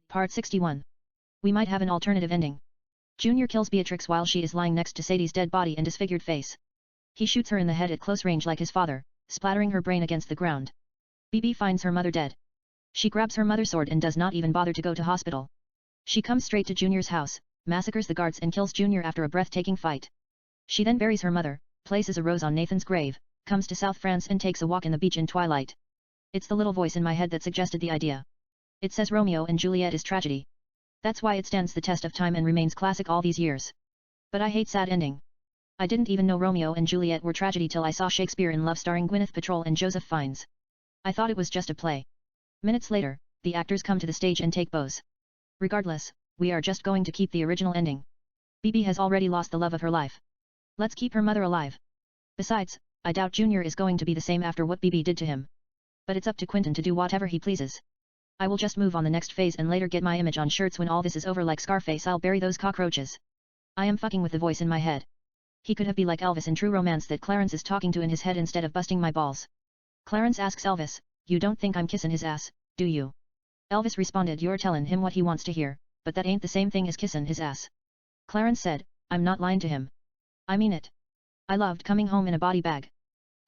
Part 61. We might have an alternative ending. Junior kills Beatrix while she is lying next to Sadie's dead body and disfigured face. He shoots her in the head at close range like his father, splattering her brain against the ground. Bibi finds her mother dead. She grabs her mother's sword and does not even bother to go to hospital. She comes straight to Junior's house, massacres the guards and kills Junior after a breathtaking fight. She then buries her mother, places a rose on Nathan's grave, comes to South France and takes a walk in the beach in twilight. It's the little voice in my head that suggested the idea. It says Romeo and Juliet is tragedy. That's why it stands the test of time and remains classic all these years. But I hate sad ending. I didn't even know Romeo and Juliet were tragedy till I saw Shakespeare in Love starring Gwyneth Paltrow and Joseph Fiennes. I thought it was just a play. Minutes later, the actors come to the stage and take bows. Regardless, we are just going to keep the original ending. Bibi has already lost the love of her life. Let's keep her mother alive. Besides, I doubt Junior is going to be the same after what Bibi did to him. But it's up to Quentin to do whatever he pleases. I will just move on the next phase and later get my image on shirts when all this is over like Scarface. I'll bury those cockroaches. I am fucking with the voice in my head. He could have been like Elvis in True Romance that Clarence is talking to in his head instead of busting my balls. Clarence asks Elvis, "You don't think I'm kissin' his ass, do you?" Elvis responded, "You're tellin' him what he wants to hear, but that ain't the same thing as kissin' his ass." Clarence said, "I'm not lying to him. I mean it. I loved coming home in a body bag."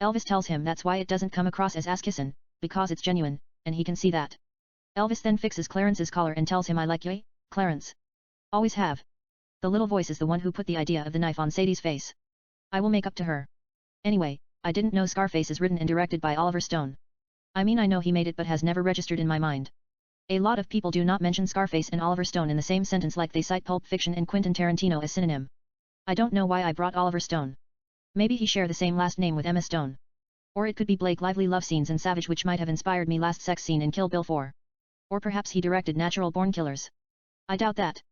Elvis tells him that's why it doesn't come across as ass kissin', because it's genuine, and he can see that. Elvis then fixes Clarence's collar and tells him, "I like you, Clarence. Always have." The little voice is the one who put the idea of the knife on Sadie's face. I will make up to her. Anyway, I didn't know Scarface is written and directed by Oliver Stone. I mean I know he made it but has never registered in my mind. A lot of people do not mention Scarface and Oliver Stone in the same sentence like they cite Pulp Fiction and Quentin Tarantino as synonym. I don't know why I brought Oliver Stone. Maybe he share the same last name with Emma Stone. Or it could be Blake Lively love scenes in Savage which might have inspired me last sex scene in Kill Bill 4. Or perhaps he directed Natural Born Killers. I doubt that.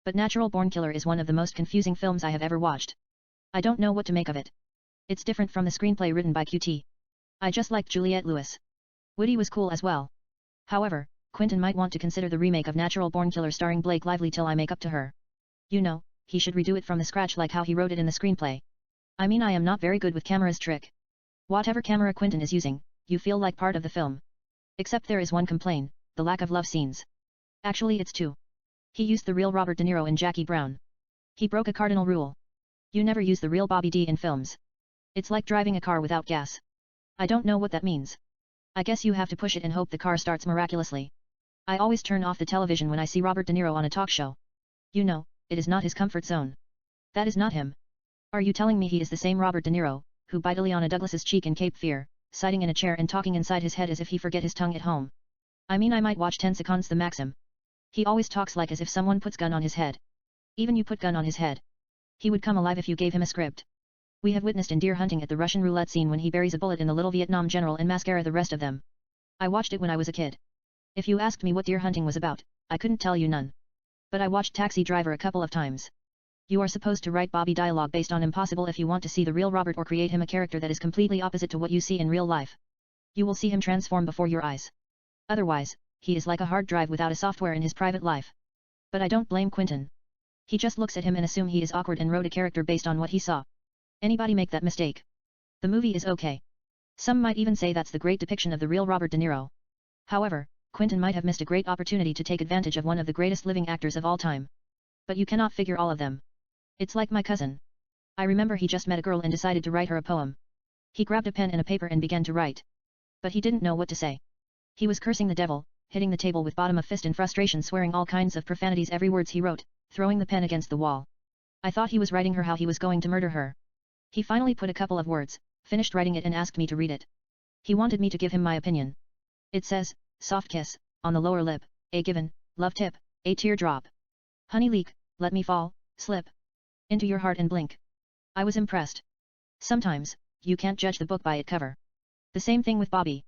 But Natural Born Killer is one of the most confusing films I have ever watched. I don't know what to make of it. It's different from the screenplay written by QT. I just liked Juliette Lewis. Woody was cool as well. However, Quentin might want to consider the remake of Natural Born Killer starring Blake Lively till I make up to her. You know, he should redo it from the scratch like how he wrote it in the screenplay. I mean I am not very good with camera's trick. Whatever camera Quentin is using, you feel like part of the film. Except there is one complaint, the lack of love scenes. Actually it's two. He used the real Robert De Niro and Jackie Brown. He broke a cardinal rule. You never use the real Bobby D in films. It's like driving a car without gas. I don't know what that means. I guess you have to push it and hope the car starts miraculously. I always turn off the television when I see Robert De Niro on a talk show. You know, it is not his comfort zone. That is not him. Are you telling me he is the same Robert De Niro, who bit Ileana Douglas's cheek in Cape Fear, sitting in a chair and talking inside his head as if he forget his tongue at home? I mean I might watch 10 seconds the maxim. He always talks like as if someone puts gun on his head. Even you put gun on his head. He would come alive if you gave him a script. We have witnessed in Deer Hunting at the Russian roulette scene when he buries a bullet in the little Vietnam general and mascara the rest of them. I watched it when I was a kid. If you asked me what Deer Hunting was about, I couldn't tell you none. But I watched Taxi Driver a couple of times. You are supposed to write Bobby dialogue based on impossible if you want to see the real Robert or create him a character that is completely opposite to what you see in real life. You will see him transform before your eyes. Otherwise, he is like a hard drive without a software in his private life. But I don't blame Quentin. He just looks at him and assume he is awkward and wrote a character based on what he saw. Anybody make that mistake? The movie is okay. Some might even say that's the great depiction of the real Robert De Niro. However, Quentin might have missed a great opportunity to take advantage of one of the greatest living actors of all time. But you cannot figure all of them. It's like my cousin. I remember he just met a girl and decided to write her a poem. He grabbed a pen and a paper and began to write. But he didn't know what to say. He was cursing the devil, hitting the table with bottom of fist in frustration, swearing all kinds of profanities every words he wrote, throwing the pen against the wall. I thought he was writing her how he was going to murder her. He finally put a couple of words, finished writing it and asked me to read it. He wanted me to give him my opinion. It says, soft kiss, on the lower lip, a given, love tip, a teardrop. Honey leak, let me fall, slip. Into your heart and blink. I was impressed. Sometimes, you can't judge the book by its cover. The same thing with Bobby.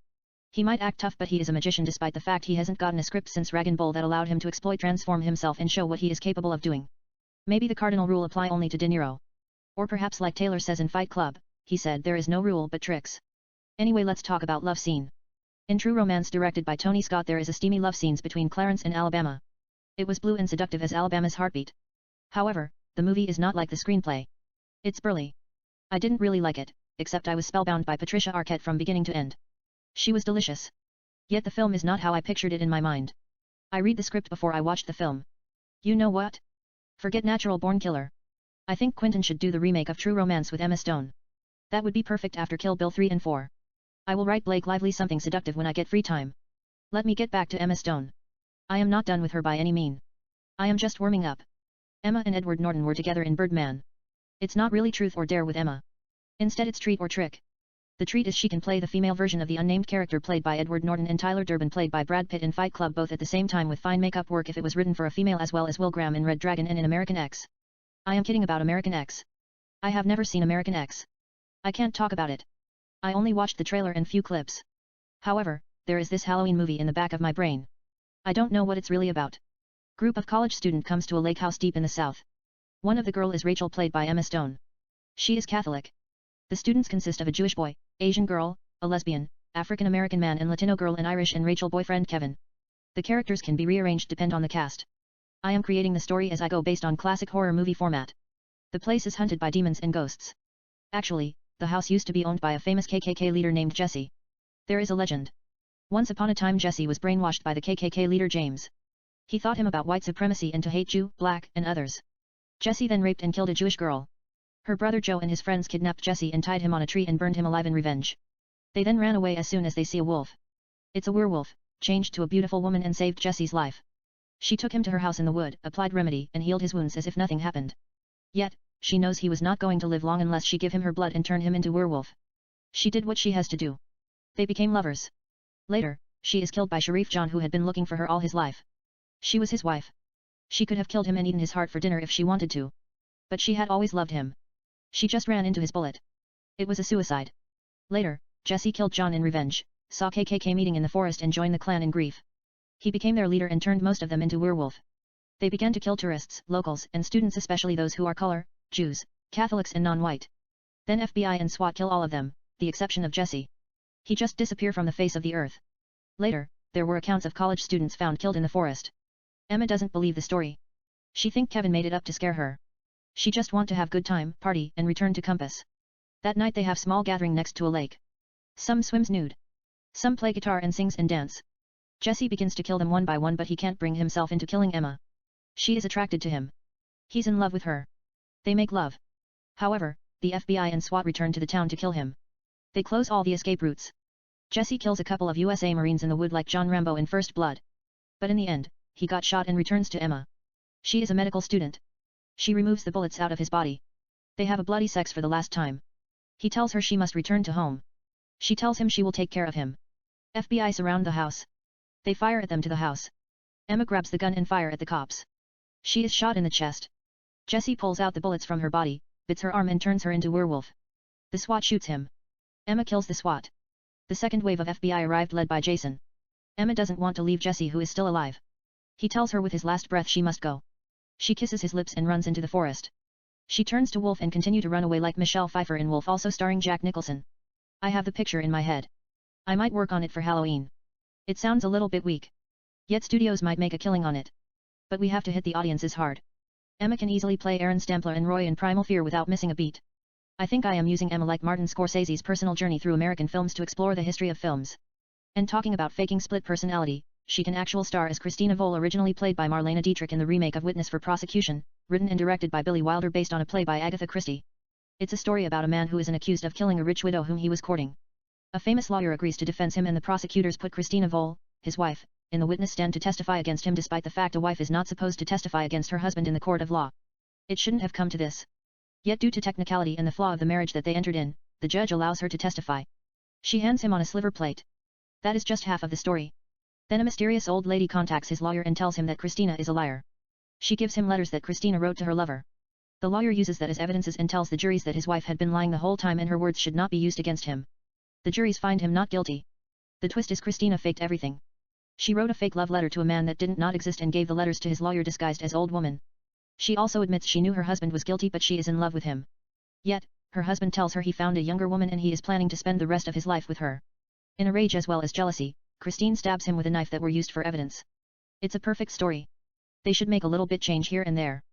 He might act tough but he is a magician despite the fact he hasn't gotten a script since Rag and Bull that allowed him to transform himself and show what he is capable of doing. Maybe the cardinal rule apply only to De Niro. Or perhaps like Taylor says in Fight Club, he said there is no rule but tricks. Anyway, let's talk about love scene. In True Romance directed by Tony Scott there is a steamy love scenes between Clarence and Alabama. It was blue and seductive as Alabama's heartbeat. However, the movie is not like the screenplay. It's burly. I didn't really like it, except I was spellbound by Patricia Arquette from beginning to end. She was delicious. Yet the film is not how I pictured it in my mind. I read the script before I watched the film. You know what? Forget Natural Born Killer. I think Quentin should do the remake of True Romance with Emma Stone. That would be perfect after Kill Bill 3 and 4. I will write Blake Lively something seductive when I get free time. Let me get back to Emma Stone. I am not done with her by any mean. I am just warming up. Emma and Edward Norton were together in Birdman. It's not really truth or dare with Emma. Instead it's treat or trick. The treat is she can play the female version of the unnamed character played by Edward Norton and Tyler Durden played by Brad Pitt in Fight Club both at the same time with fine makeup work if it was written for a female as well as Will Graham in Red Dragon and in American X. I am kidding about American X. I have never seen American X. I can't talk about it. I only watched the trailer and few clips. However, there is this Halloween movie in the back of my brain. I don't know what it's really about. Group of college student comes to a lake house deep in the south. One of the girl is Rachel played by Emma Stone. She is Catholic. The students consist of a Jewish boy, Asian girl, a lesbian, African American man and Latino girl and Irish and Rachel boyfriend Kevin. The characters can be rearranged depend on the cast. I am creating the story as I go based on classic horror movie format. The place is hunted by demons and ghosts. Actually, the house used to be owned by a famous KKK leader named Jesse. There is a legend. Once upon a time Jesse was brainwashed by the KKK leader James. He taught him about white supremacy and to hate Jew, black, and others. Jesse then raped and killed a Jewish girl. Her brother Joe and his friends kidnapped Jesse and tied him on a tree and burned him alive in revenge. They then ran away as soon as they see a wolf. It's a werewolf, changed to a beautiful woman and saved Jesse's life. She took him to her house in the wood, applied remedy and healed his wounds as if nothing happened. Yet, she knows he was not going to live long unless she give him her blood and turn him into werewolf. She did what she has to do. They became lovers. Later, she is killed by Sharif John who had been looking for her all his life. She was his wife. She could have killed him and eaten his heart for dinner if she wanted to. But she had always loved him. She just ran into his bullet. It was a suicide. Later, Jesse killed John in revenge, saw KKK meeting in the forest and joined the clan in grief. He became their leader and turned most of them into werewolf. They began to kill tourists, locals, and students especially those who are color, Jews, Catholics and non-white. Then FBI and SWAT kill all of them, the exception of Jesse. He just disappeared from the face of the earth. Later, there were accounts of college students found killed in the forest. Emma doesn't believe the story. She think Kevin made it up to scare her. She just want to have good time, party, and return to Compass. That night they have small gathering next to a lake. Some swims nude. Some play guitar and sings and dance. Jesse begins to kill them one by one but he can't bring himself into killing Emma. She is attracted to him. He's in love with her. They make love. However, the FBI and SWAT return to the town to kill him. They close all the escape routes. Jesse kills a couple of USA Marines in the wood like John Rambo in First Blood. But in the end, he got shot and returns to Emma. She is a medical student. She removes the bullets out of his body. They have a bloody sex for the last time. He tells her she must return to home. She tells him she will take care of him. FBI surround the house. They fire at them to the house. Emma grabs the gun and fire at the cops. She is shot in the chest. Jesse pulls out the bullets from her body, bits her arm and turns her into werewolf. The SWAT shoots him. Emma kills the SWAT. The second wave of FBI arrived led by Jason. Emma doesn't want to leave Jesse who is still alive. He tells her with his last breath she must go. She kisses his lips and runs into the forest. She turns to Wolf and continue to run away like Michelle Pfeiffer in Wolf also starring Jack Nicholson. I have the picture in my head. I might work on it for Halloween. It sounds a little bit weak. Yet studios might make a killing on it. But we have to hit the audiences hard. Emma can easily play Aaron Stampler and Roy in Primal Fear without missing a beat. I think I am using Emma like Martin Scorsese's personal journey through American films to explore the history of films. And talking about faking split personality, she can actual star as Christina Vole originally played by Marlena Dietrich in the remake of Witness for Prosecution, written and directed by Billy Wilder based on a play by Agatha Christie. It's a story about a man who is accused of killing a rich widow whom he was courting. A famous lawyer agrees to defend him and the prosecutors put Christina Vole, his wife, in the witness stand to testify against him despite the fact a wife is not supposed to testify against her husband in the court of law. It shouldn't have come to this. Yet due to technicality and the flaw of the marriage that they entered in, the judge allows her to testify. She hands him on a sliver plate. That is just half of the story. Then a mysterious old lady contacts his lawyer and tells him that Christina is a liar. She gives him letters that Christina wrote to her lover. The lawyer uses that as evidences and tells the juries that his wife had been lying the whole time and her words should not be used against him. The juries find him not guilty. The twist is Christina faked everything. She wrote a fake love letter to a man that didn't not exist and gave the letters to his lawyer disguised as old woman. She also admits she knew her husband was guilty but she is in love with him. Yet, her husband tells her he found a younger woman and he is planning to spend the rest of his life with her. In a rage as well as jealousy, Christine stabs him with a knife that were used for evidence. It's a perfect story. They should make a little bit change here and there.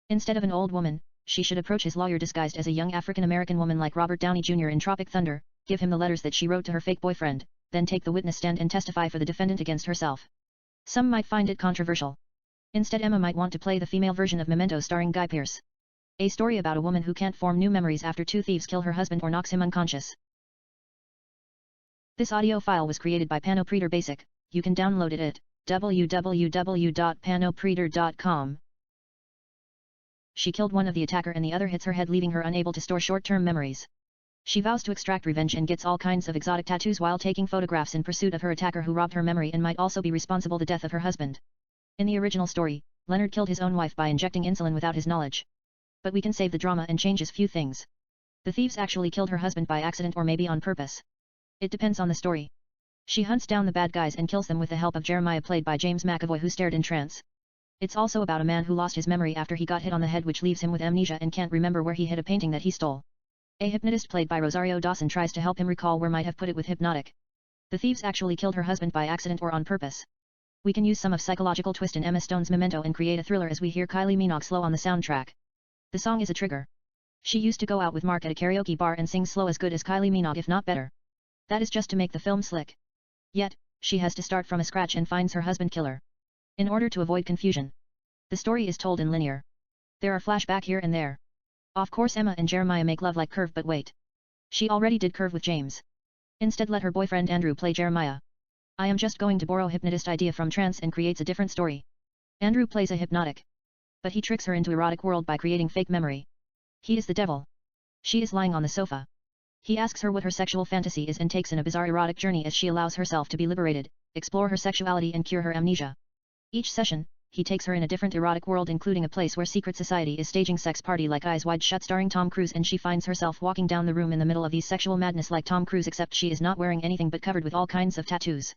Instead of an old woman, she should approach his lawyer disguised as a young African-American woman like Robert Downey Jr. in Tropic Thunder, give him the letters that she wrote to her fake boyfriend, then take the witness stand and testify for the defendant against herself. Some might find it controversial. Instead, Emma might want to play the female version of Memento starring Guy Pearce. A story about a woman who can't form new memories after two thieves kill her husband or knocks him unconscious. This audio file was created by Panopreader Basic. You can download it at www.panopreader.com. She killed one of the attacker and the other hits her head, leaving her unable to store short-term memories. She vows to extract revenge and gets all kinds of exotic tattoos while taking photographs in pursuit of her attacker who robbed her memory and might also be responsible for the death of her husband. In the original story, Leonard killed his own wife by injecting insulin without his knowledge. But we can save the drama and change a few things. The thieves actually killed her husband by accident or maybe on purpose. It depends on the story. She hunts down the bad guys and kills them with the help of Jeremiah, played by James McAvoy, who stared in trance. It's also about a man who lost his memory after he got hit on the head, which leaves him with amnesia and can't remember where he hid a painting that he stole. A hypnotist played by Rosario Dawson tries to help him recall where might have put it with hypnotic. The thieves actually killed her husband by accident or on purpose. We can use some of psychological twist in Emma Stone's Memento and create a thriller as we hear Kylie Minogue slow on the soundtrack. The song is a trigger. She used to go out with Mark at a karaoke bar and sing slow as good as Kylie Minogue, if not better. That is just to make the film slick. Yet, she has to start from a scratch and finds her husband killer. In order to avoid confusion, the story is told in linear. There are flashbacks here and there. Of course, Emma and Jeremiah make love like Curve, but wait. She already did Curve with James. Instead, let her boyfriend Andrew play Jeremiah. I am just going to borrow hypnotist idea from trance and creates a different story. Andrew plays a hypnotic. But he tricks her into erotic world by creating fake memory. He is the devil. She is lying on the sofa. He asks her what her sexual fantasy is and takes in a bizarre erotic journey as she allows herself to be liberated, explore her sexuality and cure her amnesia. Each session, he takes her in a different erotic world, including a place where secret society is staging sex party like Eyes Wide Shut starring Tom Cruise, and she finds herself walking down the room in the middle of these sexual madness like Tom Cruise, except she is not wearing anything but covered with all kinds of tattoos.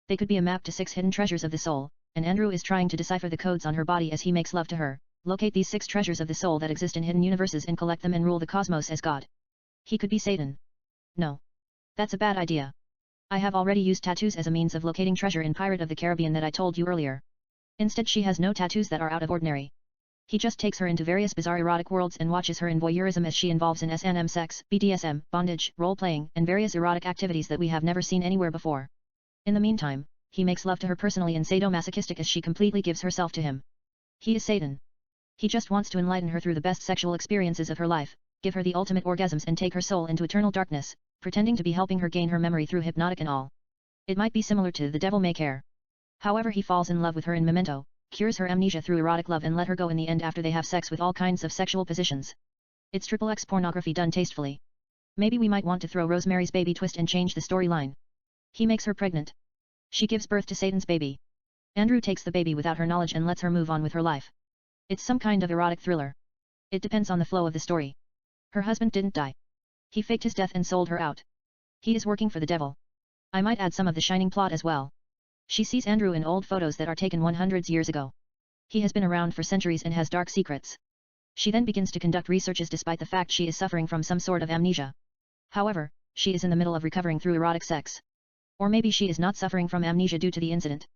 They could be a map to 6 hidden treasures of the soul, and Andrew is trying to decipher the codes on her body as he makes love to her, locate these 6 treasures of the soul that exist in hidden universes and collect them and rule the cosmos as God. He could be Satan. No. That's a bad idea. I have already used tattoos as a means of locating treasure in Pirate of the Caribbean that I told you earlier. Instead, she has no tattoos that are out of ordinary. He just takes her into various bizarre erotic worlds and watches her in voyeurism as she involves in S&M, sex, BDSM, bondage, role-playing, and various erotic activities that we have never seen anywhere before. In the meantime, he makes love to her personally and sadomasochistic as she completely gives herself to him. He is Satan. He just wants to enlighten her through the best sexual experiences of her life, give her the ultimate orgasms and take her soul into eternal darkness, pretending to be helping her gain her memory through hypnotic and all. It might be similar to The Devil May Care. However, he falls in love with her in Memento, cures her amnesia through erotic love and let her go in the end after they have sex with all kinds of sexual positions. It's XXX pornography done tastefully. Maybe we might want to throw Rosemary's Baby twist and change the storyline. He makes her pregnant. She gives birth to Satan's baby. Andrew takes the baby without her knowledge and lets her move on with her life. It's some kind of erotic thriller. It depends on the flow of the story. Her husband didn't die. He faked his death and sold her out. He is working for the devil. I might add some of the Shining plot as well. She sees Andrew in old photos that are taken 100 years ago. He has been around for centuries and has dark secrets. She then begins to conduct researches despite the fact she is suffering from some sort of amnesia. However, she is in the middle of recovering through erotic sex. Or maybe she is not suffering from amnesia due to the incident.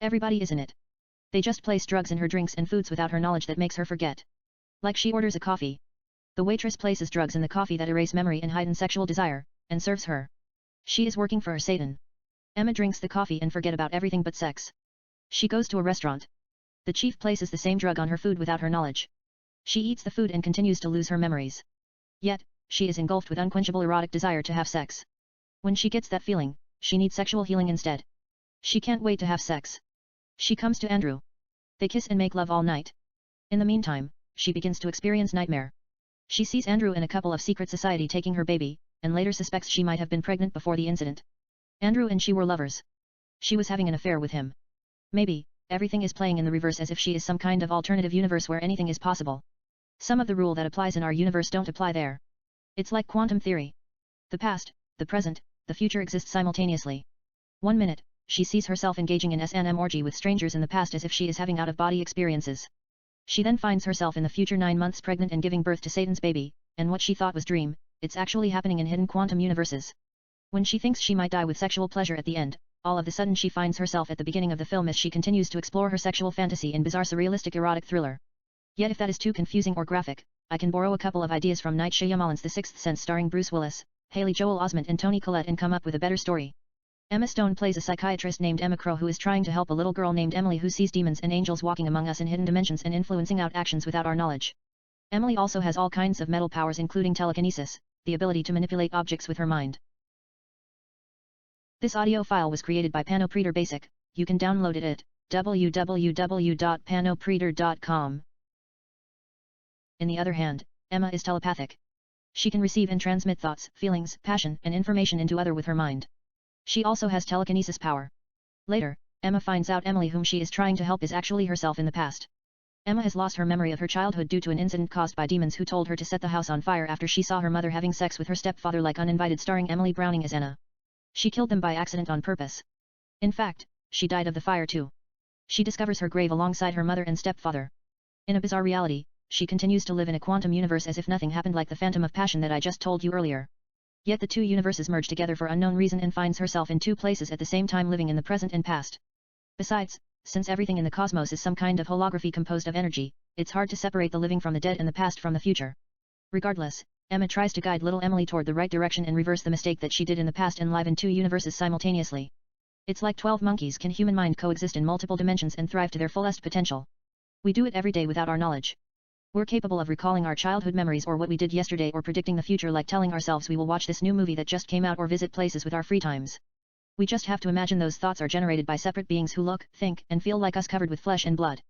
Everybody is in it. They just place drugs in her drinks and foods without her knowledge that makes her forget. Like she orders a coffee. The waitress places drugs in the coffee that erase memory and heighten sexual desire, and serves her. She is working for Satan. Emma drinks the coffee and forget about everything but sex. She goes to a restaurant. The chief places the same drug on her food without her knowledge. She eats the food and continues to lose her memories. Yet, she is engulfed with unquenchable erotic desire to have sex. When she gets that feeling, she needs sexual healing instead. She can't wait to have sex. She comes to Andrew. They kiss and make love all night. In the meantime, she begins to experience nightmare. She sees Andrew in a couple of secret society taking her baby, and later suspects she might have been pregnant before the incident. Andrew and she were lovers. She was having an affair with him. Maybe, everything is playing in the reverse as if she is some kind of alternative universe where anything is possible. Some of the rule that applies in our universe don't apply there. It's like quantum theory. The past, the present, the future exist simultaneously. 1 minute, she sees herself engaging in S&M orgy with strangers in the past as if she is having out-of-body experiences. She then finds herself in the future 9 months pregnant and giving birth to Satan's baby, and what she thought was dream, it's actually happening in hidden quantum universes. When she thinks she might die with sexual pleasure at the end, all of a sudden she finds herself at the beginning of the film as she continues to explore her sexual fantasy in bizarre surrealistic erotic thriller. Yet if that is too confusing or graphic, I can borrow a couple of ideas from Night Shyamalan's The Sixth Sense starring Bruce Willis, Haley Joel Osment and Toni Collette and come up with a better story. Emma Stone plays a psychiatrist named Emma Crow who is trying to help a little girl named Emily who sees demons and angels walking among us in hidden dimensions and influencing out actions without our knowledge. Emily also has all kinds of mental powers including telekinesis, the ability to manipulate objects with her mind. This audio file was created by Panopreader Basic. You can download it at www.panopreader.com. On the other hand, Emma is telepathic. She can receive and transmit thoughts, feelings, passion, and information into other with her mind. She also has telekinesis power. Later, Emma finds out Emily whom she is trying to help is actually herself in the past. Emma has lost her memory of her childhood due to an incident caused by demons who told her to set the house on fire after she saw her mother having sex with her stepfather like uninvited starring Emily Browning as Anna. She killed them by accident on purpose. In fact, she died of the fire too. She discovers her grave alongside her mother and stepfather. In a bizarre reality, she continues to live in a quantum universe as if nothing happened like the phantom of passion that I just told you earlier. Yet the two universes merge together for unknown reason and finds herself in two places at the same time living in the present and past. Besides, since everything in the cosmos is some kind of holography composed of energy, it's hard to separate the living from the dead and the past from the future. Regardless, Emma tries to guide little Emily toward the right direction and reverse the mistake that she did in the past and live in two universes simultaneously. It's like 12 monkeys. Can human mind coexist in multiple dimensions and thrive to their fullest potential? We do it every day without our knowledge. We're capable of recalling our childhood memories or what we did yesterday or predicting the future like telling ourselves we will watch this new movie that just came out or visit places with our free times. We just have to imagine those thoughts are generated by separate beings who look, think, and feel like us covered with flesh and blood.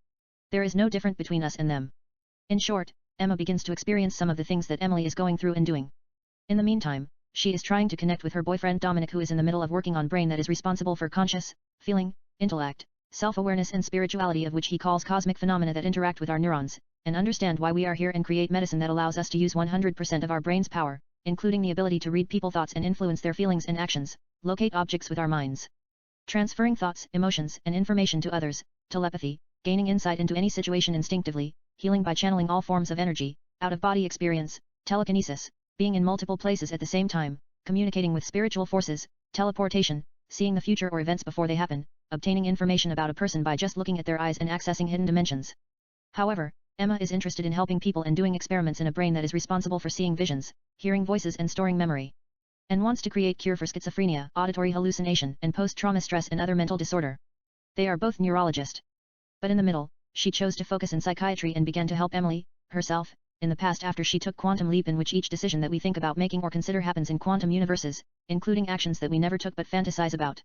There is no difference between us and them. In short, Emma begins to experience some of the things that Emily is going through and doing. In the meantime, she is trying to connect with her boyfriend Dominic who is in the middle of working on brain that is responsible for conscious, feeling, intellect, self-awareness and spirituality of which he calls cosmic phenomena that interact with our neurons, and understand why we are here and create medicine that allows us to use 100% of our brain's power, including the ability to read people's thoughts and influence their feelings and actions, locate objects with our minds. Transferring thoughts, emotions, and information to others, telepathy, gaining insight into any situation instinctively, healing by channeling all forms of energy, out-of-body experience, telekinesis, being in multiple places at the same time, communicating with spiritual forces, teleportation, seeing the future or events before they happen, obtaining information about a person by just looking at their eyes and accessing hidden dimensions. However, Emma is interested in helping people and doing experiments in a brain that is responsible for seeing visions, hearing voices and storing memory. And wants to create cure for schizophrenia, auditory hallucination, and post-trauma stress and other mental disorder. They are both neurologists. But in the middle, she chose to focus in psychiatry and began to help Emily, herself, in the past after she took quantum leap in which each decision that we think about making or consider happens in quantum universes, including actions that we never took but fantasize about.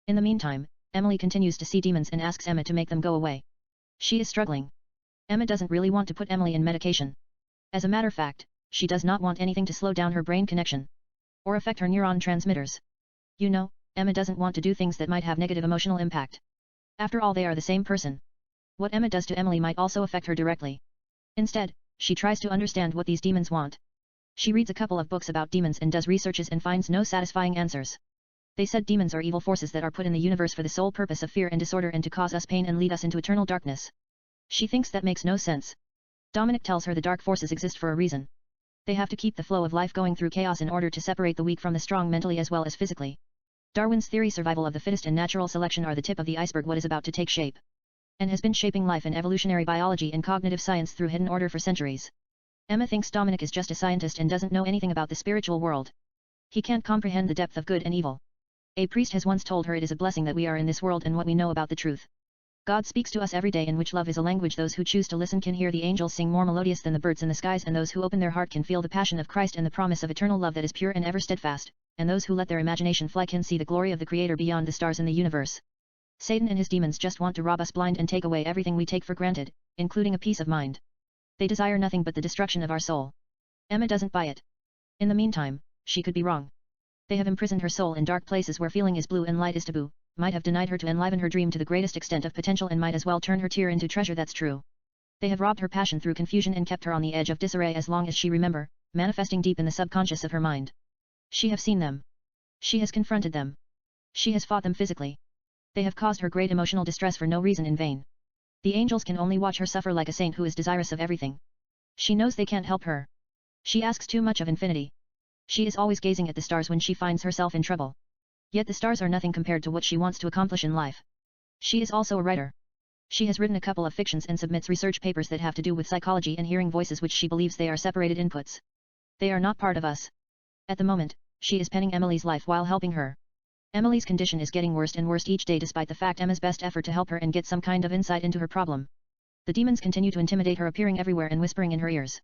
In the meantime, Emily continues to see demons and asks Emma to make them go away. She is struggling. Emma doesn't really want to put Emily in medication. As a matter of fact, she does not want anything to slow down her brain connection or affect her neuron transmitters. You know, Emma doesn't want to do things that might have negative emotional impact. After all, they are the same person. What Emma does to Emily might also affect her directly. Instead, she tries to understand what these demons want. She reads a couple of books about demons and does researches and finds no satisfying answers. They said demons are evil forces that are put in the universe for the sole purpose of fear and disorder and to cause us pain and lead us into eternal darkness. She thinks that makes no sense. Dominic tells her the dark forces exist for a reason. They have to keep the flow of life going through chaos in order to separate the weak from the strong mentally as well as physically. Darwin's theory survival of the fittest and natural selection are the tip of the iceberg what is about to take shape. And has been shaping life in evolutionary biology and cognitive science through hidden order for centuries. Emma thinks Dominic is just a scientist and doesn't know anything about the spiritual world. He can't comprehend the depth of good and evil. A priest has once told her it is a blessing that we are in this world and what we know about the truth. God speaks to us every day in which love is a language those who choose to listen can hear the angels sing more melodious than the birds in the skies and those who open their heart can feel the passion of Christ and the promise of eternal love that is pure and ever steadfast, and those who let their imagination fly can see the glory of the Creator beyond the stars in the universe. Satan and his demons just want to rob us blind and take away everything we take for granted, including a peace of mind. They desire nothing but the destruction of our soul. Emma doesn't buy it. In the meantime, she could be wrong. They have imprisoned her soul in dark places where feeling is blue and light is taboo, might have denied her to enliven her dream to the greatest extent of potential and might as well turn her tear into treasure that's true. They have robbed her passion through confusion and kept her on the edge of disarray as long as she remember, manifesting deep in the subconscious of her mind. She has seen them. She has confronted them. She has fought them physically. They have caused her great emotional distress for no reason in vain. The angels can only watch her suffer like a saint who is desirous of everything. She knows they can't help her. She asks too much of infinity. She is always gazing at the stars when she finds herself in trouble. Yet the stars are nothing compared to what she wants to accomplish in life. She is also a writer. She has written a couple of fictions and submits research papers that have to do with psychology and hearing voices which she believes they are separated inputs. They are not part of us. At the moment, she is penning Emily's life while helping her. Emily's condition is getting worse and worse each day despite the fact Emma's best effort to help her and get some kind of insight into her problem. The demons continue to intimidate her, appearing everywhere and whispering in her ears.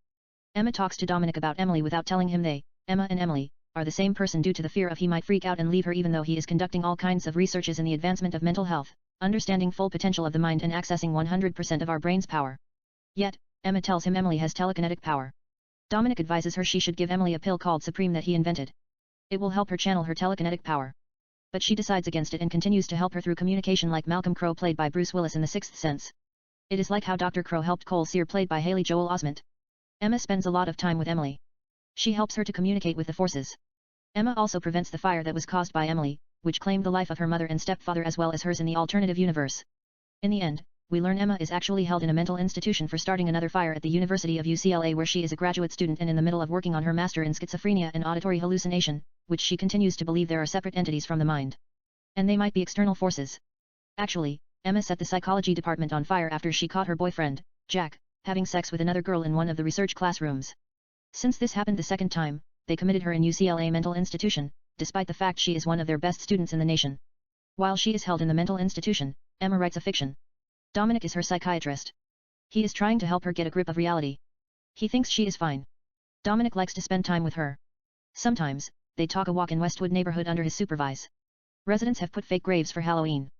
Emma talks to Dominic about Emily without telling him they, Emma and Emily, are the same person due to the fear of he might freak out and leave her, even though he is conducting all kinds of researches in the advancement of mental health, understanding full potential of the mind and accessing 100% of our brain's power. Yet, Emma tells him Emily has telekinetic power. Dominic advises her she should give Emily a pill called Supreme that he invented. It will help her channel her telekinetic power. But she decides against it and continues to help her through communication like Malcolm Crowe played by Bruce Willis in The Sixth Sense. It is like how Dr. Crowe helped Cole Sear played by Haley Joel Osment. Emma spends a lot of time with Emily. She helps her to communicate with the forces. Emma also prevents the fire that was caused by Emily, which claimed the life of her mother and stepfather as well as hers in the alternative universe. In the end, we learn Emma is actually held in a mental institution for starting another fire at the University of UCLA, where she is a graduate student and in the middle of working on her master in schizophrenia and auditory hallucination, which she continues to believe there are separate entities from the mind. And they might be external forces. Actually, Emma set the psychology department on fire after she caught her boyfriend, Jack, having sex with another girl in one of the research classrooms. Since this happened the second time, they committed her in UCLA mental institution, despite the fact she is one of their best students in the nation. While she is held in the mental institution, Emma writes a fiction. Dominic is her psychiatrist. He is trying to help her get a grip of reality. He thinks she is fine. Dominic likes to spend time with her. Sometimes, they talk a walk in Westwood neighborhood under his supervise. Residents have put fake graves for Halloween.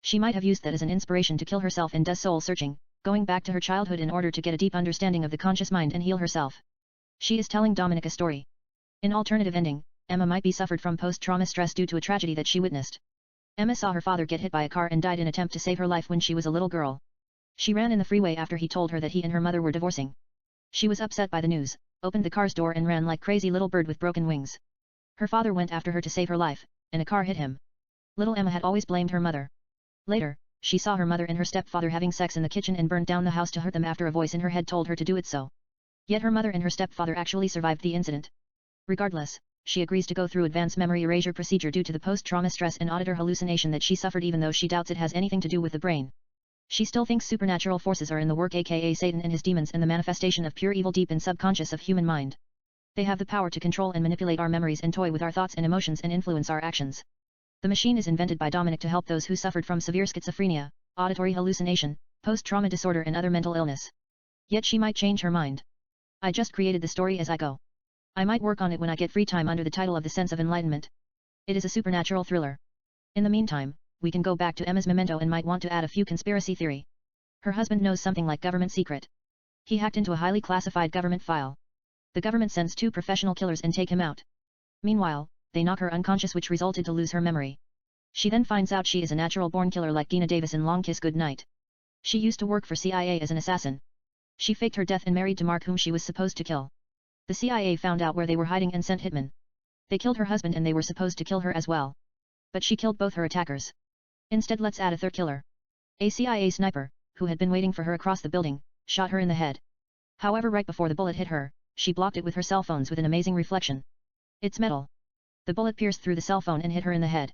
She might have used that as an inspiration to kill herself and does soul searching, going back to her childhood in order to get a deep understanding of the conscious mind and heal herself. She is telling Dominic a story. In alternative ending, Emma might be suffered from post-trauma stress due to a tragedy that she witnessed. Emma saw her father get hit by a car and died in attempt to save her life when she was a little girl. She ran in the freeway after he told her that he and her mother were divorcing. She was upset by the news, opened the car's door and ran like crazy little bird with broken wings. Her father went after her to save her life, and a car hit him. Little Emma had always blamed her mother. Later, she saw her mother and her stepfather having sex in the kitchen and burned down the house to hurt them after a voice in her head told her to do it so. Yet her mother and her stepfather actually survived the incident. Regardless, she agrees to go through advanced memory erasure procedure due to the post-trauma stress and auditor hallucination that she suffered, even though she doubts it has anything to do with the brain. She still thinks supernatural forces are in the work, aka Satan and his demons, and the manifestation of pure evil deep in subconscious of human mind. They have the power to control and manipulate our memories and toy with our thoughts and emotions and influence our actions. The machine is invented by Dominic to help those who suffered from severe schizophrenia, auditory hallucination, post-trauma disorder and other mental illness. Yet she might change her mind. I just created the story as I go. I might work on it when I get free time under the title of The Sense of Enlightenment. It is a supernatural thriller. In the meantime, we can go back to Emma's memento and might want to add a few conspiracy theory. Her husband knows something like government secret. He hacked into a highly classified government file. The government sends 2 professional killers and take him out. Meanwhile, they knock her unconscious, which resulted to lose her memory. She then finds out she is a natural-born killer like Dina Davis in Long Kiss Goodnight. She used to work for CIA as an assassin. She faked her death and married to Mark, whom she was supposed to kill. The CIA found out where they were hiding and sent hitmen. They killed her husband and they were supposed to kill her as well. But she killed both her attackers. Instead, let's add a third killer. A CIA sniper, who had been waiting for her across the building, shot her in the head. However, right before the bullet hit her, she blocked it with her cell phones with an amazing reflection. It's metal. The bullet pierced through the cell phone and hit her in the head.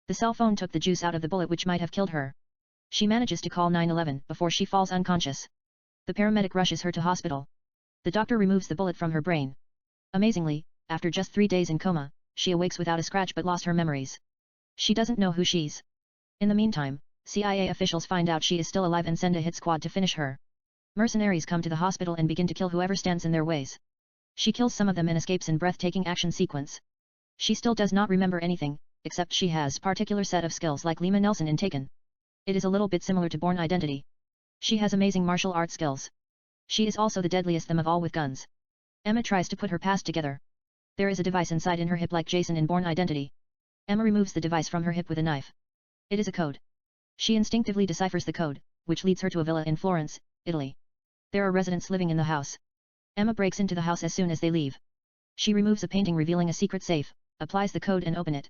The cell phone took the juice out of the bullet, which might have killed her. She manages to call 911 before she falls unconscious. The paramedic rushes her to hospital. The doctor removes the bullet from her brain. Amazingly, after just 3 days in coma, she awakes without a scratch but lost her memories. She doesn't know who she's. In the meantime, CIA officials find out she is still alive and send a hit squad to finish her. Mercenaries come to the hospital and begin to kill whoever stands in their ways. She kills some of them and escapes in breathtaking action sequence. She still does not remember anything, except she has particular set of skills like Lima Nelson in Taken. It is a little bit similar to Bourne Identity. She has amazing martial arts skills. She is also the deadliest them of all with guns. Emma tries to put her past together. There is a device inside in her hip like Jason in Bourne Identity. Emma removes the device from her hip with a knife. It is a code. She instinctively deciphers the code, which leads her to a villa in Florence, Italy. There are residents living in the house. Emma breaks into the house as soon as they leave. She removes a painting revealing a secret safe, applies the code and open it.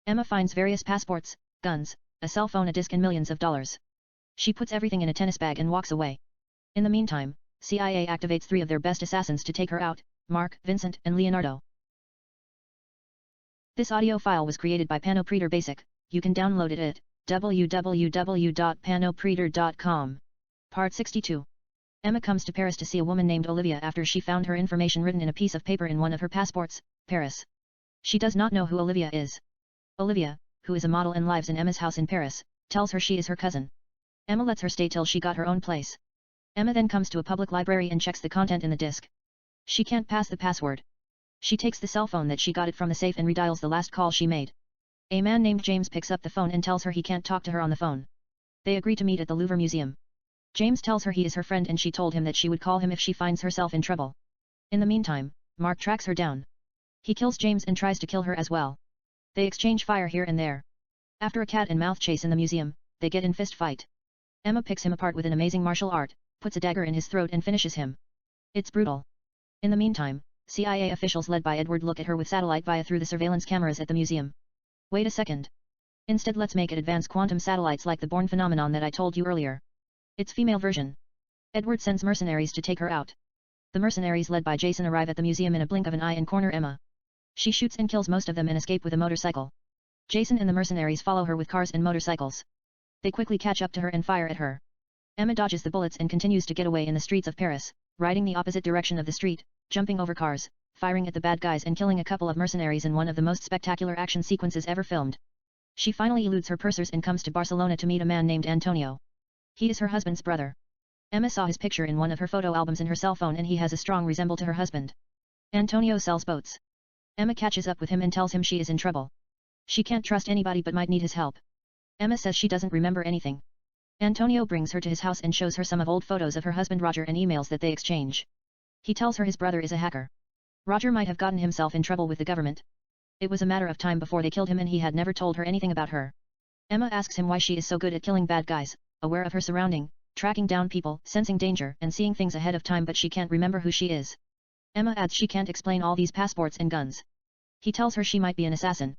Emma finds various passports, guns, a cell phone, a disc and millions of dollars. She puts everything in a tennis bag and walks away. In the meantime, CIA activates 3 of their best assassins to take her out, Mark, Vincent, and Leonardo. This audio file was created by Panopreter Basic. You can download it at www.panopreter.com. Part 62. Emma comes to Paris to see a woman named Olivia after she found her information written in a piece of paper in one of her passports, Paris. She does not know who Olivia is. Olivia, who is a model and lives in Emma's house in Paris, tells her she is her cousin. Emma lets her stay till she got her own place. Emma then comes to a public library and checks the content in the disk. She can't pass the password. She takes the cell phone that she got it from the safe and redials the last call she made. A man named James picks up the phone and tells her he can't talk to her on the phone. They agree to meet at the Louvre Museum. James tells her he is her friend and she told him that she would call him if she finds herself in trouble. In the meantime, Mark tracks her down. He kills James and tries to kill her as well. They exchange fire here and there. After a cat-and-mouse chase in the museum, they get in fist fight. Emma picks him apart with an amazing martial art, puts a dagger in his throat and finishes him. It's brutal. In the meantime, CIA officials led by Edward look at her with satellite via through the surveillance cameras at the museum. Wait a second. Instead let's make it advanced quantum satellites like the Born phenomenon that I told you earlier. Its female version. Edward sends mercenaries to take her out. The mercenaries led by Jason arrive at the museum in a blink of an eye and corner Emma. She shoots and kills most of them and escape with a motorcycle. Jason and the mercenaries follow her with cars and motorcycles. They quickly catch up to her and fire at her. Emma dodges the bullets and continues to get away in the streets of Paris, riding the opposite direction of the street, jumping over cars, firing at the bad guys and killing a couple of mercenaries in one of the most spectacular action sequences ever filmed. She finally eludes her pursuers and comes to Barcelona to meet a man named Antonio. He is her husband's brother. Emma saw his picture in one of her photo albums in her cell phone and he has a strong resemblance to her husband. Antonio sells boats. Emma catches up with him and tells him she is in trouble. She can't trust anybody but might need his help. Emma says she doesn't remember anything. Antonio brings her to his house and shows her some of old photos of her husband Roger and emails that they exchange. He tells her his brother is a hacker. Roger might have gotten himself in trouble with the government. It was a matter of time before they killed him and he had never told her anything about her. Emma asks him why she is so good at killing bad guys, aware of her surrounding, tracking down people, sensing danger and seeing things ahead of time but she can't remember who she is. Emma adds she can't explain all these passports and guns. He tells her she might be an assassin.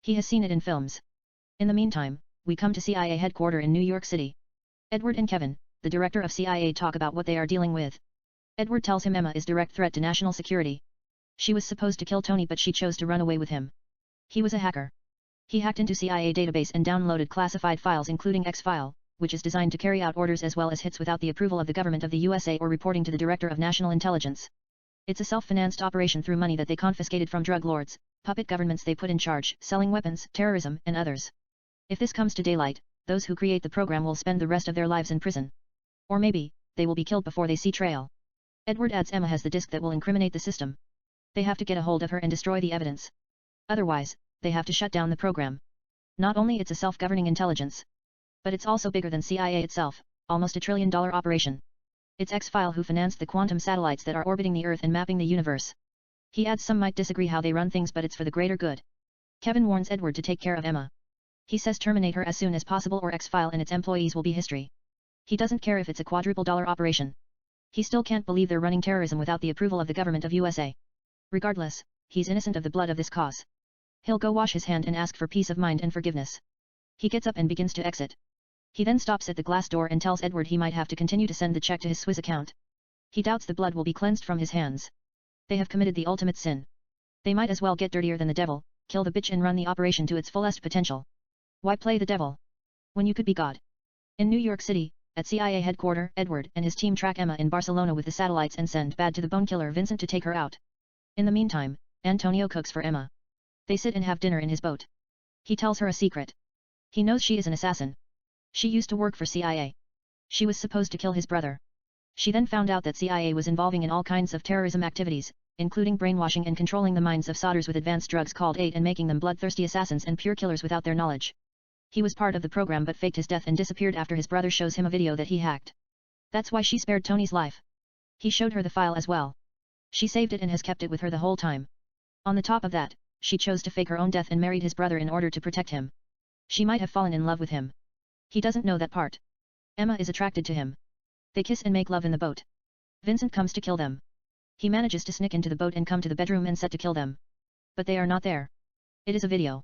He has seen it in films. In the meantime, we come to CIA headquarters in New York City. Edward and Kevin, the director of CIA, talk about what they are dealing with. Edward tells him Emma is direct threat to national security. She was supposed to kill Tony but she chose to run away with him. He was a hacker. He hacked into CIA database and downloaded classified files including X-File, which is designed to carry out orders as well as hits without the approval of the government of the USA or reporting to the Director of National Intelligence. It's a self-financed operation through money that they confiscated from drug lords, puppet governments they put in charge, selling weapons, terrorism, and others. If this comes to daylight, those who create the program will spend the rest of their lives in prison. Or maybe, they will be killed before they see trial. Edward adds Emma has the disk that will incriminate the system. They have to get a hold of her and destroy the evidence. Otherwise, they have to shut down the program. Not only it's a self-governing intelligence, but it's also bigger than CIA itself, almost $1 trillion operation. It's X-File who financed the quantum satellites that are orbiting the Earth and mapping the universe. He adds some might disagree how they run things but it's for the greater good. Kevin warns Edward to take care of Emma. He says terminate her as soon as possible or X-File and its employees will be history. He doesn't care if it's a quadruple-dollar operation. He still can't believe they're running terrorism without the approval of the government of USA. Regardless, he's innocent of the blood of this cause. He'll go wash his hand and ask for peace of mind and forgiveness. He gets up and begins to exit. He then stops at the glass door and tells Edward he might have to continue to send the check to his Swiss account. He doubts the blood will be cleansed from his hands. They have committed the ultimate sin. They might as well get dirtier than the devil, kill the bitch and run the operation to its fullest potential. Why play the devil when you could be God? In New York City, at CIA headquarters, Edward and his team track Emma in Barcelona with the satellites and send Bad to the Bone killer Vincent to take her out. In the meantime, Antonio cooks for Emma. They sit and have dinner in his boat. He tells her a secret. He knows she is an assassin. She used to work for CIA. She was supposed to kill his brother. She then found out that CIA was involving in all kinds of terrorism activities, including brainwashing and controlling the minds of solders with advanced drugs called aid and making them bloodthirsty assassins and pure killers without their knowledge. He was part of the program but faked his death and disappeared after his brother shows him a video that he hacked. That's why she spared Tony's life. He showed her the file as well. She saved it and has kept it with her the whole time. On the top of that, she chose to fake her own death and married his brother in order to protect him. She might have fallen in love with him. He doesn't know that part. Emma is attracted to him. They kiss and make love in the boat. Vincent comes to kill them. He manages to sneak into the boat and come to the bedroom and set to kill them. But they are not there. It is a video.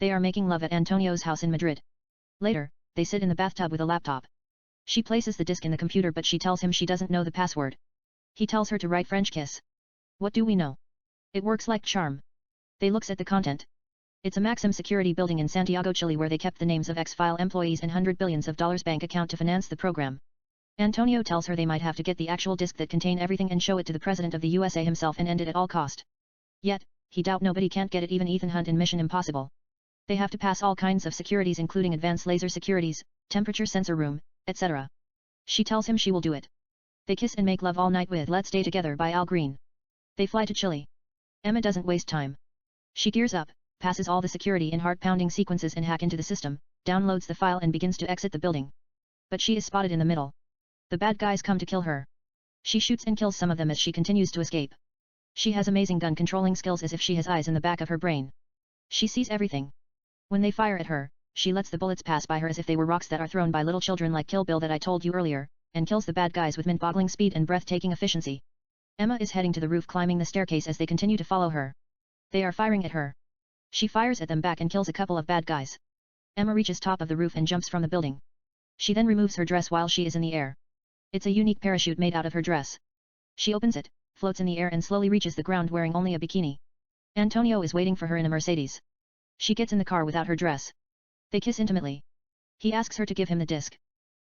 They are making love at Antonio's house in Madrid. Later, they sit in the bathtub with a laptop. She places the disk in the computer but she tells him she doesn't know the password. He tells her to write French kiss. What do we know? It works like charm. They looks at the content. It's a Maxim security building in Santiago, Chile where they kept the names of X-File employees and $100 billion bank account to finance the program. Antonio tells her they might have to get the actual disk that contain everything and show it to the President of the USA himself and end it at all cost. Yet, he doubt nobody can't get it, even Ethan Hunt in Mission Impossible. They have to pass all kinds of securities including advanced laser securities, temperature sensor room, etc. She tells him she will do it. They kiss and make love all night with Let's Stay Together by Al Green. They fly to Chile. Emma doesn't waste time. She gears up, passes all the security in heart-pounding sequences and hack into the system, downloads the file and begins to exit the building. But she is spotted in the middle. The bad guys come to kill her. She shoots and kills some of them as she continues to escape. She has amazing gun controlling skills as if she has eyes in the back of her brain. She sees everything. When they fire at her, she lets the bullets pass by her as if they were rocks that are thrown by little children like Kill Bill that I told you earlier, and kills the bad guys with mind-boggling speed and breathtaking efficiency. Emma is heading to the roof climbing the staircase as they continue to follow her. They are firing at her. She fires at them back and kills a couple of bad guys. Emma reaches top of the roof and jumps from the building. She then removes her dress while she is in the air. It's a unique parachute made out of her dress. She opens it, floats in the air and slowly reaches the ground wearing only a bikini. Antonio is waiting for her in a Mercedes. She gets in the car without her dress. They kiss intimately. He asks her to give him the disc.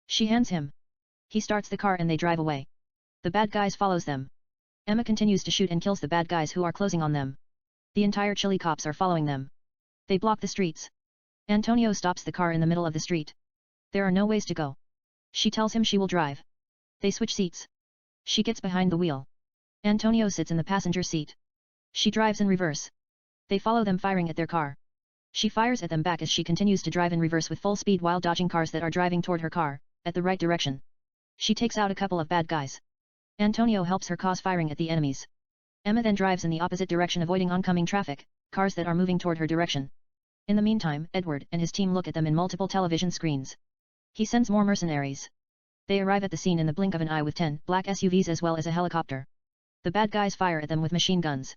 She hands him. He starts the car and they drive away. The bad guys follows them. Emma continues to shoot and kills the bad guys who are closing on them. The entire Chile cops are following them. They block the streets. Antonio stops the car in the middle of the street. There are no ways to go. She tells him she will drive. They switch seats. She gets behind the wheel. Antonio sits in the passenger seat. She drives in reverse. They follow them firing at their car. She fires at them back as she continues to drive in reverse with full speed while dodging cars that are driving toward her car, at the right direction. She takes out a couple of bad guys. Antonio helps her cause firing at the enemies. Emma then drives in the opposite direction avoiding oncoming traffic, cars that are moving toward her direction. In the meantime, Edward and his team look at them in multiple television screens. He sends more mercenaries. They arrive at the scene in the blink of an eye with 10 black SUVs as well as a helicopter. The bad guys fire at them with machine guns.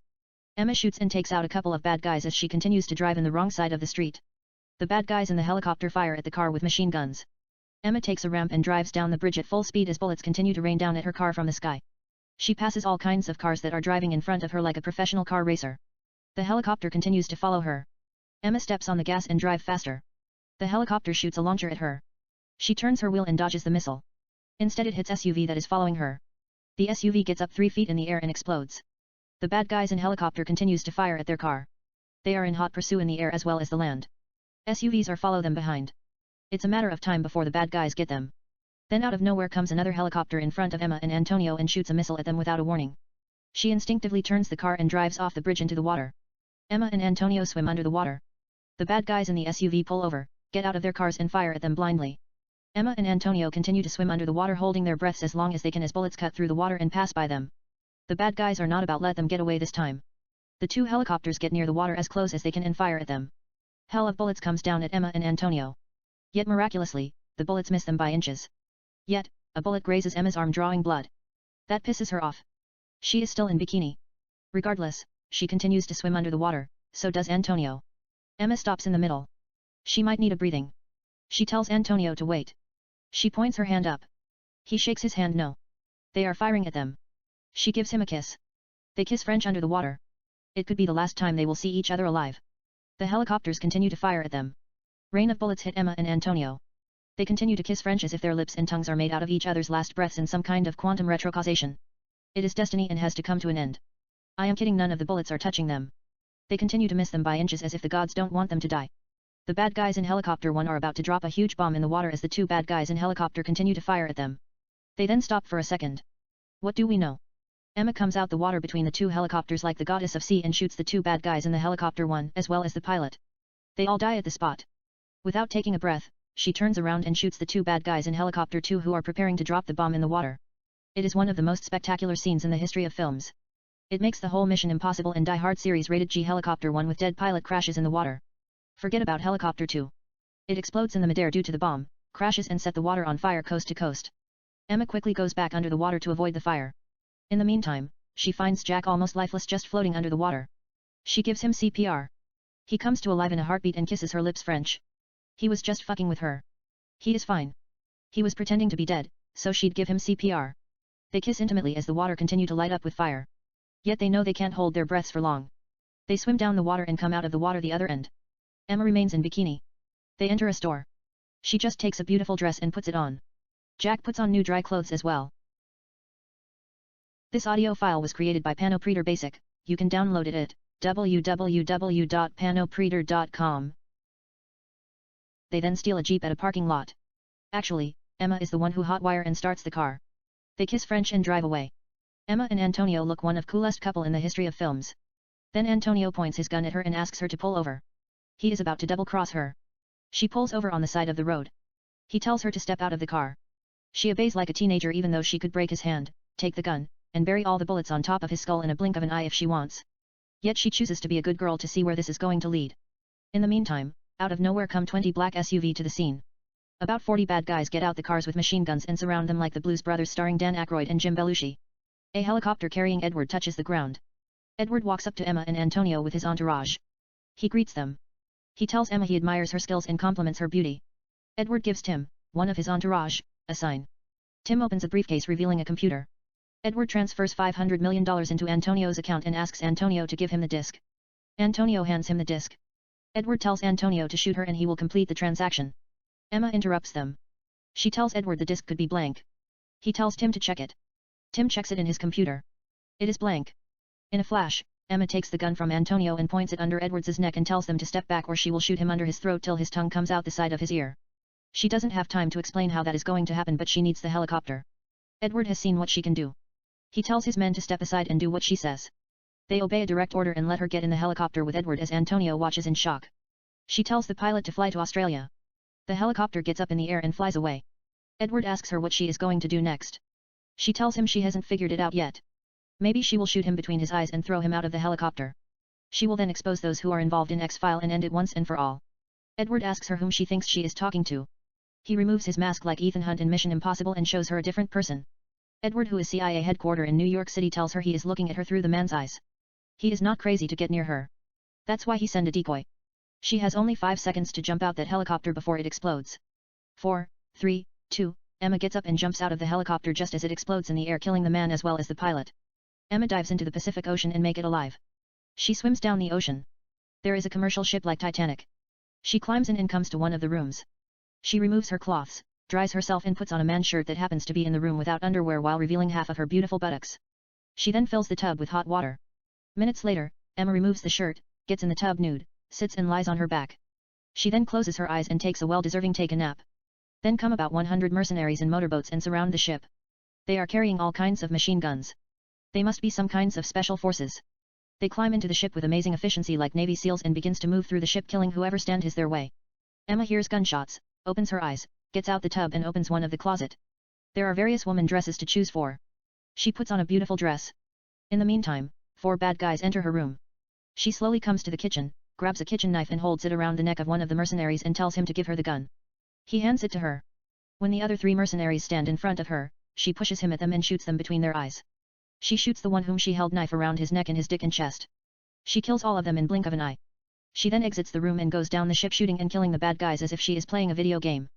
Emma shoots and takes out a couple of bad guys as she continues to drive in the wrong side of the street. The bad guys in the helicopter fire at the car with machine guns. Emma takes a ramp and drives down the bridge at full speed as bullets continue to rain down at her car from the sky. She passes all kinds of cars that are driving in front of her like a professional car racer. The helicopter continues to follow her. Emma steps on the gas and drives faster. The helicopter shoots a launcher at her. She turns her wheel and dodges the missile. Instead it hits SUV that is following her. The SUV gets up 3 feet in the air and explodes. The bad guys in helicopter continues to fire at their car. They are in hot pursuit in the air as well as the land. SUVs are follow them behind. It's a matter of time before the bad guys get them. Then out of nowhere comes another helicopter in front of Emma and Antonio and shoots a missile at them without a warning. She instinctively turns the car and drives off the bridge into the water. Emma and Antonio swim under the water. The bad guys in the SUV pull over, get out of their cars and fire at them blindly. Emma and Antonio continue to swim under the water holding their breaths as long as they can as bullets cut through the water and pass by them. The bad guys are not about let them get away this time. The 2 helicopters get near the water as close as they can and fire at them. Hell of bullets comes down at Emma and Antonio. Yet miraculously, the bullets miss them by inches. Yet, a bullet grazes Emma's arm drawing blood. That pisses her off. She is still in bikini. Regardless, she continues to swim under the water, so does Antonio. Emma stops in the middle. She might need a breathing. She tells Antonio to wait. She points her hand up. He shakes his hand no. They are firing at them. She gives him a kiss. They kiss French under the water. It could be the last time they will see each other alive. The helicopters continue to fire at them. Rain of bullets hit Emma and Antonio. They continue to kiss French as if their lips and tongues are made out of each other's last breaths in some kind of quantum retrocausation. It is destiny and has to come to an end. I am kidding, none of the bullets are touching them. They continue to miss them by inches as if the gods don't want them to die. The bad guys in helicopter 1 are about to drop a huge bomb in the water as the 2 bad guys in helicopter continue to fire at them. They then stop for a second. What do we know? Emma comes out the water between the 2 helicopters like the goddess of sea and shoots the 2 bad guys in the helicopter 1 as well as the pilot. They all die at the spot. Without taking a breath, she turns around and shoots the 2 bad guys in helicopter 2 who are preparing to drop the bomb in the water. It is one of the most spectacular scenes in the history of films. It makes the whole Mission Impossible and Die Hard series rated G. Helicopter 1 with dead pilot crashes in the water. Forget about Helicopter 2. It explodes in the midair due to the bomb, crashes and set the water on fire coast to coast. Emma quickly goes back under the water to avoid the fire. In the meantime, she finds Jack almost lifeless just floating under the water. She gives him CPR. He comes to alive in a heartbeat and kisses her lips French. He was just fucking with her. He is fine. He was pretending to be dead, so she'd give him CPR. They kiss intimately as the water continue to light up with fire. Yet they know they can't hold their breaths for long. They swim down the water and come out of the water the other end. Emma remains in bikini. They enter a store. She just takes a beautiful dress and puts it on. Jack puts on new dry clothes as well. This audio file was created by Panopreader Basic. You can download it at www.panopreader.com. they then steal a jeep at a parking lot. Actually, Emma is the one who hotwire and starts the car. They kiss French and drive away. Emma and Antonio look one of coolest couple in the history of films. Then Antonio points his gun at her and asks her to pull over. He is about to double-cross her. She pulls over on the side of the road. He tells her to step out of the car. She obeys like a teenager even though she could break his hand, take the gun, and bury all the bullets on top of his skull in a blink of an eye if she wants. Yet she chooses to be a good girl to see where this is going to lead. In the meantime, out of nowhere come 20 black SUV to the scene. About 40 bad guys get out the cars with machine guns and surround them like the Blues Brothers starring Dan Aykroyd and Jim Belushi. A helicopter carrying Edward touches the ground. Edward walks up to Emma and Antonio with his entourage. He greets them. He tells Emma he admires her skills and compliments her beauty. Edward gives Tim, one of his entourage, a sign. Tim opens a briefcase revealing a computer. Edward transfers $500 million into Antonio's account and asks Antonio to give him the disc. Antonio hands him the disc. Edward tells Antonio to shoot her and he will complete the transaction. Emma interrupts them. She tells Edward the disc could be blank. He tells Tim to check it. Tim checks it in his computer. It is blank. In a flash, Emma takes the gun from Antonio and points it under Edward's neck and tells them to step back or she will shoot him under his throat till his tongue comes out the side of his ear. She doesn't have time to explain how that is going to happen but she needs the helicopter. Edward has seen what she can do. He tells his men to step aside and do what she says. They obey a direct order and let her get in the helicopter with Edward as Antonio watches in shock. She tells the pilot to fly to Australia. The helicopter gets up in the air and flies away. Edward asks her what she is going to do next. She tells him she hasn't figured it out yet. Maybe she will shoot him between his eyes and throw him out of the helicopter. She will then expose those who are involved in X-File and end it once and for all. Edward asks her whom she thinks she is talking to. He removes his mask like Ethan Hunt in Mission Impossible and shows her a different person. Edward, who is CIA headquarters in New York City, tells her he is looking at her through the man's eyes. He is not crazy to get near her. That's why he sent a decoy. She has only 5 seconds to jump out that helicopter before it explodes. 4, 3, 2, Emma gets up and jumps out of the helicopter just as it explodes in the air, killing the man as well as the pilot. Emma dives into the Pacific Ocean and make it alive. She swims down the ocean. There is a commercial ship like Titanic. She climbs in and comes to one of the rooms. She removes her cloths, dries herself and puts on a man's shirt that happens to be in the room without underwear while revealing half of her beautiful buttocks. She then fills the tub with hot water. Minutes later, Emma removes the shirt, gets in the tub nude, sits and lies on her back. She then closes her eyes and takes a well-deserving take a nap. Then come about 100 mercenaries in motorboats and surround the ship. They are carrying all kinds of machine guns. They must be some kinds of special forces. They climb into the ship with amazing efficiency like Navy SEALs and begins to move through the ship killing whoever stands their way. Emma hears gunshots, opens her eyes, gets out the tub and opens one of the closet. There are various woman dresses to choose for. She puts on a beautiful dress. In the meantime, 4 bad guys enter her room. She slowly comes to the kitchen, grabs a kitchen knife and holds it around the neck of one of the mercenaries and tells him to give her the gun. He hands it to her. When the other 3 mercenaries stand in front of her, she pushes him at them and shoots them between their eyes. She shoots the one whom she held knife around his neck and his dick and chest. She kills all of them in blink of an eye. She then exits the room and goes down the ship shooting and killing the bad guys as if she is playing a video game.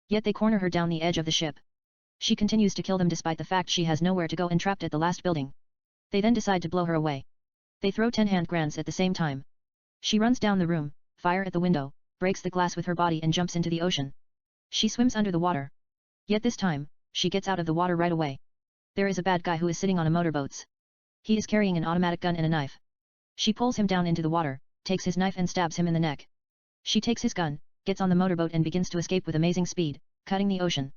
Yet they corner her down the edge of the ship. She continues to kill them despite the fact she has nowhere to go and trapped at the last building. They then decide to blow her away. They throw 10 hand grenades at the same time. She runs down the room, fire at the window, breaks the glass with her body and jumps into the ocean. She swims under the water. Yet this time, she gets out of the water right away. There is a bad guy who is sitting on a motorboat. He is carrying an automatic gun and a knife. She pulls him down into the water, takes his knife and stabs him in the neck. She takes his gun, gets on the motorboat and begins to escape with amazing speed, cutting the ocean.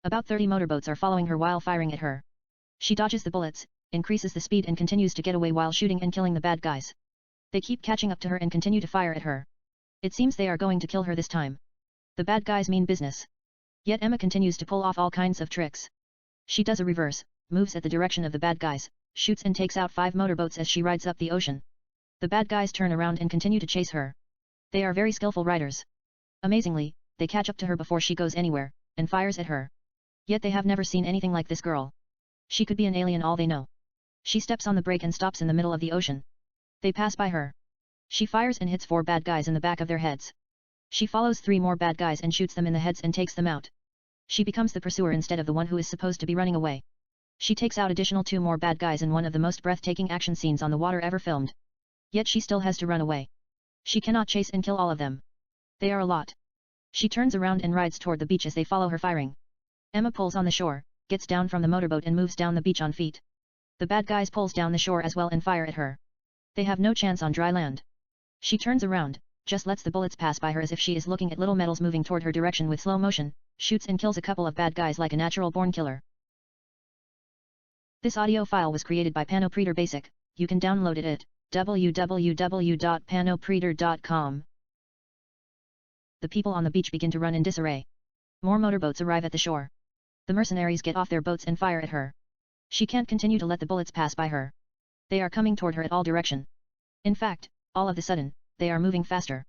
About 30 motorboats are following her while firing at her. She dodges the bullets, increases the speed and continues to get away while shooting and killing the bad guys. They keep catching up to her and continue to fire at her. It seems they are going to kill her this time. The bad guys mean business. Yet Emma continues to pull off all kinds of tricks. She does a reverse, moves at the direction of the bad guys, shoots and takes out 5 motorboats as she rides up the ocean. The bad guys turn around and continue to chase her. They are very skillful riders. Amazingly, they catch up to her before she goes anywhere, and fires at her. Yet they have never seen anything like this girl. She could be an alien all they know. She steps on the brake and stops in the middle of the ocean. They pass by her. She fires and hits 4 bad guys in the back of their heads. She follows 3 more bad guys and shoots them in the heads and takes them out. She becomes the pursuer instead of the one who is supposed to be running away. She takes out additional 2 more bad guys in one of the most breathtaking action scenes on the water ever filmed. Yet she still has to run away. She cannot chase and kill all of them. They are a lot. She turns around and rides toward the beach as they follow her firing. Emma pulls on the shore, gets down from the motorboat and moves down the beach on feet. The bad guys pulls down the shore as well and fire at her. They have no chance on dry land. She turns around, just lets the bullets pass by her as if she is looking at little metals moving toward her direction with slow motion, shoots and kills a couple of bad guys like a natural-born killer. This audio file was created by Panopreader Basic. You can download it at www.panopreader.com. The people on the beach begin to run in disarray. More motorboats arrive at the shore. The mercenaries get off their boats and fire at her. She can't continue to let the bullets pass by her. They are coming toward her at all direction. In fact, all of the sudden, they are moving faster.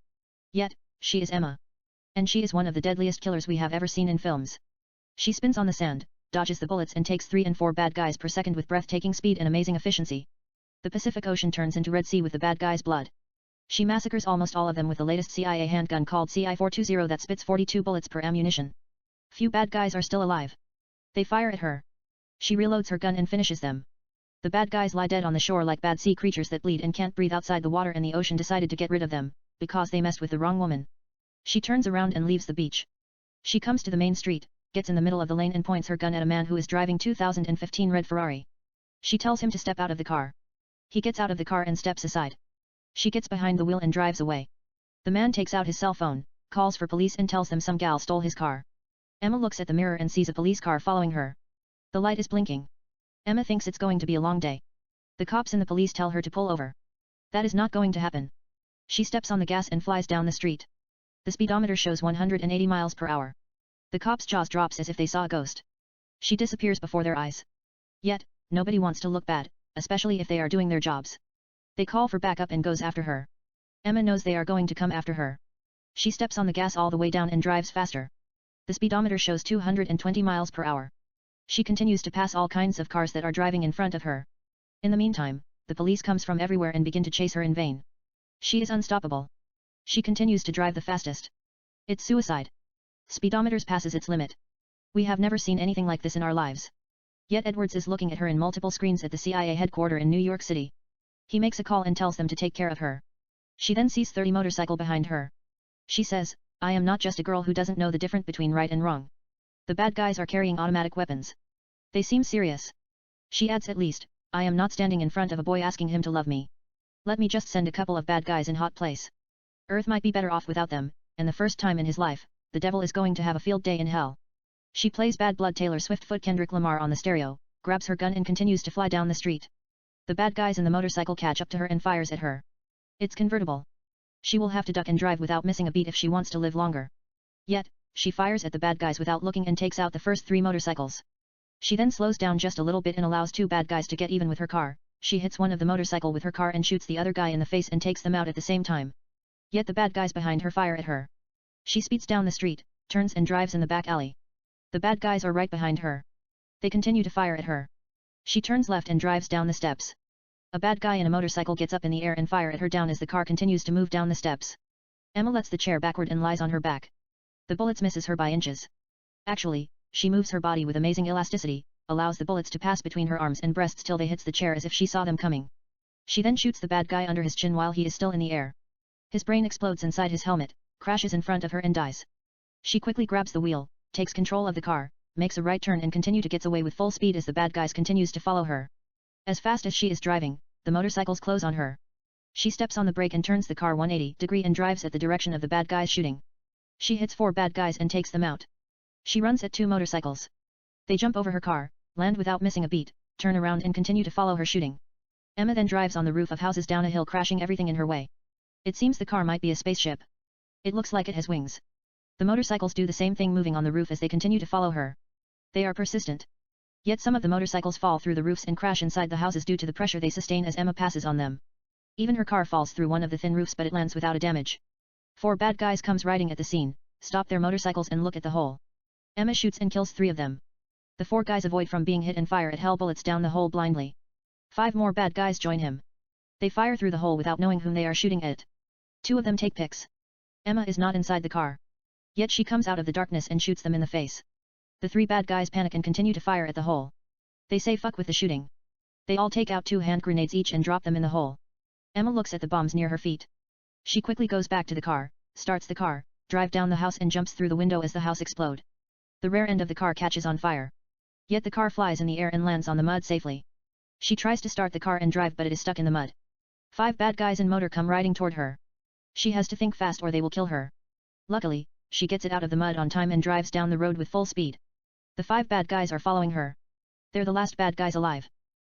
Yet, she is Emma. And she is one of the deadliest killers we have ever seen in films. She spins on the sand, dodges the bullets and takes 3 and 4 bad guys per second with breathtaking speed and amazing efficiency. The Pacific Ocean turns into Red Sea with the bad guys' blood. She massacres almost all of them with the latest CIA handgun called CI-420 that spits 42 bullets per ammunition. Few bad guys are still alive. They fire at her. She reloads her gun and finishes them. The bad guys lie dead on the shore like bad sea creatures that bleed and can't breathe outside the water, and the ocean decided to get rid of them, because they messed with the wrong woman. She turns around and leaves the beach. She comes to the main street, gets in the middle of the lane and points her gun at a man who is driving 2015 red Ferrari. She tells him to step out of the car. He gets out of the car and steps aside. She gets behind the wheel and drives away. The man takes out his cell phone, calls for police and tells them some gal stole his car. Emma looks at the mirror and sees a police car following her. The light is blinking. Emma thinks it's going to be a long day. The cops and the police tell her to pull over. That is not going to happen. She steps on the gas and flies down the street. The speedometer shows 180 miles per hour. The cops' jaws drops as if they saw a ghost. She disappears before their eyes. Yet, nobody wants to look bad, especially if they are doing their jobs. They call for backup and goes after her. Emma knows they are going to come after her. She steps on the gas all the way down and drives faster. The speedometer shows 220 miles per hour. She continues to pass all kinds of cars that are driving in front of her. In the meantime, the police comes from everywhere and begin to chase her in vain. She is unstoppable. She continues to drive the fastest. It's suicide. Speedometers passes its limit. We have never seen anything like this in our lives. Yet Edwards is looking at her in multiple screens at the CIA headquarters in New York City. He makes a call and tells them to take care of her. She then sees 30 motorcycle behind her. She says, "I am not just a girl who doesn't know the difference between right and wrong." The bad guys are carrying automatic weapons. They seem serious. She adds, "At least, I am not standing in front of a boy asking him to love me. Let me just send a couple of bad guys in hot place. Earth might be better off without them, and the first time in his life, the devil is going to have a field day in hell." She plays Bad Blood Taylor Swift Kendrick Lamar on the stereo, grabs her gun and continues to fly down the street. The bad guys in the motorcycle catch up to her and fires at her. It's convertible. She will have to duck and drive without missing a beat if she wants to live longer. Yet, she fires at the bad guys without looking and takes out the first 3 motorcycles. She then slows down just a little bit and allows 2 bad guys to get even with her car. She hits one of the motorcycle with her car and shoots the other guy in the face and takes them out at the same time. Yet the bad guys behind her fire at her. She speeds down the street, turns and drives in the back alley. The bad guys are right behind her. They continue to fire at her. She turns left and drives down the steps. A bad guy in a motorcycle gets up in the air and fire at her down as the car continues to move down the steps. Emma lets the chair backward and lies on her back. The bullets misses her by inches. Actually, she moves her body with amazing elasticity, allows the bullets to pass between her arms and breasts till they hits the chair as if she saw them coming. She then shoots the bad guy under his chin while he is still in the air. His brain explodes inside his helmet, crashes in front of her and dies. She quickly grabs the wheel, takes control of the car, makes a right turn and continue to get away with full speed as the bad guys continues to follow her. As fast as she is driving, the motorcycles close on her. She steps on the brake and turns the car 180 and drives at the direction of the bad guys shooting. She hits 4 bad guys and takes them out. She runs at 2 motorcycles. They jump over her car, land without missing a beat, turn around and continue to follow her shooting. Emma then drives on the roof of houses down a hill, crashing everything in her way. It seems the car might be a spaceship. It looks like it has wings. The motorcycles do the same thing, moving on the roof as they continue to follow her. They are persistent. Yet some of the motorcycles fall through the roofs and crash inside the houses due to the pressure they sustain as Emma passes on them. Even her car falls through one of the thin roofs, but it lands without a damage. 4 bad guys comes riding at the scene, stop their motorcycles and look at the hole. Emma shoots and kills 3 of them. The 4 guys avoid from being hit and fire at hell bullets down the hole blindly. 5 more bad guys join him. They fire through the hole without knowing whom they are shooting at. 2 of them take pics. Emma is not inside the car. Yet she comes out of the darkness and shoots them in the face. The 3 bad guys panic and continue to fire at the hole. They say fuck with the shooting. They all take out 2 hand grenades each and drop them in the hole. Emma looks at the bombs near her feet. She quickly goes back to the car, starts the car, drive down the house and jumps through the window as the house explode. The rear end of the car catches on fire. Yet the car flies in the air and lands on the mud safely. She tries to start the car and drive, but it is stuck in the mud. 5 bad guys in motor come riding toward her. She has to think fast or they will kill her. Luckily, she gets it out of the mud on time and drives down the road with full speed. The 5 bad guys are following her. They're the last bad guys alive.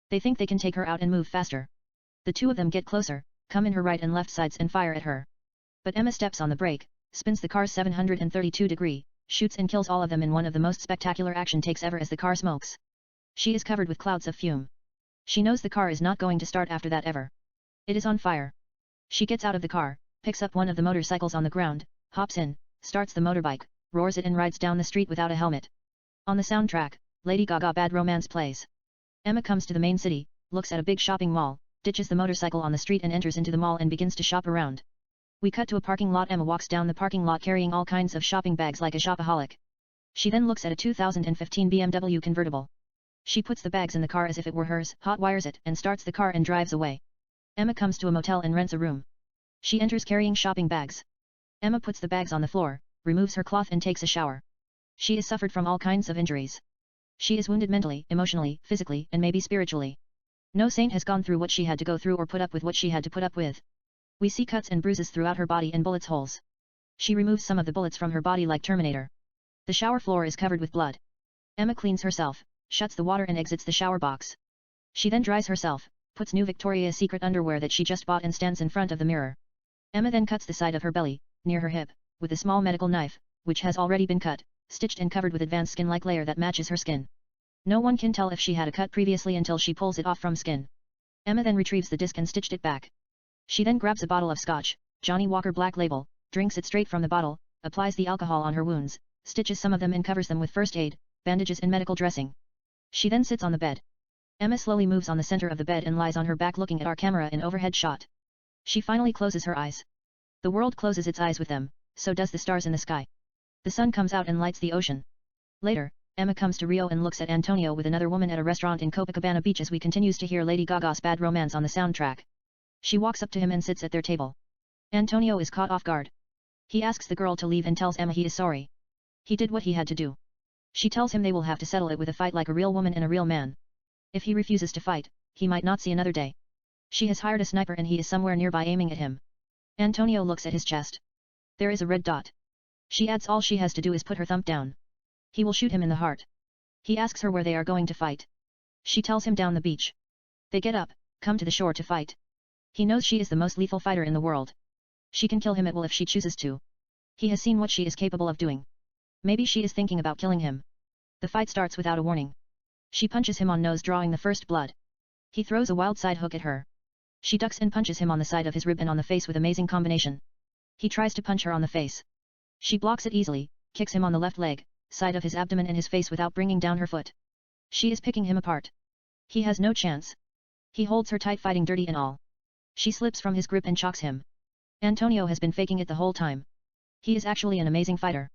They think they can take her out and move faster. The 2 of them get closer, come in her right and left sides and fire at her. But Emma steps on the brake, spins the car's 732-degree, shoots and kills all of them in one of the most spectacular action takes ever as the car smokes. She is covered with clouds of fume. She knows the car is not going to start after that ever. It is on fire. She gets out of the car, picks up one of the motorcycles on the ground, hops in, starts the motorbike, roars it and rides down the street without a helmet. On the soundtrack, Lady Gaga Bad Romance plays. Emma comes to the main city, looks at a big shopping mall, ditches the motorcycle on the street and enters into the mall and begins to shop around. We cut to a parking lot. Emma walks down the parking lot carrying all kinds of shopping bags like a shopaholic. She then looks at a 2015 BMW convertible. She puts the bags in the car as if it were hers, hot wires it and starts the car and drives away. Emma comes to a motel and rents a room. She enters carrying shopping bags. Emma puts the bags on the floor, removes her cloth and takes a shower. She has suffered from all kinds of injuries. She is wounded mentally, emotionally, physically and maybe spiritually. No saint has gone through what she had to go through or put up with what she had to put up with. We see cuts and bruises throughout her body and bullets holes. She removes some of the bullets from her body like Terminator. The shower floor is covered with blood. Emma cleans herself, shuts the water and exits the shower box. She then dries herself, puts new Victoria's Secret underwear that she just bought and stands in front of the mirror. Emma then cuts the side of her belly, near her hip, with a small medical knife, which has already been cut, stitched and covered with advanced skin-like layer that matches her skin. No one can tell if she had a cut previously until she pulls it off from skin. Emma then retrieves the disc and stitched it back. She then grabs a bottle of scotch, Johnny Walker Black Label, drinks it straight from the bottle, applies the alcohol on her wounds, stitches some of them and covers them with first aid, bandages and medical dressing. She then sits on the bed. Emma slowly moves on the center of the bed and lies on her back looking at our camera in overhead shot. She finally closes her eyes. The world closes its eyes with them, so does the stars in the sky. The sun comes out and lights the ocean. Later, Emma comes to Rio and looks at Antonio with another woman at a restaurant in Copacabana Beach as we continues to hear Lady Gaga's Bad Romance on the soundtrack. She walks up to him and sits at their table. Antonio is caught off guard. He asks the girl to leave and tells Emma he is sorry. He did what he had to do. She tells him they will have to settle it with a fight like a real woman and a real man. If he refuses to fight, he might not see another day. She has hired a sniper and he is somewhere nearby aiming at him. Antonio looks at his chest. There is a red dot. She adds all she has to do is put her thumb down. He will shoot him in the heart. He asks her where they are going to fight. She tells him down the beach. They get up, come to the shore to fight. He knows she is the most lethal fighter in the world. She can kill him at will if she chooses to. He has seen what she is capable of doing. Maybe she is thinking about killing him. The fight starts without a warning. She punches him on nose drawing the first blood. He throws a wild side hook at her. She ducks and punches him on the side of his rib and on the face with amazing combination. He tries to punch her on the face. She blocks it easily, kicks him on the left leg, side of his abdomen and his face without bringing down her foot. She is picking him apart. He has no chance. He holds her tight fighting dirty and all. She slips from his grip and chocks him. Antonio has been faking it the whole time. He is actually an amazing fighter.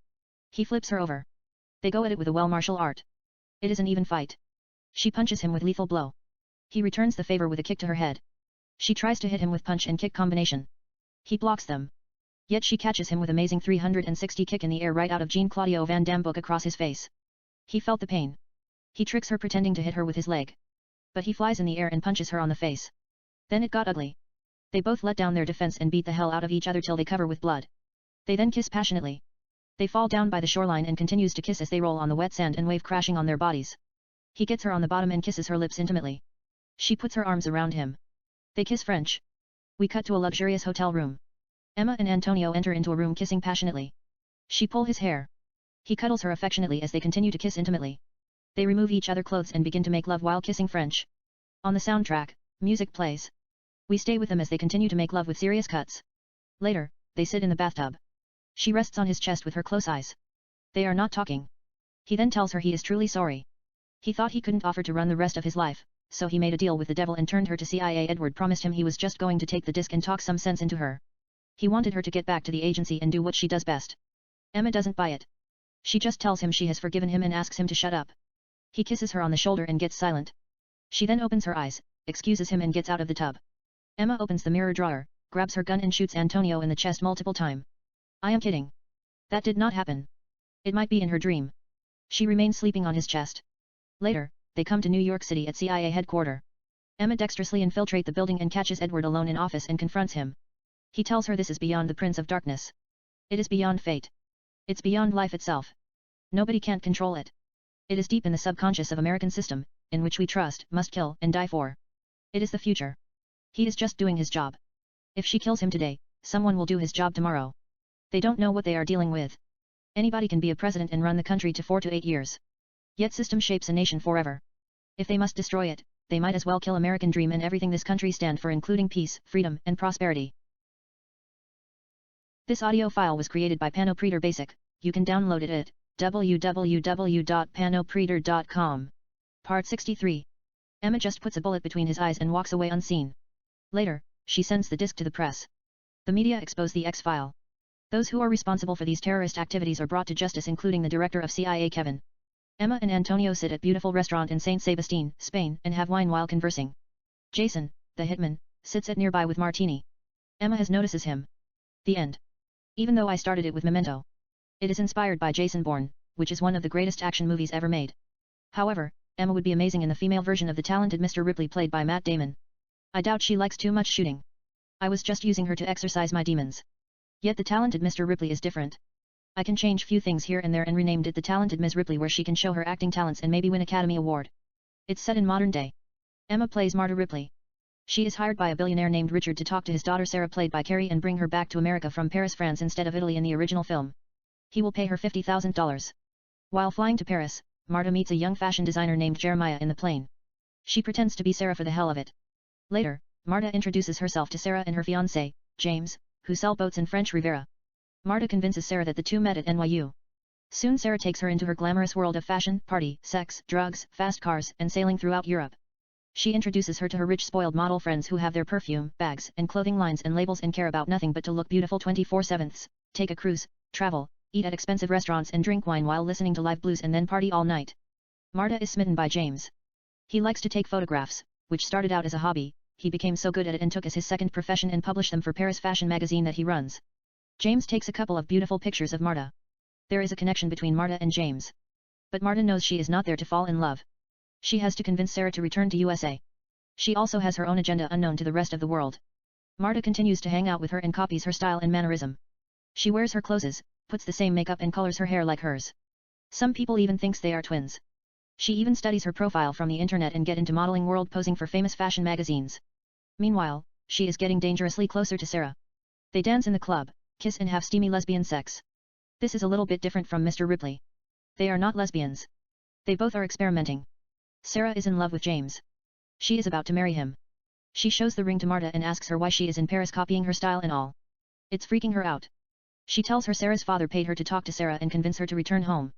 He flips her over. They go at it with a well martial art. It is an even fight. She punches him with lethal blow. He returns the favor with a kick to her head. She tries to hit him with punch and kick combination. He blocks them. Yet she catches him with amazing 360 kick in the air right out of Jean-Claude Van Damme book across his face. He felt the pain. He tricks her pretending to hit her with his leg. But he flies in the air and punches her on the face. Then it got ugly. They both let down their defense and beat the hell out of each other till they cover with blood. They then kiss passionately. They fall down by the shoreline and continues to kiss as they roll on the wet sand and wave crashing on their bodies. He gets her on the bottom and kisses her lips intimately. She puts her arms around him. They kiss French. We cut to a luxurious hotel room. Emma and Antonio enter into a room kissing passionately. She pulls his hair. He cuddles her affectionately as they continue to kiss intimately. They remove each other clothes and begin to make love while kissing French. On the soundtrack, music plays. We stay with them as they continue to make love with serious cuts. Later, they sit in the bathtub. She rests on his chest with her close eyes. They are not talking. He then tells her he is truly sorry. He thought he couldn't offer to run the rest of his life, so he made a deal with the devil and turned her to CIA. Edward promised him he was just going to take the disc and talk some sense into her. He wanted her to get back to the agency and do what she does best. Emma doesn't buy it. She just tells him she has forgiven him and asks him to shut up. He kisses her on the shoulder and gets silent. She then opens her eyes, excuses him and gets out of the tub. Emma opens the mirror drawer, grabs her gun and shoots Antonio in the chest multiple times. I am kidding. That did not happen. It might be in her dream. She remains sleeping on his chest. Later, they come to New York City at CIA headquarters. Emma dexterously infiltrates the building and catches Edward alone in office and confronts him. He tells her this is beyond the Prince of Darkness. It is beyond fate. It's beyond life itself. Nobody can't control it. It is deep in the subconscious of American system, in which we trust, must kill, and die for. It is the future. He is just doing his job. If she kills him today, someone will do his job tomorrow. They don't know what they are dealing with. Anybody can be a president and run the country to 4 to 8 years. Yet system shapes a nation forever. If they must destroy it, they might as well kill American dream and everything this country stand for, including peace, freedom, and prosperity. This audio file was created by Panopreter Basic. You can download it at www.panopreter.com. Part 63. Emma just puts a bullet between his eyes and walks away unseen. Later, she sends the disc to the press. The media expose the X-file. Those who are responsible for these terrorist activities are brought to justice, including the director of CIA Kevin. Emma and Antonio sit at beautiful restaurant in Saint Sebastian, Spain, and have wine while conversing. Jason, the hitman, sits at nearby with martini. Emma has notices him. The end. Even though I started it with Memento. It is inspired by Jason Bourne, which is one of the greatest action movies ever made. However, Emma would be amazing in the female version of the talented Mr. Ripley played by Matt Damon. I doubt she likes too much shooting. I was just using her to exercise my demons. Yet the talented Mr. Ripley is different. I can change few things here and there and renamed it the talented Ms. Ripley, where she can show her acting talents and maybe win Academy Award. It's set in modern day. Emma plays Marta Ripley. She is hired by a billionaire named Richard to talk to his daughter Sarah, played by Carrie, and bring her back to America from Paris, France instead of Italy in the original film. He will pay her $50,000. While flying to Paris, Marta meets a young fashion designer named Jeremiah in the plane. She pretends to be Sarah for the hell of it. Later, Marta introduces herself to Sarah and her fiancé, James, who sell boats in French Riviera. Marta convinces Sarah that the two met at NYU. Soon Sarah takes her into her glamorous world of fashion, party, sex, drugs, fast cars, and sailing throughout Europe. She introduces her to her rich spoiled model friends who have their perfume, bags, and clothing lines and labels and care about nothing but to look beautiful 24/7, take a cruise, travel, eat at expensive restaurants and drink wine while listening to live blues and then party all night. Marta is smitten by James. He likes to take photographs, which started out as a hobby. He became so good at it and took as his second profession and published them for Paris fashion magazine that he runs. James takes a couple of beautiful pictures of Marta. There is a connection between Marta and James. But Marta knows she is not there to fall in love. She has to convince Sarah to return to USA. She also has her own agenda unknown to the rest of the world. Marta continues to hang out with her and copies her style and mannerism. She wears her clothes, puts the same makeup and colors her hair like hers. Some people even thinks they are twins. She even studies her profile from the internet and get into modeling world, posing for famous fashion magazines. Meanwhile, she is getting dangerously closer to Sarah. They dance in the club, kiss and have steamy lesbian sex. This is a little bit different from Mr. Ripley. They are not lesbians. They both are experimenting. Sarah is in love with James. She is about to marry him. She shows the ring to Marta and asks her why she is in Paris copying her style and all. It's freaking her out. She tells her Sarah's father paid her to talk to Sarah and convince her to return home.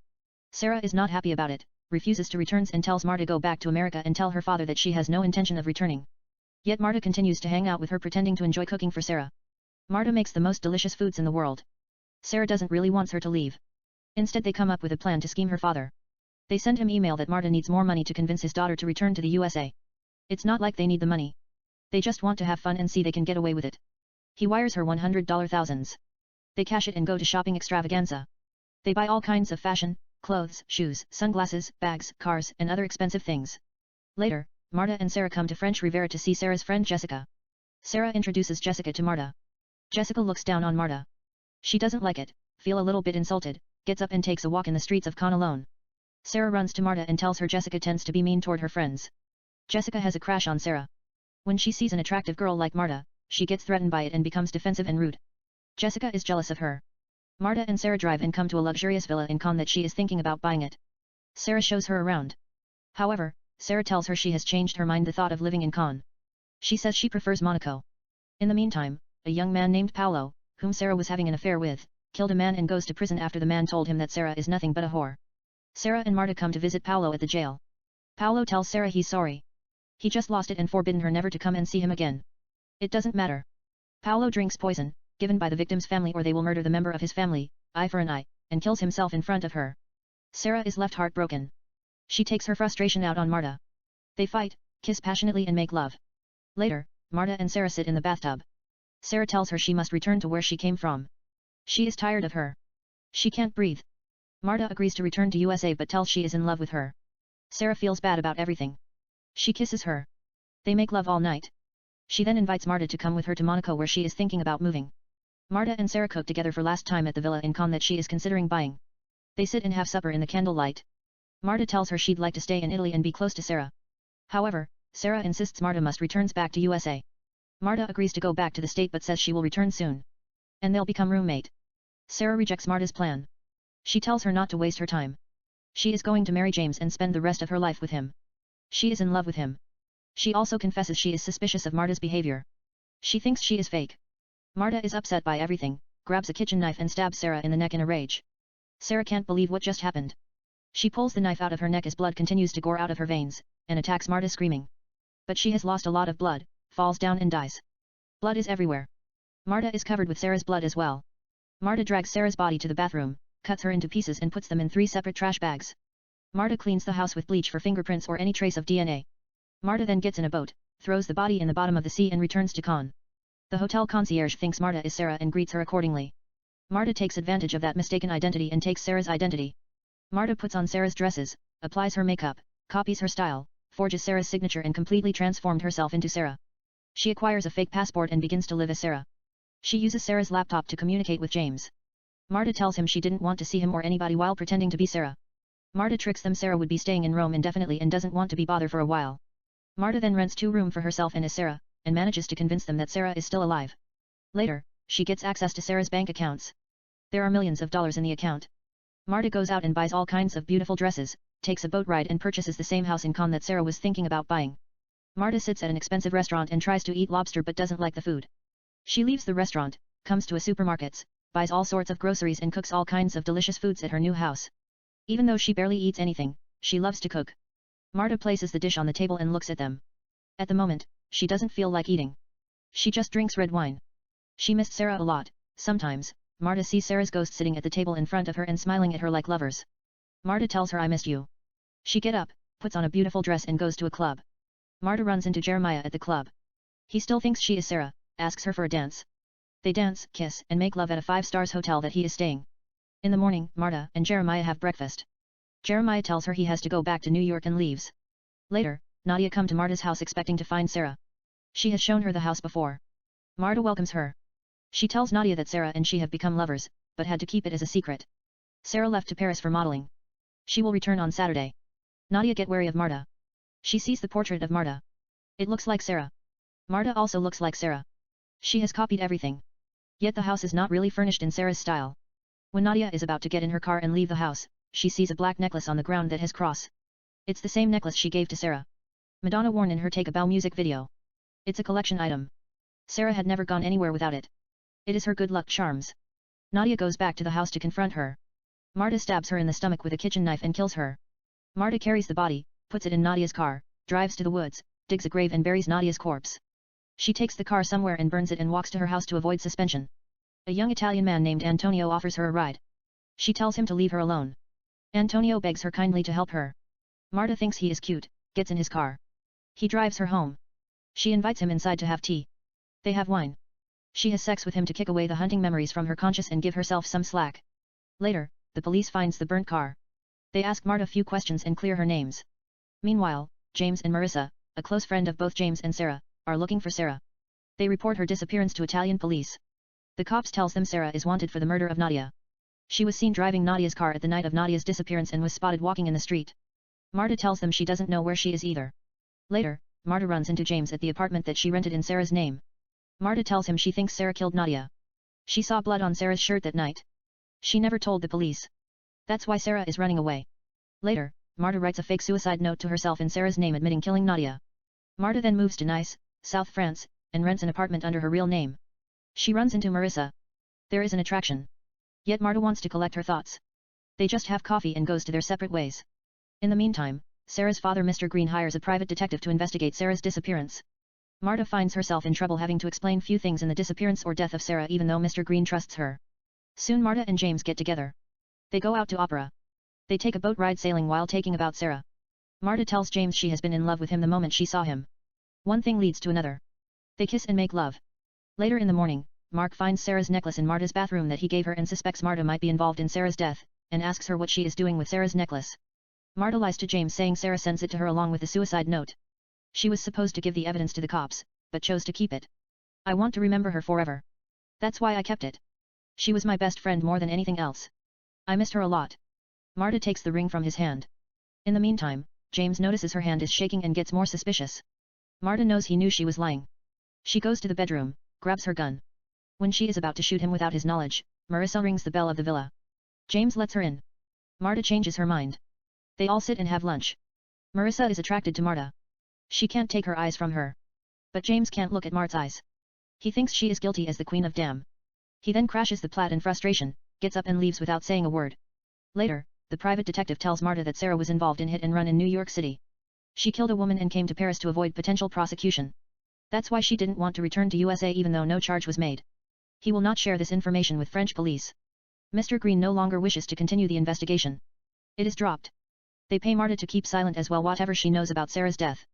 Sarah is not happy about it, refuses to return and tells Marta go back to America and tell her father that she has no intention of returning. Yet Marta continues to hang out with her, pretending to enjoy cooking for Sarah. Marta makes the most delicious foods in the world. Sarah doesn't really want her to leave. Instead they come up with a plan to scheme her father. They send him email that Marta needs more money to convince his daughter to return to the USA. It's not like they need the money. They just want to have fun and see they can get away with it. He wires her $100 thousands. They cash it and go to shopping extravaganza. They buy all kinds of fashion, clothes, shoes, sunglasses, bags, cars, and other expensive things. Later, Marta and Sarah come to French Riviera to see Sarah's friend Jessica. Sarah introduces Jessica to Marta. Jessica looks down on Marta. She doesn't like it, feel a little bit insulted, gets up and takes a walk in the streets of Cannes alone. Sarah runs to Marta and tells her Jessica tends to be mean toward her friends. Jessica has a crush on Sarah. When she sees an attractive girl like Marta, she gets threatened by it and becomes defensive and rude. Jessica is jealous of her. Marta and Sarah drive and come to a luxurious villa in Cannes that she is thinking about buying it. Sarah shows her around. However, Sarah tells her she has changed her mind the thought of living in Cannes. She says she prefers Monaco. In the meantime, a young man named Paolo, whom Sarah was having an affair with, killed a man and goes to prison after the man told him that Sarah is nothing but a whore. Sarah and Marta come to visit Paolo at the jail. Paolo tells Sarah he's sorry. He just lost it and forbidden her never to come and see him again. It doesn't matter. Paolo drinks poison, given by the victim's family, or they will murder the member of his family, eye for an eye, and kills himself in front of her. Sarah is left heartbroken. She takes her frustration out on Marta. They fight, kiss passionately and make love. Later, Marta and Sarah sit in the bathtub. Sarah tells her she must return to where she came from. She is tired of her. She can't breathe. Marta agrees to return to USA but tells she is in love with her. Sarah feels bad about everything. She kisses her. They make love all night. She then invites Marta to come with her to Monaco where she is thinking about moving. Marta and Sarah cook together for last time at the villa in Cannes that she is considering buying. They sit and have supper in the candlelight. Marta tells her she'd like to stay in Italy and be close to Sarah. However, Sarah insists Marta must return back to USA. Marta agrees to go back to the state but says she will return soon. And they'll become roommate. Sarah rejects Marta's plan. She tells her not to waste her time. She is going to marry James and spend the rest of her life with him. She is in love with him. She also confesses she is suspicious of Marta's behavior. She thinks she is fake. Marta is upset by everything, grabs a kitchen knife and stabs Sarah in the neck in a rage. Sarah can't believe what just happened. She pulls the knife out of her neck as blood continues to gore out of her veins, and attacks Marta screaming. But she has lost a lot of blood, falls down and dies. Blood is everywhere. Marta is covered with Sarah's blood as well. Marta drags Sarah's body to the bathroom, cuts her into pieces and puts them in 3 separate trash bags. Marta cleans the house with bleach for fingerprints or any trace of DNA. Marta then gets in a boat, throws the body in the bottom of the sea and returns to Cannes. The hotel concierge thinks Marta is Sarah and greets her accordingly. Marta takes advantage of that mistaken identity and takes Sarah's identity. Marta puts on Sarah's dresses, applies her makeup, copies her style, forges Sarah's signature and completely transformed herself into Sarah. She acquires a fake passport and begins to live as Sarah. She uses Sarah's laptop to communicate with James. Marta tells him she didn't want to see him or anybody while pretending to be Sarah. Marta tricks them Sarah would be staying in Rome indefinitely and doesn't want to be bothered for a while. Marta then rents 2 rooms for herself and as Sarah, and manages to convince them that Sarah is still alive. Later, she gets access to Sarah's bank accounts. There are millions of dollars in the account. Marta goes out and buys all kinds of beautiful dresses, takes a boat ride and purchases the same house in Cannes that Sarah was thinking about buying. Marta sits at an expensive restaurant and tries to eat lobster but doesn't like the food. She leaves the restaurant, comes to a supermarket, buys all sorts of groceries and cooks all kinds of delicious foods at her new house. Even though she barely eats anything, she loves to cook. Marta places the dish on the table and looks at them. At the moment, she doesn't feel like eating. She just drinks red wine. She missed Sarah a lot. Sometimes, Marta sees Sarah's ghost sitting at the table in front of her and smiling at her like lovers. Marta tells her I missed you. She gets up, puts on a beautiful dress and goes to a club. Marta runs into Jeremiah at the club. He still thinks she is Sarah, asks her for a dance. They dance, kiss and make love at a 5-star hotel that he is staying. In the morning, Marta and Jeremiah have breakfast. Jeremiah tells her he has to go back to New York and leaves. Later, Nadia comes to Marta's house expecting to find Sarah. She has shown her the house before. Marta welcomes her. She tells Nadia that Sarah and she have become lovers, but had to keep it as a secret. Sarah left to Paris for modeling. She will return on Saturday. Nadia gets wary of Marta. She sees the portrait of Marta. It looks like Sarah. Marta also looks like Sarah. She has copied everything. Yet the house is not really furnished in Sarah's style. When Nadia is about to get in her car and leave the house, she sees a black necklace on the ground that has cross. It's the same necklace she gave to Sarah. Madonna worn in her Take a Bow music video. It's a collection item. Sarah had never gone anywhere without it. It is her good luck charms. Nadia goes back to the house to confront her. Marta stabs her in the stomach with a kitchen knife and kills her. Marta carries the body, puts it in Nadia's car, drives to the woods, digs a grave and buries Nadia's corpse. She takes the car somewhere and burns it and walks to her house to avoid suspension. A young Italian man named Antonio offers her a ride. She tells him to leave her alone. Antonio begs her kindly to help her. Marta thinks he is cute, gets in his car. He drives her home. She invites him inside to have tea. They have wine. She has sex with him to kick away the hunting memories from her conscience and give herself some slack. Later, the police finds the burnt car. They ask Marta a few questions and clear her names. Meanwhile, James and Marissa, a close friend of both James and Sarah, are looking for Sarah. They report her disappearance to Italian police. The cops tells them Sarah is wanted for the murder of Nadia. She was seen driving Nadia's car at the night of Nadia's disappearance and was spotted walking in the street. Marta tells them she doesn't know where she is either. Later, Marta runs into James at the apartment that she rented in Sarah's name. Marta tells him she thinks Sarah killed Nadia. She saw blood on Sarah's shirt that night. She never told the police. That's why Sarah is running away. Later, Marta writes a fake suicide note to herself in Sarah's name admitting killing Nadia. Marta then moves to Nice, South France, and rents an apartment under her real name. She runs into Marissa. There is an attraction. Yet Marta wants to collect her thoughts. They just have coffee and goes to their separate ways. In the meantime, Sarah's father Mr. Green hires a private detective to investigate Sarah's disappearance. Marta finds herself in trouble having to explain few things in the disappearance or death of Sarah even though Mr. Green trusts her. Soon Marta and James get together. They go out to opera. They take a boat ride sailing while talking about Sarah. Marta tells James she has been in love with him the moment she saw him. One thing leads to another. They kiss and make love. Later in the morning, Mark finds Sarah's necklace in Marta's bathroom that he gave her and suspects Marta might be involved in Sarah's death, and asks her what she is doing with Sarah's necklace. Marta lies to James saying Sarah sends it to her along with the suicide note. She was supposed to give the evidence to the cops, but chose to keep it. I want to remember her forever. That's why I kept it. She was my best friend more than anything else. I missed her a lot. Marta takes the ring from his hand. In the meantime, James notices her hand is shaking and gets more suspicious. Marta knows he knew she was lying. She goes to the bedroom, grabs her gun. When she is about to shoot him without his knowledge, Marissa rings the bell of the villa. James lets her in. Marta changes her mind. They all sit and have lunch. Marissa is attracted to Marta. She can't take her eyes from her. But James can't look at Marta's eyes. He thinks she is guilty as the Queen of Damn. He then crashes the plat in frustration, gets up and leaves without saying a word. Later, the private detective tells Marta that Sarah was involved in hit and run in New York City. She killed a woman and came to Paris to avoid potential prosecution. That's why she didn't want to return to USA even though no charge was made. He will not share this information with French police. Mr. Green no longer wishes to continue the investigation. It is dropped. They pay Marta to keep silent as well whatever she knows about Sarah's death.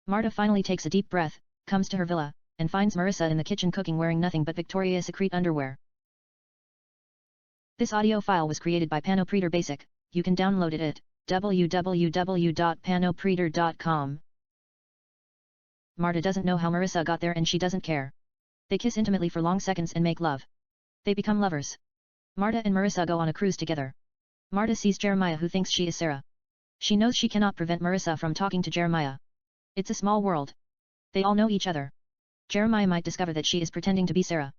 Marta finally takes a deep breath, comes to her villa, and finds Marissa in the kitchen cooking wearing nothing but Victoria's Secret underwear. This audio file was created by Panopreader Basic. You can download it at www.panopreader.com. Marta doesn't know how Marissa got there and she doesn't care. They kiss intimately for long seconds and make love. They become lovers. Marta and Marissa go on a cruise together. Marta sees Jeremiah who thinks she is Sarah. She knows she cannot prevent Marissa from talking to Jeremiah. It's a small world. They all know each other. Jeremiah might discover that she is pretending to be Sarah.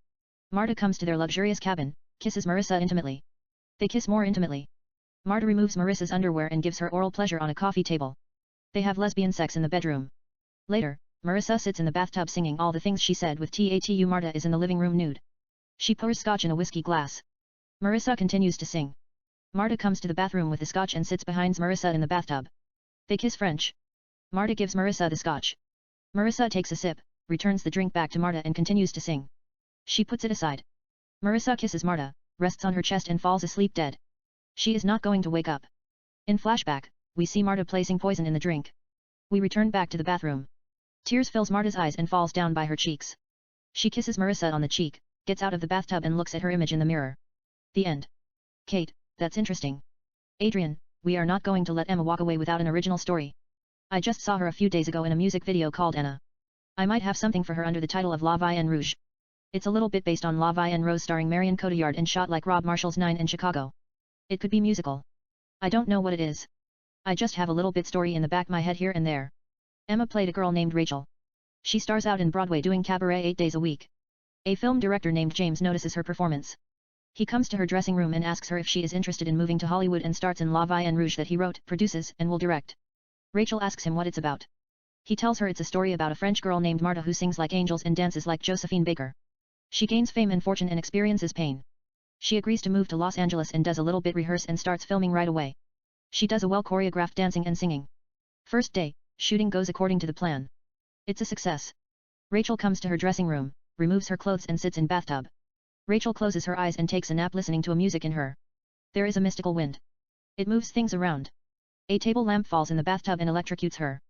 Marta comes to their luxurious cabin, kisses Marissa intimately. They kiss more intimately. Marta removes Marissa's underwear and gives her oral pleasure on a coffee table. They have lesbian sex in the bedroom. Later, Marissa sits in the bathtub singing all the things she said with Tatu. Marta is in the living room nude. She pours scotch in a whiskey glass. Marissa continues to sing. Marta comes to the bathroom with the scotch and sits behind Marissa in the bathtub. They kiss French. Marta gives Marissa the scotch. Marissa takes a sip, returns the drink back to Marta and continues to sing. She puts it aside. Marissa kisses Marta, rests on her chest and falls asleep dead. She is not going to wake up. In flashback, we see Marta placing poison in the drink. We return back to the bathroom. Tears fills Marta's eyes and falls down by her cheeks. She kisses Marissa on the cheek, gets out of the bathtub and looks at her image in the mirror. The end. Kate, that's interesting. Adrian, we are not going to let Emma walk away without an original story. I just saw her a few days ago in a music video called Anna. I might have something for her under the title of La Vie en Rouge. It's a little bit based on La Vie en Rose starring Marion Cotillard and shot like Rob Marshall's 9 in Chicago. It could be musical. I don't know what it is. I just have a little bit story in the back my head here and there. Emma played a girl named Rachel. She stars out in Broadway doing cabaret 8 days a week. A film director named James notices her performance. He comes to her dressing room and asks her if she is interested in moving to Hollywood and starts in La Vie en Rouge that he wrote, produces, and will direct. Rachel asks him what it's about. He tells her it's a story about a French girl named Marta who sings like angels and dances like Josephine Baker. She gains fame and fortune and experiences pain. She agrees to move to Los Angeles and does a little bit rehearse and starts filming right away. She does a well-choreographed dancing and singing. First day, shooting goes according to the plan. It's a success. Rachel comes to her dressing room, removes her clothes and sits in bathtub. Rachel closes her eyes and takes a nap listening to a music in her. There is a mystical wind. It moves things around. A table lamp falls in the bathtub and electrocutes her.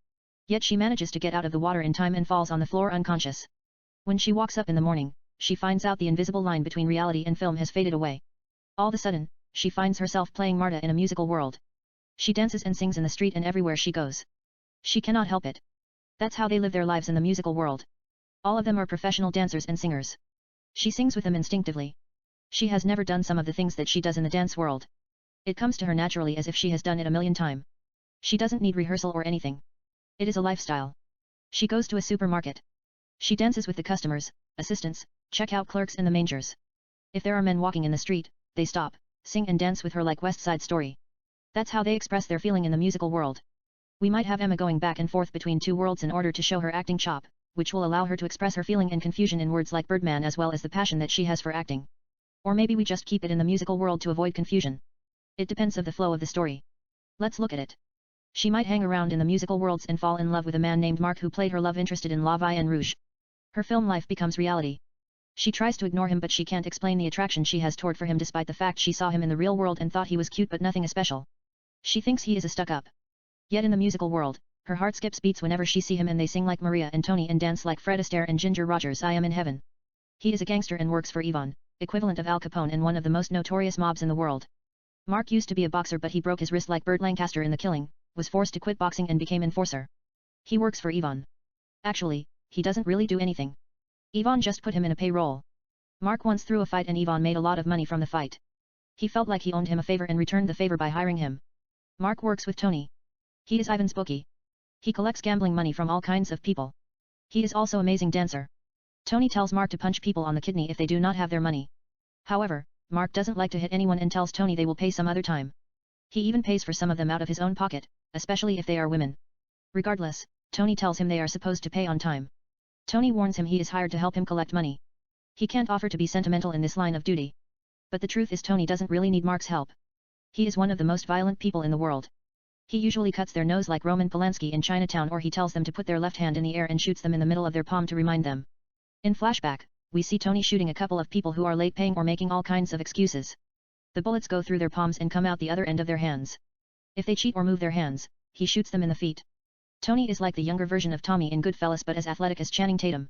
Yet she manages to get out of the water in time and falls on the floor unconscious. When she walks up in the morning, she finds out the invisible line between reality and film has faded away. All of a sudden, she finds herself playing Marta in a musical world. She dances and sings in the street and everywhere she goes. She cannot help it. That's how they live their lives in the musical world. All of them are professional dancers and singers. She sings with them instinctively. She has never done some of the things that she does in the dance world. It comes to her naturally as if she has done it a million times. She doesn't need rehearsal or anything. It is a lifestyle. She goes to a supermarket. She dances with the customers, assistants, checkout clerks and the mangers. If there are men walking in the street, they stop, sing and dance with her like West Side Story. That's how they express their feeling in the musical world. We might have Emma going back and forth between two worlds in order to show her acting chop, which will allow her to express her feeling and confusion in words like Birdman as well as the passion that she has for acting. Or maybe we just keep it in the musical world to avoid confusion. It depends of the flow of the story. Let's look at it. She might hang around in the musical worlds and fall in love with a man named Mark who played her love interest in La Vie en Rouge. Her film life becomes reality. She tries to ignore him but she can't explain the attraction she has toward for him despite the fact she saw him in the real world and thought he was cute but nothing special. She thinks he is a stuck-up. Yet in the musical world, her heart skips beats whenever she see him and they sing like Maria and Tony and dance like Fred Astaire and Ginger Rogers. I am in heaven. He is a gangster and works for Yvonne, equivalent of Al Capone and one of the most notorious mobs in the world. Mark used to be a boxer but he broke his wrist like Burt Lancaster in The Killing, was forced to quit boxing and became enforcer. He works for Yvonne. Actually, he doesn't really do anything. Yvonne just put him in a payroll. Mark once threw a fight and Yvonne made a lot of money from the fight. He felt like he owed him a favor and returned the favor by hiring him. Mark works with Tony. He is Ivan's bookie. He collects gambling money from all kinds of people. He is also amazing dancer. Tony tells Mark to punch people on the kidney if they do not have their money. However, Mark doesn't like to hit anyone and tells Tony they will pay some other time. He even pays for some of them out of his own pocket, especially if they are women. Regardless, Tony tells him they are supposed to pay on time. Tony warns him he is hired to help him collect money. He can't offer to be sentimental in this line of duty. But the truth is Tony doesn't really need Mark's help. He is one of the most violent people in the world. He usually cuts their nose like Roman Polanski in Chinatown, or he tells them to put their left hand in the air and shoots them in the middle of their palm to remind them. In flashback, we see Tony shooting a couple of people who are late paying or making all kinds of excuses. The bullets go through their palms and come out the other end of their hands. If they cheat or move their hands, he shoots them in the feet. Tony is like the younger version of Tommy in Goodfellas but as athletic as Channing Tatum.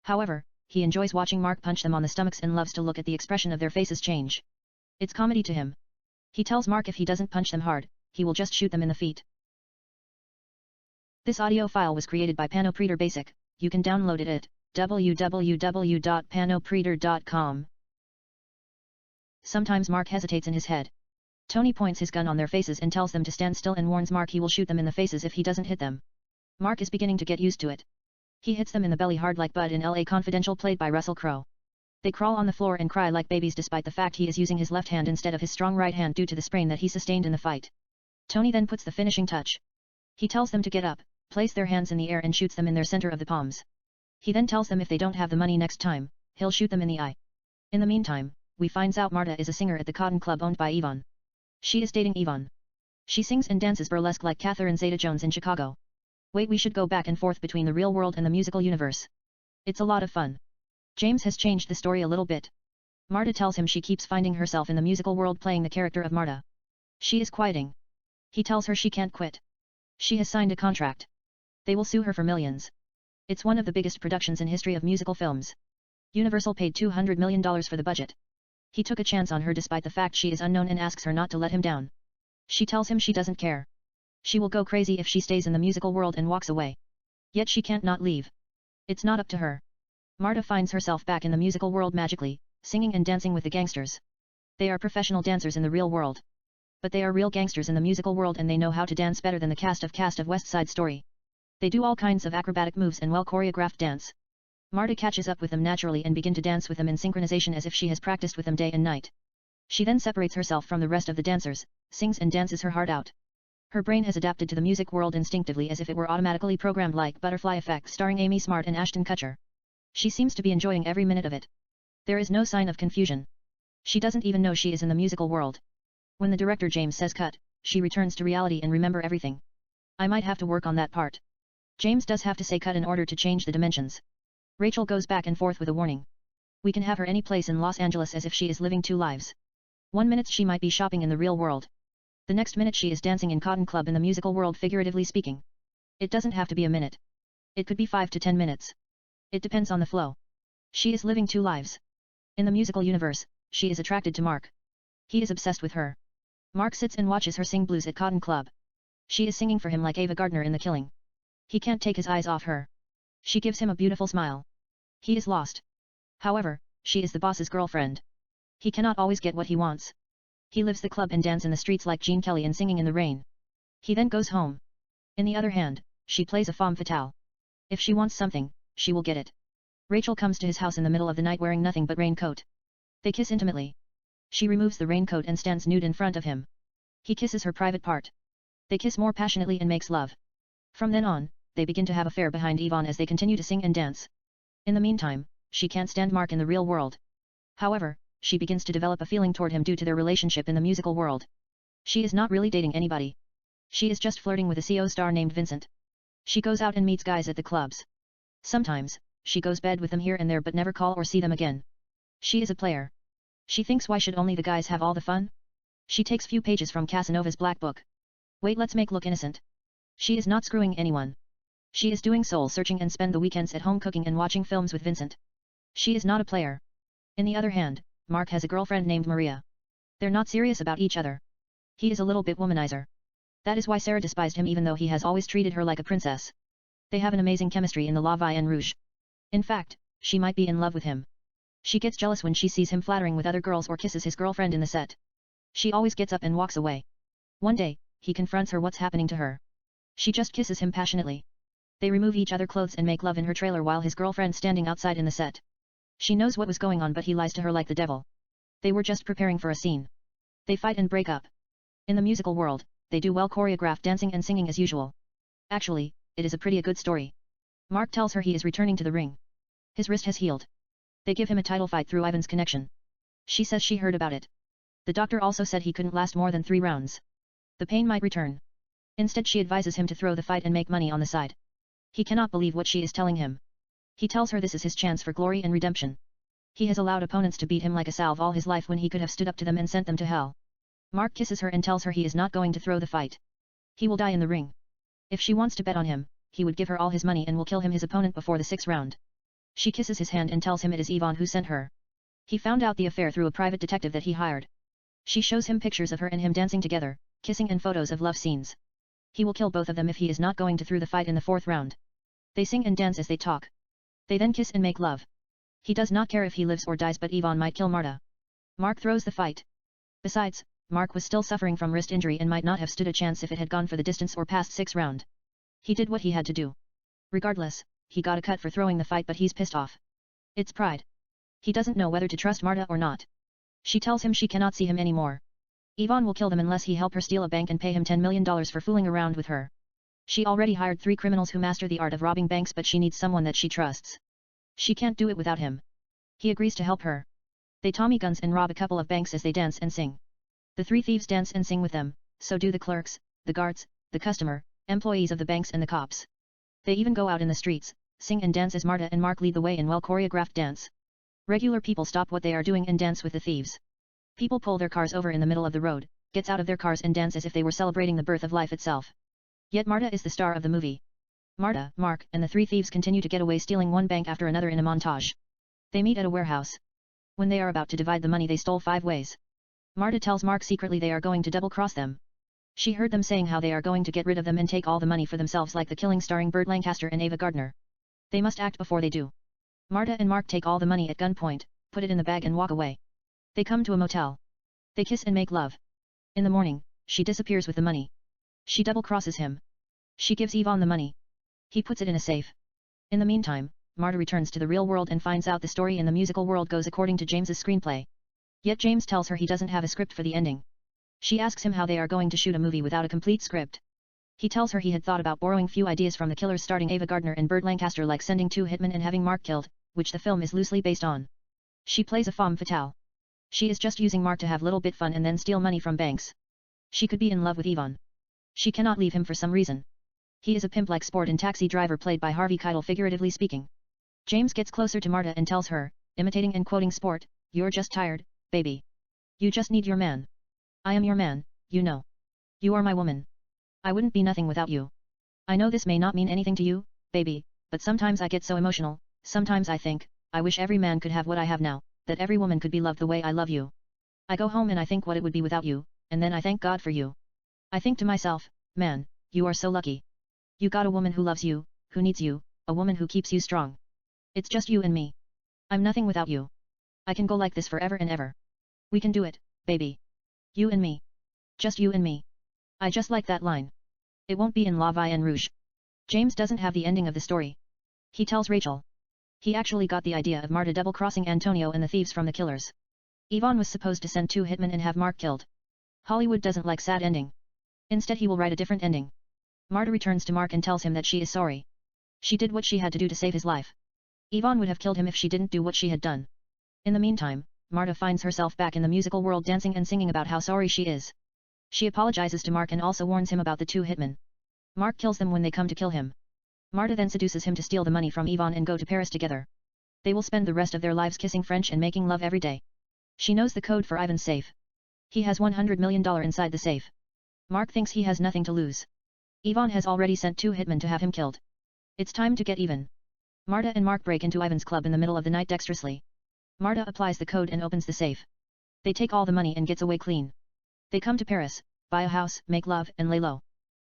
However, he enjoys watching Mark punch them on the stomachs and loves to look at the expression of their faces change. It's comedy to him. He tells Mark if he doesn't punch them hard, he will just shoot them in the feet. This audio file was created by Panopreader Basic. You can download it at www.panopreader.com. Sometimes Mark hesitates in his head. Tony points his gun on their faces and tells them to stand still and warns Mark he will shoot them in the faces if he doesn't hit them. Mark is beginning to get used to it. He hits them in the belly hard like Bud in LA Confidential, played by Russell Crowe. They crawl on the floor and cry like babies despite the fact he is using his left hand instead of his strong right hand due to the sprain that he sustained in the fight. Tony then puts the finishing touch. He tells them to get up, place their hands in the air and shoots them in their center of the palms. He then tells them if they don't have the money next time, he'll shoot them in the eye. In the meantime, we finds out Marta is a singer at the Cotton Club owned by Yvonne. She is dating Yvonne. She sings and dances burlesque like Catherine Zeta-Jones in Chicago. Wait, we should go back and forth between the real world and the musical universe. It's a lot of fun. James has changed the story a little bit. Marta tells him she keeps finding herself in the musical world playing the character of Marta. She is quieting. He tells her she can't quit. She has signed a contract. They will sue her for millions. It's one of the biggest productions in history of musical films. Universal paid $200 million for the budget. He took a chance on her despite the fact she is unknown and asks her not to let him down. She tells him she doesn't care. She will go crazy if she stays in the musical world and walks away. Yet she can't not leave. It's not up to her. Marta finds herself back in the musical world magically, singing and dancing with the gangsters. They are professional dancers in the real world. But they are real gangsters in the musical world and they know how to dance better than the cast of West Side Story. They do all kinds of acrobatic moves and well-choreographed dance. Marta catches up with them naturally and begin to dance with them in synchronization as if she has practiced with them day and night. She then separates herself from the rest of the dancers, sings and dances her heart out. Her brain has adapted to the music world instinctively as if it were automatically programmed like Butterfly Effect starring Amy Smart and Ashton Kutcher. She seems to be enjoying every minute of it. There is no sign of confusion. She doesn't even know she is in the musical world. When the director James says cut, she returns to reality and remember everything. I might have to work on that part. James does have to say cut in order to change the dimensions. Rachel goes back and forth with a warning. We can have her any place in Los Angeles as if she is living two lives. 1 minute she might be shopping in the real world. The next minute she is dancing in Cotton Club in the musical world, figuratively speaking. It doesn't have to be a minute. It could be 5 to 10 minutes. It depends on the flow. She is living two lives. In the musical universe, she is attracted to Mark. He is obsessed with her. Mark sits and watches her sing blues at Cotton Club. She is singing for him like Ava Gardner in The Killing. He can't take his eyes off her. She gives him a beautiful smile. He is lost. However, she is the boss's girlfriend. He cannot always get what he wants. He lives the club and dance in the streets like Gene Kelly and singing in the rain. He then goes home. In the other hand, she plays a femme fatale. If she wants something, she will get it. Rachel comes to his house in the middle of the night wearing nothing but raincoat. They kiss intimately. She removes the raincoat and stands nude in front of him. He kisses her private part. They kiss more passionately and makes love. From then on, they begin to have affair behind Yvonne as they continue to sing and dance. In the meantime, she can't stand Mark in the real world. However, she begins to develop a feeling toward him due to their relationship in the musical world. She is not really dating anybody. She is just flirting with a CO star named Vincent. She goes out and meets guys at the clubs. Sometimes, she goes bed with them here and there but never call or see them again. She is a player. She thinks why should only the guys have all the fun? She takes few pages from Casanova's black book. Wait, let's make look innocent. She is not screwing anyone. She is doing soul searching and spend the weekends at home cooking and watching films with Vincent. She is not a player. In the other hand, Mark has a girlfriend named Maria. They're not serious about each other. He is a little bit womanizer. That is why Sarah despised him even though he has always treated her like a princess. They have an amazing chemistry in the La Vie en Rouge. In fact, she might be in love with him. She gets jealous when she sees him flattering with other girls or kisses his girlfriend in the set. She always gets up and walks away. One day, he confronts her what's happening to her. She just kisses him passionately. They remove each other clothes and make love in her trailer while his girlfriend standing outside in the set. She knows what was going on but he lies to her like the devil. They were just preparing for a scene. They fight and break up. In the musical world, they do well choreographed dancing and singing as usual. Actually, it is a pretty good story. Mark tells her he is returning to the ring. His wrist has healed. They give him a title fight through Ivan's connection. She says she heard about it. The doctor also said he couldn't last more than 3 rounds. The pain might return. Instead she advises him to throw the fight and make money on the side. He cannot believe what she is telling him. He tells her this is his chance for glory and redemption. He has allowed opponents to beat him like a salve all his life when he could have stood up to them and sent them to hell. Mark kisses her and tells her he is not going to throw the fight. He will die in the ring. If she wants to bet on him, he would give her all his money and will kill him his opponent before the 6th round. She kisses his hand and tells him it is Yvonne who sent her. He found out the affair through a private detective that he hired. She shows him pictures of her and him dancing together, kissing and photos of love scenes. He will kill both of them if he is not going to throw the fight in the 4th round. They sing and dance as they talk. They then kiss and make love. He does not care if he lives or dies but Yvonne might kill Marta. Mark throws the fight. Besides, Mark was still suffering from wrist injury and might not have stood a chance if it had gone for the distance or past 6th round. He did what he had to do. Regardless, he got a cut for throwing the fight but he's pissed off. It's pride. He doesn't know whether to trust Marta or not. She tells him she cannot see him anymore. Yvonne will kill them unless he help her steal a bank and pay him $10 million for fooling around with her. She already hired 3 criminals who master the art of robbing banks but she needs someone that she trusts. She can't do it without him. He agrees to help her. They Tommy guns and rob a couple of banks as they dance and sing. The 3 thieves dance and sing with them, so do the clerks, the guards, the customer, employees of the banks and the cops. They even go out in the streets, sing and dance as Marta and Mark lead the way in well-choreographed dance. Regular people stop what they are doing and dance with the thieves. People pull their cars over in the middle of the road, gets out of their cars and dance as if they were celebrating the birth of life itself. Yet Marta is the star of the movie. Marta, Mark, and the 3 thieves continue to get away stealing one bank after another in a montage. They meet at a warehouse. When they are about to divide the money they stole 5 ways. Marta tells Mark secretly they are going to double-cross them. She heard them saying how they are going to get rid of them and take all the money for themselves like The Killing starring Burt Lancaster and Ava Gardner. They must act before they do. Marta and Mark take all the money at gunpoint, put it in the bag and walk away. They come to a motel. They kiss and make love. In the morning, she disappears with the money. She double-crosses him. She gives Yvonne the money. He puts it in a safe. In the meantime, Marta returns to the real world and finds out the story in the musical world goes according to James's screenplay. Yet James tells her he doesn't have a script for the ending. She asks him how they are going to shoot a movie without a complete script. He tells her he had thought about borrowing few ideas from The Killers starring Ava Gardner and Burt Lancaster like sending 2 hitmen and having Mark killed, which the film is loosely based on. She plays a femme fatale. She is just using Mark to have little bit fun and then steal money from banks. She could be in love with Yvonne. She cannot leave him for some reason. He is a pimp like sport and taxi driver played by Harvey Keitel figuratively speaking. James gets closer to Marta and tells her, imitating and quoting Sport, "You're just tired, baby. You just need your man. I am your man, you know. You are my woman. I wouldn't be nothing without you. I know this may not mean anything to you, baby, but sometimes I get so emotional, sometimes I think, I wish every man could have what I have now, that every woman could be loved the way I love you. I go home and I think what it would be without you, and then I thank God for you. I think to myself, man, you are so lucky. You got a woman who loves you, who needs you, a woman who keeps you strong. It's just you and me. I'm nothing without you. I can go like this forever and ever. We can do it, baby. You and me. Just you and me. I just like that line. It won't be in La Vie en Rouge. James doesn't have the ending of the story. He tells Rachel. He actually got the idea of Marta double-crossing Antonio and the thieves from The Killers. Yvonne was supposed to send 2 hitmen and have Mark killed. Hollywood doesn't like sad ending. Instead he will write a different ending. Marta returns to Mark and tells him that she is sorry. She did what she had to do to save his life. Yvonne would have killed him if she didn't do what she had done. In the meantime, Marta finds herself back in the musical world dancing and singing about how sorry she is. She apologizes to Mark and also warns him about the 2 hitmen. Mark kills them when they come to kill him. Marta then seduces him to steal the money from Yvonne and go to Paris together. They will spend the rest of their lives kissing French and making love every day. She knows the code for Ivan's safe. He has $100 million inside the safe. Mark thinks he has nothing to lose. Yvonne has already sent 2 hitmen to have him killed. It's time to get even. Marta and Mark break into Ivan's club in the middle of the night dexterously. Marta applies the code and opens the safe. They take all the money and gets away clean. They come to Paris, buy a house, make love, and lay low.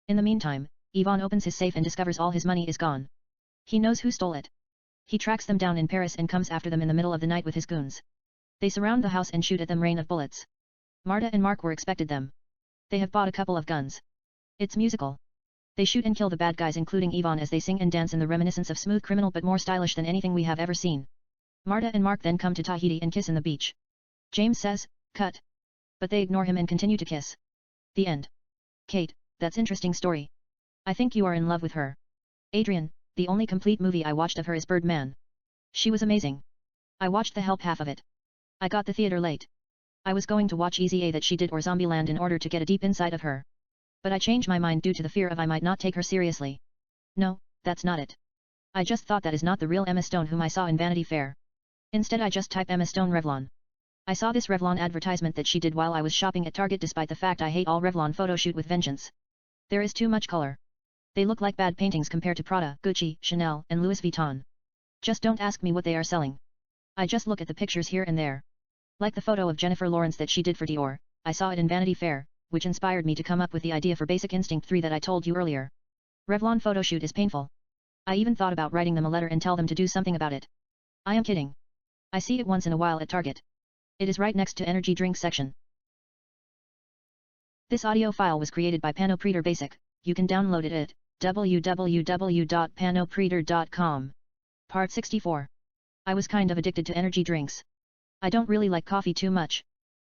In the meantime, Yvonne opens his safe and discovers all his money is gone. He knows who stole it. He tracks them down in Paris and comes after them in the middle of the night with his goons. They surround the house and shoot at them rain of bullets. Marta and Mark were expected them. They have bought a couple of guns. It's musical. They shoot and kill the bad guys including Yvonne as they sing and dance in the reminiscence of Smooth Criminal but more stylish than anything we have ever seen. Marta and Mark then come to Tahiti and kiss in the beach. James says, "Cut." But they ignore him and continue to kiss. The end. Kate, that's interesting story. I think you are in love with her. Adrian, the only complete movie I watched of her is Birdman. She was amazing. I watched the help half of it. I got the theater late. I was going to watch Easy A that she did or Zombieland in order to get a deep insight of her. But I changed my mind due to the fear of I might not take her seriously. No, that's not it. I just thought that is not the real Emma Stone whom I saw in Vanity Fair. Instead I just type Emma Stone Revlon. I saw this Revlon advertisement that she did while I was shopping at Target despite the fact I hate all Revlon photo shoot with vengeance. There is too much color. They look like bad paintings compared to Prada, Gucci, Chanel, and Louis Vuitton. Just don't ask me what they are selling. I just look at the pictures here and there. Like the photo of Jennifer Lawrence that she did for Dior, I saw it in Vanity Fair, which inspired me to come up with the idea for Basic Instinct 3 that I told you earlier. Revlon photoshoot is painful. I even thought about writing them a letter and tell them to do something about it. I am kidding. I see it once in a while at Target. It is right next to energy drink section. This audio file was created by Panopreader Basic. You can download it at www.panopreader.com. Part 64. I was kind of addicted to energy drinks. I don't really like coffee too much.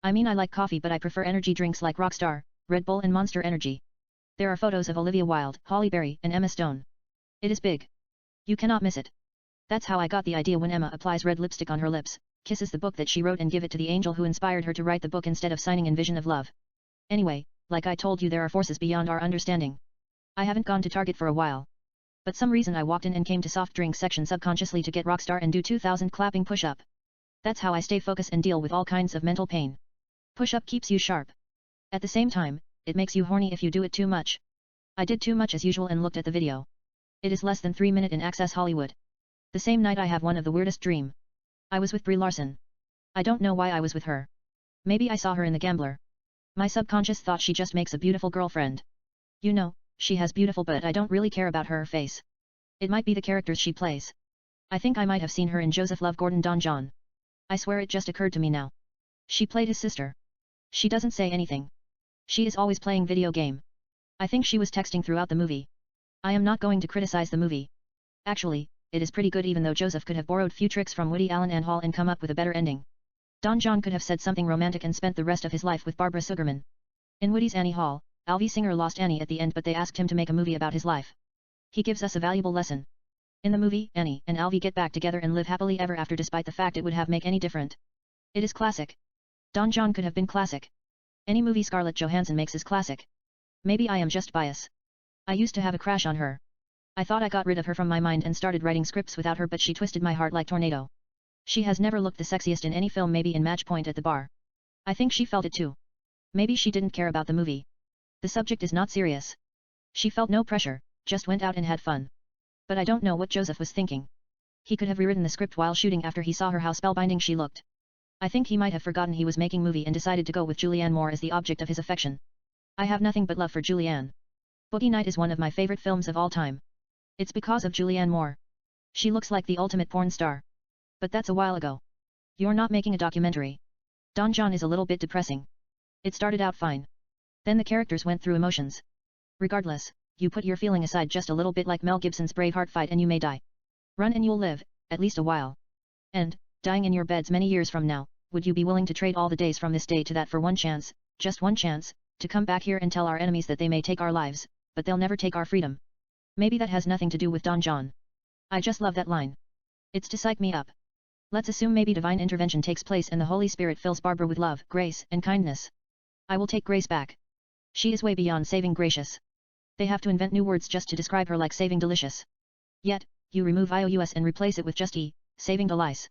I mean I like coffee but I prefer energy drinks like Rockstar, Red Bull and Monster Energy. There are photos of Olivia Wilde, Halle Berry and Emma Stone. It is big. You cannot miss it. That's how I got the idea when Emma applies red lipstick on her lips, kisses the book that she wrote and give it to the angel who inspired her to write the book instead of signing in Vision of Love. Anyway, like I told you there are forces beyond our understanding. I haven't gone to Target for a while. But some reason I walked in and came to soft drink section subconsciously to get Rockstar and do 2000 clapping push-up. That's how I stay focused and deal with all kinds of mental pain. Push-up keeps you sharp. At the same time, it makes you horny if you do it too much. I did too much as usual and looked at the video. It is less than 3 minutes in Access Hollywood. The same night I have one of the weirdest dream. I was with Brie Larson. I don't know why I was with her. Maybe I saw her in The Gambler. My subconscious thought she just makes a beautiful girlfriend. You know, she has beautiful but I don't really care about her face. It might be the characters she plays. I think I might have seen her in Joseph Love Gordon Don John. I swear it just occurred to me now. She played his sister. She doesn't say anything. She is always playing video game. I think she was texting throughout the movie. I am not going to criticize the movie. Actually, it is pretty good even though Joseph could have borrowed few tricks from Woody Allen and Hall and come up with a better ending. Don John could have said something romantic and spent the rest of his life with Barbara Sugarman. In Woody's Annie Hall, Alvy Singer lost Annie at the end but they asked him to make a movie about his life. He gives us a valuable lesson. In the movie, Annie and Alvy get back together and live happily ever after despite the fact it would have make any different. It is classic. Don John could have been classic. Any movie Scarlett Johansson makes is classic. Maybe I am just biased. I used to have a crush on her. I thought I got rid of her from my mind and started writing scripts without her but she twisted my heart like tornado. She has never looked the sexiest in any film maybe in Match Point at the bar. I think she felt it too. Maybe she didn't care about the movie. The subject is not serious. She felt no pressure, just went out and had fun. But I don't know what Joseph was thinking. He could have rewritten the script while shooting after he saw her how spellbinding she looked. I think he might have forgotten he was making movie and decided to go with Julianne Moore as the object of his affection. I have nothing but love for Julianne. Boogie Night is one of my favorite films of all time. It's because of Julianne Moore. She looks like the ultimate porn star. But that's a while ago. You're not making a documentary. Don John is a little bit depressing. It started out fine. Then the characters went through emotions. Regardless, you put your feeling aside just a little bit like Mel Gibson's Braveheart fight and you may die. Run and you'll live, at least a while. And, dying in your beds many years from now, would you be willing to trade all the days from this day to that for one chance, just one chance, to come back here and tell our enemies that they may take our lives, but they'll never take our freedom? Maybe that has nothing to do with Don John. I just love that line. It's to psych me up. Let's assume maybe divine intervention takes place and the Holy Spirit fills Barbara with love, grace, and kindness. I will take Grace back. She is way beyond saving gracious. They have to invent new words just to describe her like saving delicious. Yet, you remove IOUS and replace it with just E, saving delice.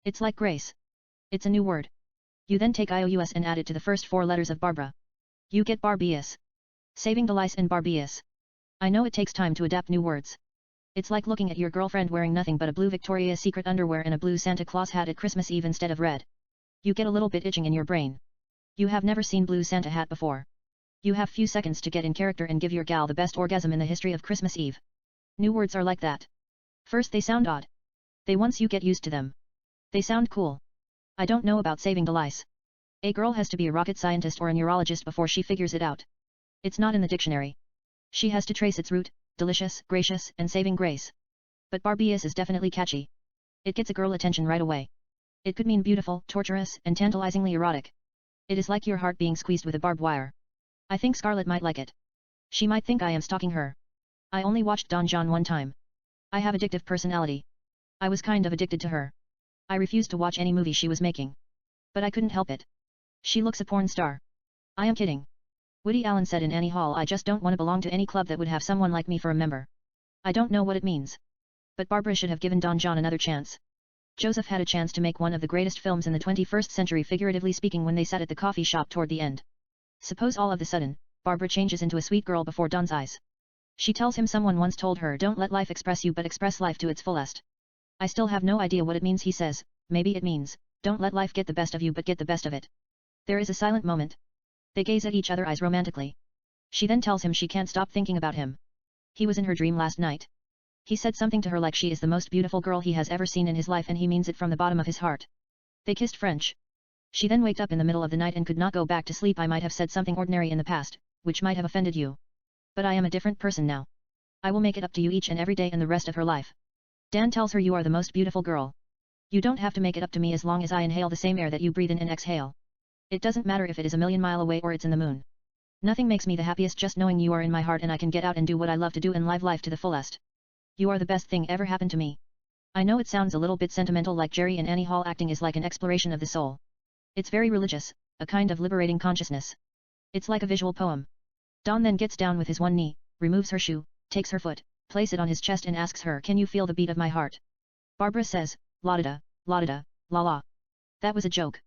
It's like grace. It's a new word. You then take IOUS and add it to the first 4 letters of Barbara. You get Barbius. Saving delice and Barbius. I know it takes time to adapt new words. It's like looking at your girlfriend wearing nothing but a blue Victoria's Secret underwear and a blue Santa Claus hat at Christmas Eve instead of red. You get a little bit itching in your brain. You have never seen blue Santa hat before. You have few seconds to get in character and give your gal the best orgasm in the history of Christmas Eve. New words are like that. First they sound odd. Once you get used to them. They sound cool. I don't know about saving the lice. A girl has to be a rocket scientist or a neurologist before she figures it out. It's not in the dictionary. She has to trace its root, delicious, gracious, and saving grace. But Barbies is definitely catchy. It gets a girl attention right away. It could mean beautiful, torturous, and tantalizingly erotic. It is like your heart being squeezed with a barbed wire. I think Scarlett might like it. She might think I am stalking her. I only watched Don John one time. I have addictive personality. I was kind of addicted to her. I refused to watch any movie she was making. But I couldn't help it. She looks a porn star. I am kidding. Woody Allen said in Annie Hall, I just don't want to belong to any club that would have someone like me for a member. I don't know what it means. But Barbara should have given Don John another chance. Joseph had a chance to make one of the greatest films in the 21st century, figuratively speaking, when they sat at the coffee shop toward the end. Suppose all of a sudden, Barbara changes into a sweet girl before Don's eyes. She tells him someone once told her, don't let life express you but express life to its fullest. I still have no idea what it means. He says, maybe it means, don't let life get the best of you but get the best of it. There is a silent moment. They gaze at each other's eyes romantically. She then tells him she can't stop thinking about him. He was in her dream last night. He said something to her like she is the most beautiful girl he has ever seen in his life, and he means it from the bottom of his heart. They kissed French. She then waked up in the middle of the night and could not go back to sleep. I might have said something ordinary in the past, which might have offended you. But I am a different person now. I will make it up to you each and every day and the rest of her life. Dan tells her, you are the most beautiful girl. You don't have to make it up to me as long as I inhale the same air that you breathe in and exhale. It doesn't matter if it is a million miles away or it's in the moon. Nothing makes me the happiest just knowing you are in my heart and I can get out and do what I love to do and live life to the fullest. You are the best thing ever happened to me. I know it sounds a little bit sentimental, like Jerry and Annie Hall acting is like an exploration of the soul. It's very religious, a kind of liberating consciousness. It's like a visual poem. Don then gets down with his one knee, removes her shoe, takes her foot, places it on his chest and asks her, can you feel the beat of my heart? Barbara says, la-da-da, la-da-da, la-la. That was a joke.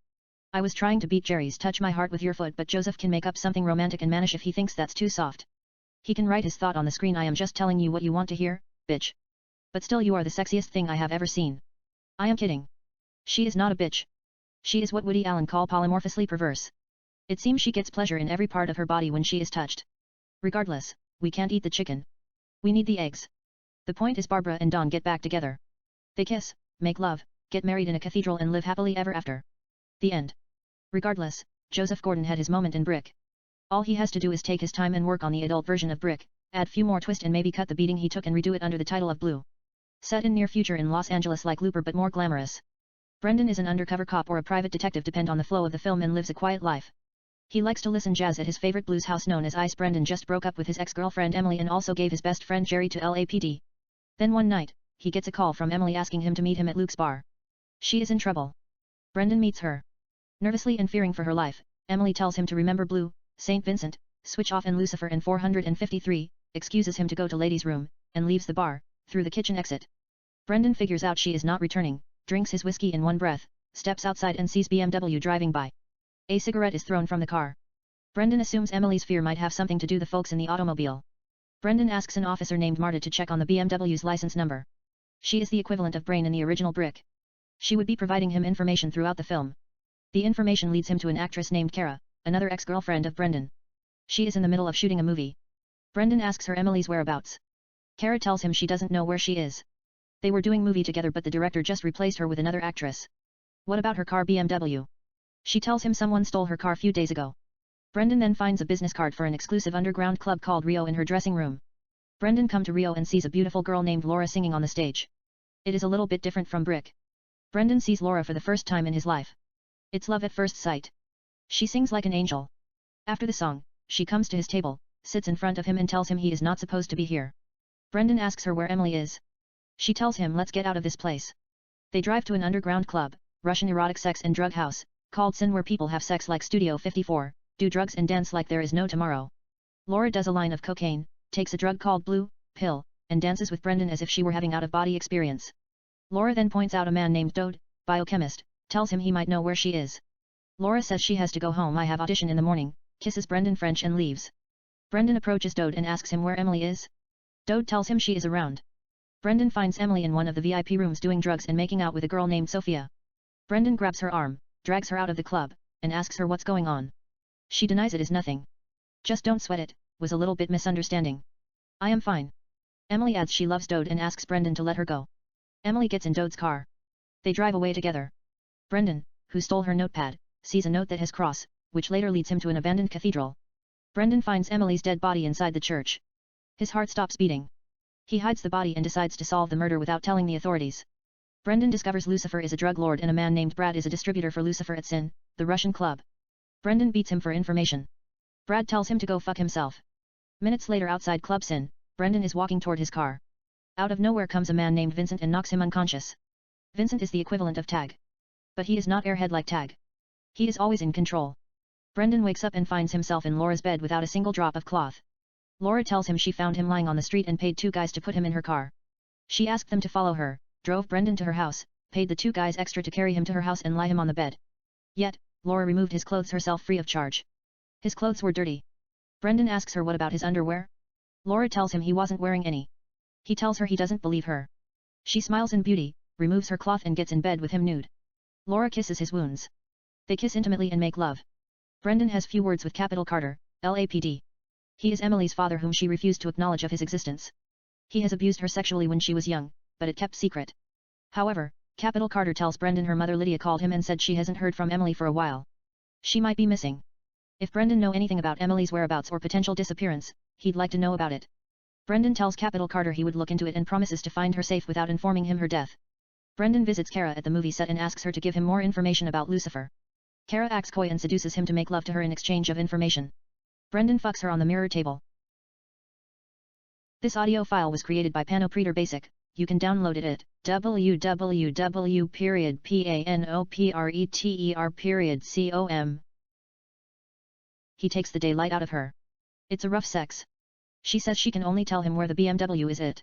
I was trying to beat Jerry's touch my heart with your foot, but Joseph can make up something romantic and mannish if he thinks that's too soft. He can write his thought on the screen. I am just telling you what you want to hear, bitch. But still, you are the sexiest thing I have ever seen. I am kidding. She is not a bitch. She is what Woody Allen call polymorphously perverse. It seems she gets pleasure in every part of her body when she is touched. Regardless, we can't eat the chicken. We need the eggs. The point is Barbara and Don get back together. They kiss, make love, get married in a cathedral and live happily ever after. The end. Regardless, Joseph Gordon had his moment in Brick. All he has to do is take his time and work on the adult version of Brick, add few more twists and maybe cut the beating he took and redo it under the title of Blue. Set in near future in Los Angeles like Looper but more glamorous. Brendan is an undercover cop or a private detective, depend on the flow of the film, and lives a quiet life. He likes to listen jazz at his favorite blues house known as Ice. Brendan just broke up with his ex-girlfriend Emily and also gave his best friend Jerry to LAPD. Then one night, he gets a call from Emily asking him to meet him at Luke's bar. She is in trouble. Brendan meets her. Nervously and fearing for her life, Emily tells him to remember Blue, St. Vincent, Switch Off and Lucifer and 453, excuses him to go to ladies' room, and leaves the bar, through the kitchen exit. Brendan figures out she is not returning, drinks his whiskey in one breath, steps outside and sees BMW driving by. A cigarette is thrown from the car. Brendan assumes Emily's fear might have something to do with the folks in the automobile. Brendan asks an officer named Marta to check on the BMW's license number. She is the equivalent of Brain in the original Brick. She would be providing him information throughout the film. The information leads him to an actress named Kara, another ex-girlfriend of Brendan. She is in the middle of shooting a movie. Brendan asks her Emily's whereabouts. Kara tells him she doesn't know where she is. They were doing movie together but the director just replaced her with another actress. What about her car BMW? She tells him someone stole her car few days ago. Brendan then finds a business card for an exclusive underground club called Rio in her dressing room. Brendan comes to Rio and sees a beautiful girl named Laura singing on the stage. It is a little bit different from Brick. Brendan sees Laura for the first time in his life. It's love at first sight. She sings like an angel. After the song, she comes to his table, sits in front of him and tells him he is not supposed to be here. Brendan asks her where Emily is. She tells him, let's get out of this place. They drive to an underground club, Russian erotic sex and drug house, called Sin, where people have sex like Studio 54, do drugs and dance like there is no tomorrow. Laura does a line of cocaine, takes a drug called Blue Pill, and dances with Brendan as if she were having out-of-body experience. Laura then points out a man named Dode, biochemist, tells him he might know where she is. Laura says she has to go home, I have audition in the morning, kisses Brendan French and leaves. Brendan approaches Dode and asks him where Emily is. Dode tells him she is around. Brendan finds Emily in one of the VIP rooms doing drugs and making out with a girl named Sophia. Brendan grabs her arm, drags her out of the club, and asks her what's going on. She denies it is nothing. Just don't sweat it, was a little bit misunderstanding. I am fine. Emily adds she loves Dode and asks Brendan to let her go. Emily gets in Dode's car. They drive away together. Brendan, who stole her notepad, sees a note that has cross, which later leads him to an abandoned cathedral. Brendan finds Emily's dead body inside the church. His heart stops beating. He hides the body and decides to solve the murder without telling the authorities. Brendan discovers Lucifer is a drug lord and a man named Brad is a distributor for Lucifer at Sin, the Russian club. Brendan beats him for information. Brad tells him to go fuck himself. Minutes later outside Club Sin, Brendan is walking toward his car. Out of nowhere comes a man named Vincent and knocks him unconscious. Vincent is the equivalent of Tag. But he is not airhead like Tag. He is always in control. Brendan wakes up and finds himself in Laura's bed without a single drop of cloth. Laura tells him she found him lying on the street and paid 2 guys to put him in her car. She asked them to follow her, drove Brendan to her house, paid the 2 guys extra to carry him to her house and lie him on the bed. Yet, Laura removed his clothes herself free of charge. His clothes were dirty. Brendan asks her what about his underwear? Laura tells him he wasn't wearing any. He tells her he doesn't believe her. She smiles in beauty, removes her cloth and gets in bed with him nude. Laura kisses his wounds. They kiss intimately and make love. Brendan has few words with Capital Carter, LAPD. He is Emily's father whom she refused to acknowledge of his existence. He has abused her sexually when she was young, but it kept secret. However, Capital Carter tells Brendan her mother Lydia called him and said she hasn't heard from Emily for a while. She might be missing. If Brendan know anything about Emily's whereabouts or potential disappearance, he'd like to know about it. Brendan tells Capital Carter he would look into it and promises to find her safe without informing him her death. Brendan visits Kara at the movie set and asks her to give him more information about Lucifer. Kara acts coy and seduces him to make love to her in exchange of information. Brendan fucks her on the mirror table. This audio file was created by Panopreter Basic. You can download it at www.panopreter.com. He takes the daylight out of her. It's a rough sex. She says she can only tell him where the BMW is at.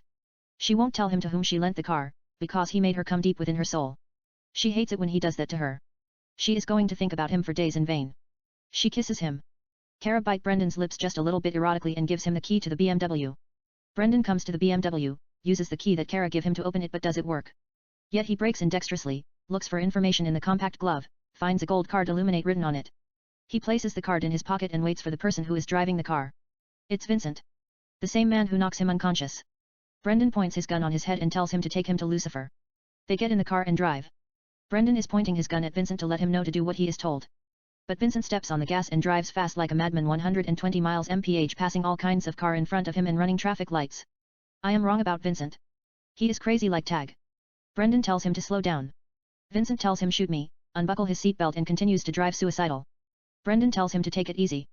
She won't tell him to whom she lent the car, because he made her come deep within her soul. She hates it when he does that to her. She is going to think about him for days in vain. She kisses him. Kara bites Brendan's lips just a little bit erotically and gives him the key to the BMW. Brendan comes to the BMW, uses the key that Kara gave him to open it but does it work? Yet he breaks in dexterously, looks for information in the compact glove, finds a gold card Illuminate written on it. He places the card in his pocket and waits for the person who is driving the car. It's Vincent. The same man who knocks him unconscious. Brendan points his gun on his head and tells him to take him to Lucifer. They get in the car and drive. Brendan is pointing his gun at Vincent to let him know to do what he is told. But Vincent steps on the gas and drives fast like a madman 120 miles mph passing all kinds of car in front of him and running traffic lights. I am wrong about Vincent. He is crazy like Tag. Brendan tells him to slow down. Vincent tells him shoot me, unbuckle his seatbelt and continues to drive suicidal. Brendan tells him to take it easy.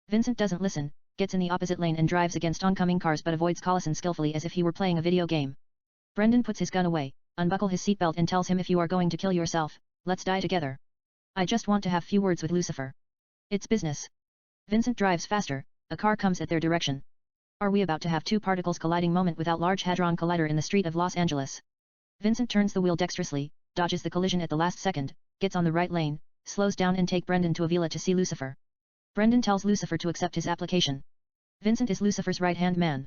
Vincent doesn't listen, gets in the opposite lane and drives against oncoming cars but avoids Collison skillfully as if he were playing a video game. Brendan puts his gun away, unbuckle his seatbelt and tells him if you are going to kill yourself, let's die together. I just want to have few words with Lucifer. It's business. Vincent drives faster, a car comes at their direction. Are we about to have two particles colliding moment without Large Hadron Collider in the street of Los Angeles? Vincent turns the wheel dexterously, dodges the collision at the last second, gets on the right lane, slows down and take Brendan to a villa to see Lucifer. Brendan tells Lucifer to accept his application. Vincent is Lucifer's right-hand man.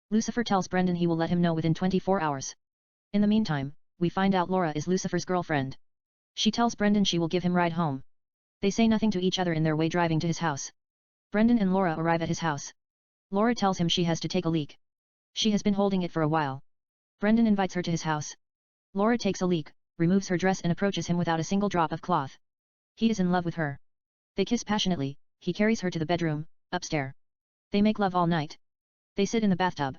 Lucifer tells Brendan he will let him know within 24 hours. In the meantime, we find out Laura is Lucifer's girlfriend. She tells Brendan she will give him ride home. They say nothing to each other in their way driving to his house. Brendan and Laura arrive at his house. Laura tells him she has to take a leak. She has been holding it for a while. Brendan invites her to his house. Laura takes a leak, removes her dress and approaches him without a single drop of cloth. He is in love with her. They kiss passionately, he carries her to the bedroom, upstairs. They make love all night. They sit in the bathtub.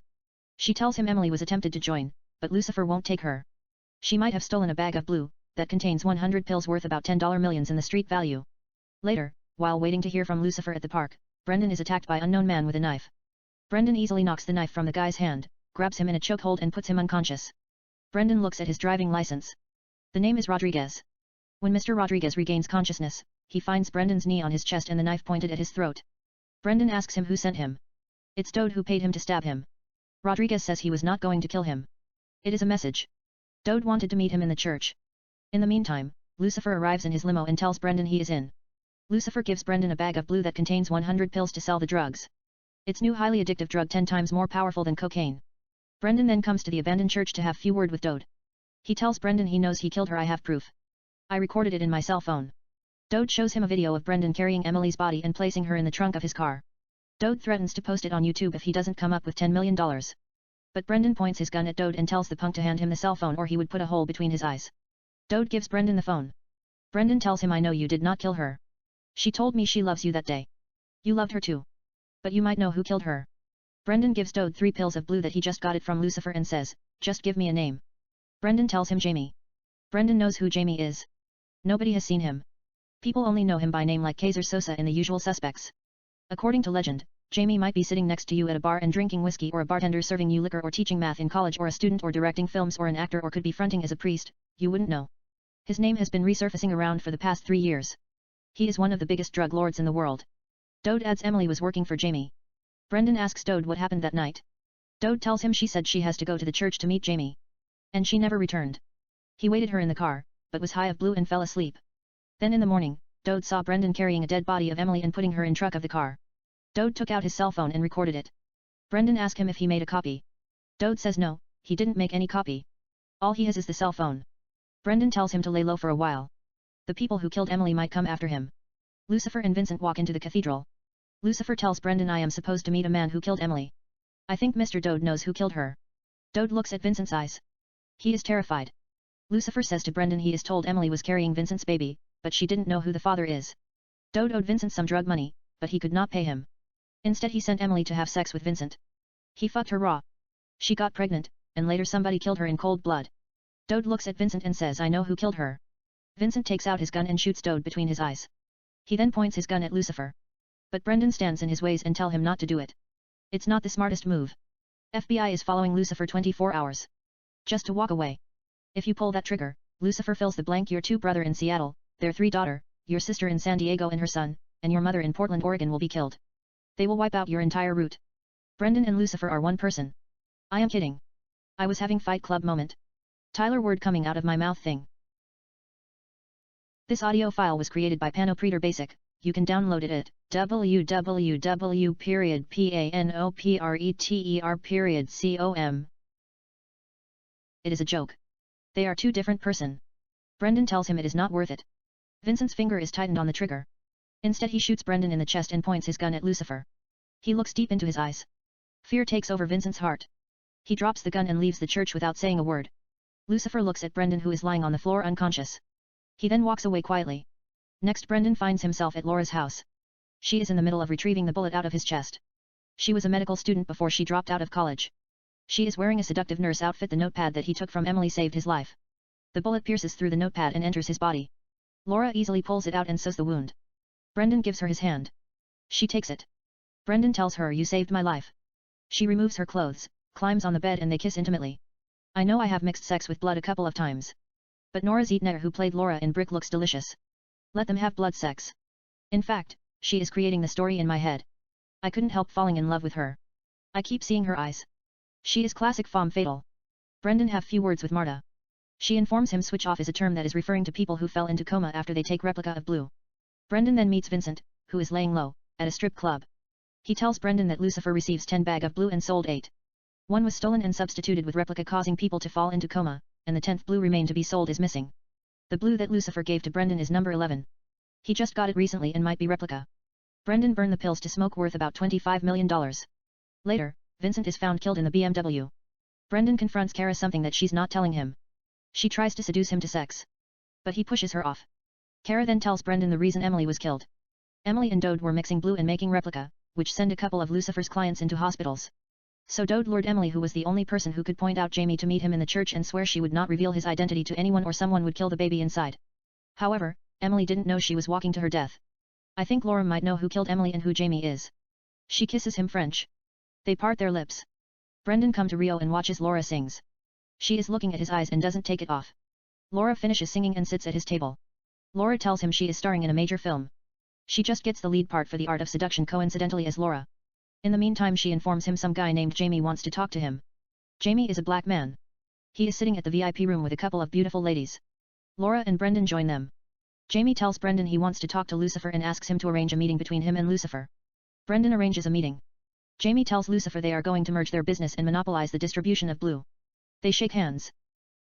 She tells him Emily was attempted to join, but Lucifer won't take her. She might have stolen a bag of blue, that contains 100 pills worth about $10 millions in the street value. Later, while waiting to hear from Lucifer at the park, Brendan is attacked by unknown man with a knife. Brendan easily knocks the knife from the guy's hand, grabs him in a chokehold and puts him unconscious. Brendan looks at his driving license. The name is Rodriguez. When Mr. Rodriguez regains consciousness, he finds Brendan's knee on his chest and the knife pointed at his throat. Brendan asks him who sent him. It's Dode who paid him to stab him. Rodriguez says he was not going to kill him. It is a message. Dode wanted to meet him in the church. In the meantime, Lucifer arrives in his limo and tells Brendan he is in. Lucifer gives Brendan a bag of blue that contains 100 pills to sell the drugs. It's new highly addictive drug 10 times more powerful than cocaine. Brendan then comes to the abandoned church to have few word with Dode. He tells Brendan he knows he killed her. I have proof. I recorded it in my cell phone. Dode shows him a video of Brendan carrying Emily's body and placing her in the trunk of his car. Dode threatens to post it on YouTube if he doesn't come up with $10 million. But Brendan points his gun at Dode and tells the punk to hand him the cell phone or he would put a hole between his eyes. Dode gives Brendan the phone. Brendan tells him, I know you did not kill her. She told me she loves you that day. You loved her too. But you might know who killed her. Brendan gives Dode 3 pills of blue that he just got it from Lucifer and says, just give me a name. Brendan tells him Jamie. Brendan knows who Jamie is. Nobody has seen him. People only know him by name like Kaiser Sosa in The Usual Suspects. According to legend, Jamie might be sitting next to you at a bar and drinking whiskey, or a bartender serving you liquor, or teaching math in college, or a student, or directing films, or an actor, or could be fronting as a priest. You wouldn't know. His name has been resurfacing around for the past 3 years. He is one of the biggest drug lords in the world. Dode adds Emily was working for Jamie. Brendan asks Dode what happened that night. Dode tells him she said she has to go to the church to meet Jamie. And she never returned. He waited her in the car, but was high of blue and fell asleep. Then in the morning, Dode saw Brendan carrying a dead body of Emily and putting her in trunk of the car. Dode took out his cell phone and recorded it. Brendan asked him if he made a copy. Dode says no, he didn't make any copy. All he has is the cell phone. Brendan tells him to lay low for a while. The people who killed Emily might come after him. Lucifer and Vincent walk into the cathedral. Lucifer tells Brendan, I am supposed to meet a man who killed Emily. I think Mr. Dode knows who killed her. Dode looks at Vincent's eyes. He is terrified. Lucifer says to Brendan he is told Emily was carrying Vincent's baby, but she didn't know who the father is. Dode owed Vincent some drug money, but he could not pay him. Instead he sent Emily to have sex with Vincent. He fucked her raw. She got pregnant, and later somebody killed her in cold blood. Dode looks at Vincent and says, I know who killed her. Vincent takes out his gun and shoots Dode between his eyes. He then points his gun at Lucifer. But Brendan stands in his ways and tell him not to do it. It's not the smartest move. FBI is following Lucifer 24 hours. Just to walk away. If you pull that trigger, Lucifer fills the blank, your 2 brother in Seattle, their 3 daughter, your sister in San Diego and her son, and your mother in Portland, Oregon will be killed. They will wipe out your entire route. Brendan and Lucifer are one person. I am kidding. I was having Fight Club moment. Tyler word coming out of my mouth thing. This audio file was created by Panopreter Basic. You can download it at www.panopreter.com. It is a joke. They are 2 different person. Brendan tells him it is not worth it. Vincent's finger is tightened on the trigger. Instead he shoots Brendan in the chest and points his gun at Lucifer. He looks deep into his eyes. Fear takes over Vincent's heart. He drops the gun and leaves the church without saying a word. Lucifer looks at Brendan, who is lying on the floor unconscious. He then walks away quietly. Next Brendan finds himself at Laura's house. She is in the middle of retrieving the bullet out of his chest. She was a medical student before she dropped out of college. She is wearing a seductive nurse outfit. The notepad that he took from Emily saved his life. The bullet pierces through the notepad and enters his body. Laura easily pulls it out and sews the wound. Brendan gives her his hand. She takes it. Brendan tells her, you saved my life. She removes her clothes, climbs on the bed and they kiss intimately. I know I have mixed sex with blood a couple of times. But Nora Zeitner, who played Laura in Brick, looks delicious. Let them have blood sex. In fact, she is creating the story in my head. I couldn't help falling in love with her. I keep seeing her eyes. She is classic femme fatale. Brendan have few words with Marta. She informs him switch off is a term that is referring to people who fell into coma after they take replica of blue. Brendan then meets Vincent, who is laying low, at a strip club. He tells Brendan that Lucifer receives 10 bag of blue and sold 8. One was stolen and substituted with replica, causing people to fall into coma, and the 10th blue remained to be sold is missing. The blue that Lucifer gave to Brendan is number 11. He just got it recently and might be replica. Brendan burned the pills to smoke, worth about $25 million. Later, Vincent is found killed in the BMW. Brendan confronts Kara, something that she's not telling him. She tries to seduce him to sex. But he pushes her off. Kara then tells Brendan the reason Emily was killed. Emily and Dode were mixing blue and making replica, which sent a couple of Lucifer's clients into hospitals. So Dode lured Emily, who was the only person who could point out Jamie, to meet him in the church and swear she would not reveal his identity to anyone or someone would kill the baby inside. However, Emily didn't know she was walking to her death. I think Laura might know who killed Emily and who Jamie is. She kisses him French. They part their lips. Brendan comes to Rio and watches Laura sings. She is looking at his eyes and doesn't take it off. Laura finishes singing and sits at his table. Laura tells him she is starring in a major film. She just gets the lead part for The Art of Seduction coincidentally as Laura. In the meantime she informs him some guy named Jamie wants to talk to him. Jamie is a black man. He is sitting at the VIP room with a couple of beautiful ladies. Laura and Brendan join them. Jamie tells Brendan he wants to talk to Lucifer and asks him to arrange a meeting between him and Lucifer. Brendan arranges a meeting. Jamie tells Lucifer they are going to merge their business and monopolize the distribution of blue. They shake hands.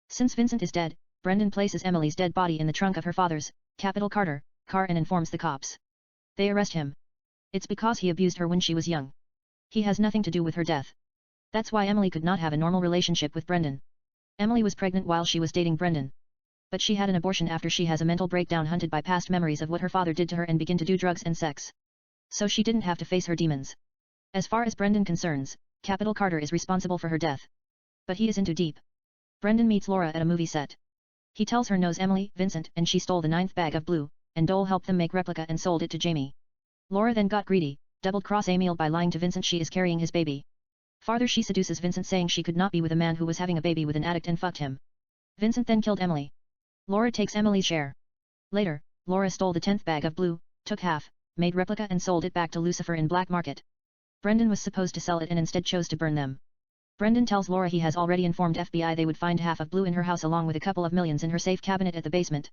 Since Vincent is dead, Brendan places Emily's dead body in the trunk of her father's, Capital Carter, car and informs the cops. They arrest him. It's because he abused her when she was young. He has nothing to do with her death. That's why Emily could not have a normal relationship with Brendan. Emily was pregnant while she was dating Brendan. But she had an abortion after she has a mental breakdown hunted by past memories of what her father did to her and begin to do drugs and sex. So she didn't have to face her demons. As far as Brendan concerns, Capital Carter is responsible for her death. But he is in too deep. Brendan meets Laura at a movie set. He tells her knows Emily, Vincent, and she stole the 9th bag of blue, and Dole helped them make replica and sold it to Jamie. Laura then got greedy, double-cross Emil by lying to Vincent she is carrying his baby. Farther she seduces Vincent saying she could not be with a man who was having a baby with an addict and fucked him. Vincent then killed Emily. Laura takes Emily's share. Later, Laura stole the 10th bag of blue, took half, made replica and sold it back to Lucifer in black market. Brendan was supposed to sell it and instead chose to burn them. Brendan tells Laura he has already informed FBI they would find half of blue in her house along with a couple of millions in her safe cabinet at the basement.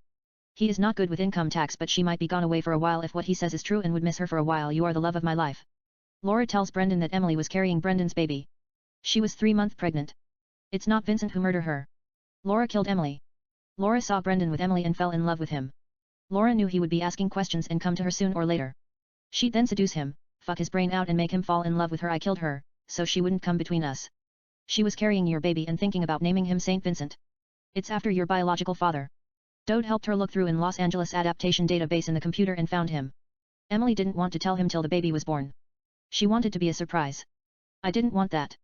He is not good with income tax but she might be gone away for a while if what he says is true and would miss her for a while. You are the love of my life. Laura tells Brendan that Emily was carrying Brendan's baby. She was 3 months pregnant. It's not Vincent who murdered her. Laura killed Emily. Laura saw Brendan with Emily and fell in love with him. Laura knew he would be asking questions and come to her soon or later. She'd then seduce him, fuck his brain out and make him fall in love with her. I killed her, so she wouldn't come between us. She was carrying your baby and thinking about naming him Saint Vincent. It's after your biological father. Dode helped her look through in Los Angeles adaptation database in the computer and found him. Emily didn't want to tell him till the baby was born. She wanted to be a surprise. I didn't want that.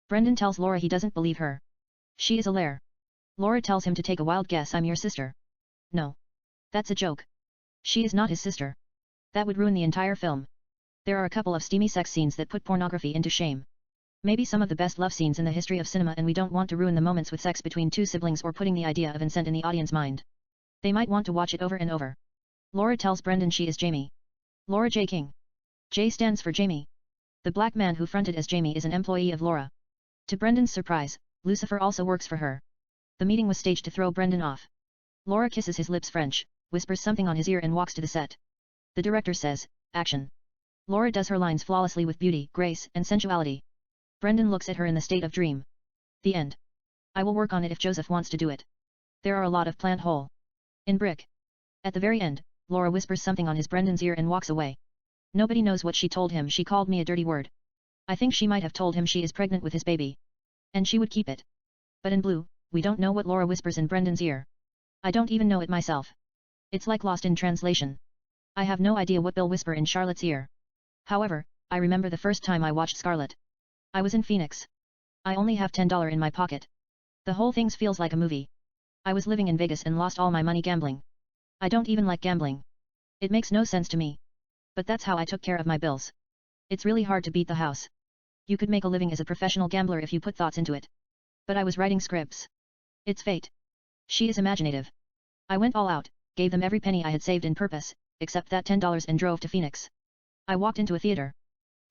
Brendan tells Laura he doesn't believe her. She is a liar. Laura tells him to take a wild guess. I'm your sister. No. That's a joke. She is not his sister. That would ruin the entire film. There are a couple of steamy sex scenes that put pornography into shame. Maybe some of the best love scenes in the history of cinema and we don't want to ruin the moments with sex between two siblings or putting the idea of incest in the audience mind. They might want to watch it over and over. Laura tells Brendan she is Jamie. Laura J. King. J stands for Jamie. The black man who fronted as Jamie is an employee of Laura. To Brendan's surprise, Lucifer also works for her. The meeting was staged to throw Brendan off. Laura kisses his lips French, whispers something on his ear and walks to the set. The director says, action. Laura does her lines flawlessly with beauty, grace, and sensuality. Brendan looks at her in the state of dream. The end. I will work on it if Joseph wants to do it. There are a lot of plant hole. In brick. At the very end, Laura whispers something on his Brendan's ear and walks away. Nobody knows what she told him. She called me a dirty word. I think she might have told him she is pregnant with his baby. And she would keep it. But in blue, we don't know what Laura whispers in Brendan's ear. I don't even know it myself. It's like lost in translation. I have no idea what Bill whisper in Charlotte's ear. However, I remember the first time I watched Scarlet. I was in Phoenix. I only have $10 in my pocket. The whole thing feels like a movie. I was living in Vegas and lost all my money gambling. I don't even like gambling. It makes no sense to me. But that's how I took care of my bills. It's really hard to beat the house. You could make a living as a professional gambler if you put thoughts into it. But I was writing scripts. It's fate. She is imaginative. I went all out, gave them every penny I had saved in purpose, except that $10 and drove to Phoenix. I walked into a theater.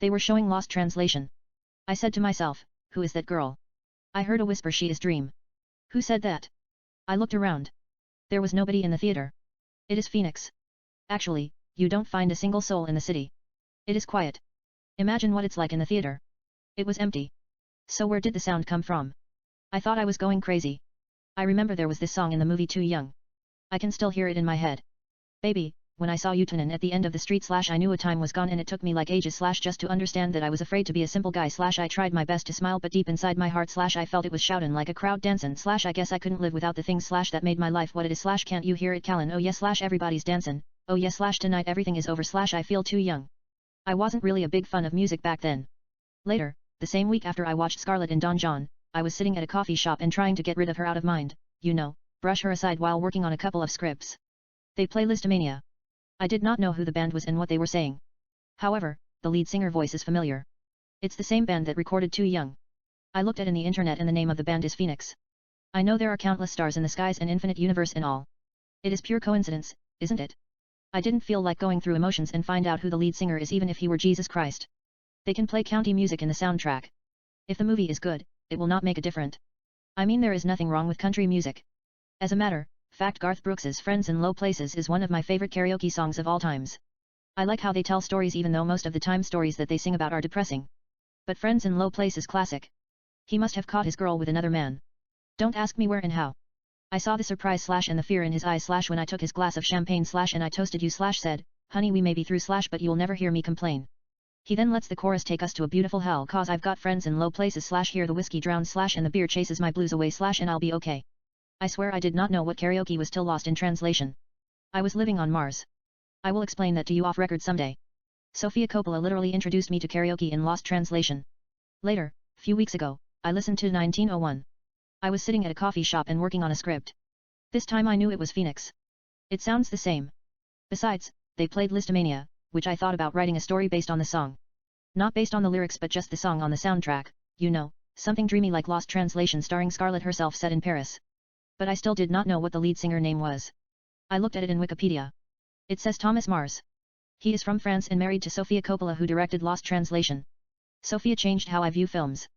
They were showing Lost Translation. I said to myself, who is that girl? I heard a whisper she is Dream. Who said that? I looked around. There was nobody in the theater. It is Phoenix. Actually, you don't find a single soul in the city. It is quiet. Imagine what it's like in the theater. It was empty. So where did the sound come from? I thought I was going crazy. I remember there was this song in the movie Too Young. I can still hear it in my head. Baby, when I saw Utanen at the end of the street / I knew a time was gone and it took me like ages / just to understand that I was afraid to be a simple guy / I tried my best to smile but deep inside my heart / I felt it was shouting like a crowd dancing / I guess I couldn't live without the things / that made my life what it is / can't you hear it Callan oh yes / everybody's dancing, oh yes / tonight everything is over / I feel too young. I wasn't really a big fan of music back then. Later, the same week after I watched Scarlet and Don John, I was sitting at a coffee shop and trying to get rid of her out of mind, you know, brush her aside while working on a couple of scripts. They play Listomania. I did not know who the band was and what they were saying. However, the lead singer voice is familiar. It's the same band that recorded Too Young. I looked at in the internet and the name of the band is Phoenix. I know there are countless stars in the skies and infinite universe and all. It is pure coincidence, isn't it? I didn't feel like going through emotions and find out who the lead singer is even if he were Jesus Christ. They can play county music in the soundtrack. If the movie is good, it will not make a difference. I mean there is nothing wrong with country music. As a matter fact Garth Brooks's Friends in Low Places is one of my favorite karaoke songs of all times. I like how they tell stories even though most of the time stories that they sing about are depressing. But Friends in Low Place is classic. He must have caught his girl with another man. Don't ask me where and how. I saw the surprise / and the fear in his eyes / when I took his glass of champagne / and I toasted you / said, honey we may be through / but you'll never hear me complain. He then lets the chorus take us to a beautiful hell cause I've got friends in low places / hear the whiskey drown / and the beer chases my blues away / and I'll be okay. I swear I did not know what karaoke was till lost in translation. I was living on Mars. I will explain that to you off record someday. Sofia Coppola literally introduced me to karaoke in lost translation. Later, few weeks ago, I listened to 1901. I was sitting at a coffee shop and working on a script. This time I knew it was Phoenix. It sounds the same. Besides, they played Listomania, which I thought about writing a story based on the song. Not based on the lyrics but just the song on the soundtrack, you know, something dreamy like Lost Translation starring Scarlett herself set in Paris. But I still did not know what the lead singer name was. I looked at it in Wikipedia. It says Thomas Mars. He is from France and married to Sofia Coppola who directed Lost Translation. Sofia changed how I view films.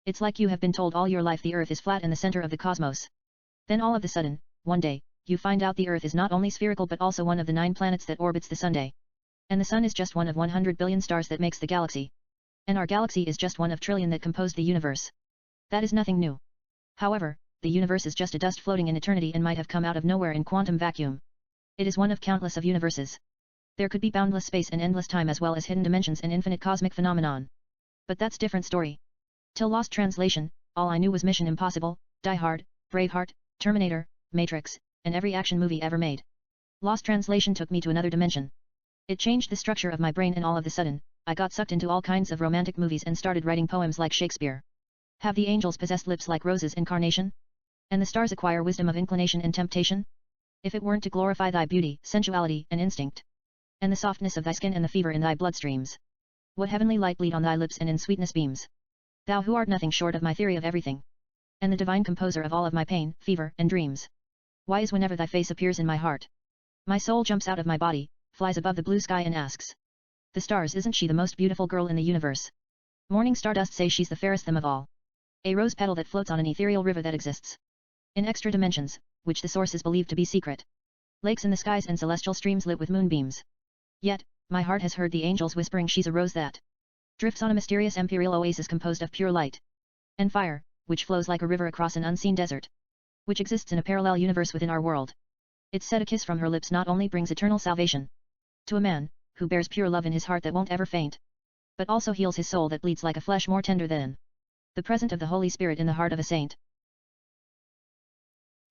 It's like you have been told all your life the Earth is flat and the center of the cosmos. Then all of the sudden, one day, you find out the Earth is not only spherical but also one of the 9 planets that orbits the Sunday. And the Sun is just one of 100 billion stars that makes the galaxy. And our galaxy is just one of trillion that composed the universe. That is nothing new. However, the universe is just a dust floating in eternity and might have come out of nowhere in quantum vacuum. It is one of countless of universes. There could be boundless space and endless time as well as hidden dimensions and infinite cosmic phenomenon. But that's different story. Till Lost Translation, all I knew was Mission Impossible, Die Hard, Braveheart, Terminator, Matrix, and every action movie ever made. Lost Translation took me to another dimension. It changed the structure of my brain and all of a sudden, I got sucked into all kinds of romantic movies and started writing poems like Shakespeare. Have the angels possessed lips like roses in carnation? And the stars acquire wisdom of inclination and temptation? If it weren't to glorify thy beauty, sensuality, and instinct. And the softness of thy skin and the fever in thy bloodstreams. What heavenly light bleed on thy lips and in sweetness beams. Thou who art nothing short of my theory of everything. And the divine composer of all of my pain, fever, and dreams. Why is whenever thy face appears in my heart, my soul jumps out of my body, flies above the blue sky and asks. The stars, isn't she the most beautiful girl in the universe? Morning stardust say she's the fairest them of all. A rose petal that floats on an ethereal river that exists in extra dimensions, which the source is believed to be secret. Lakes in the skies and celestial streams lit with moonbeams. Yet, my heart has heard the angels whispering she's a rose that drifts on a mysterious imperial oasis composed of pure light and fire, which flows like a river across an unseen desert, which exists in a parallel universe within our world. It's said a kiss from her lips not only brings eternal salvation to a man, who bears pure love in his heart that won't ever faint, but also heals his soul that bleeds like a flesh more tender than the presence of the Holy Spirit in the heart of a saint.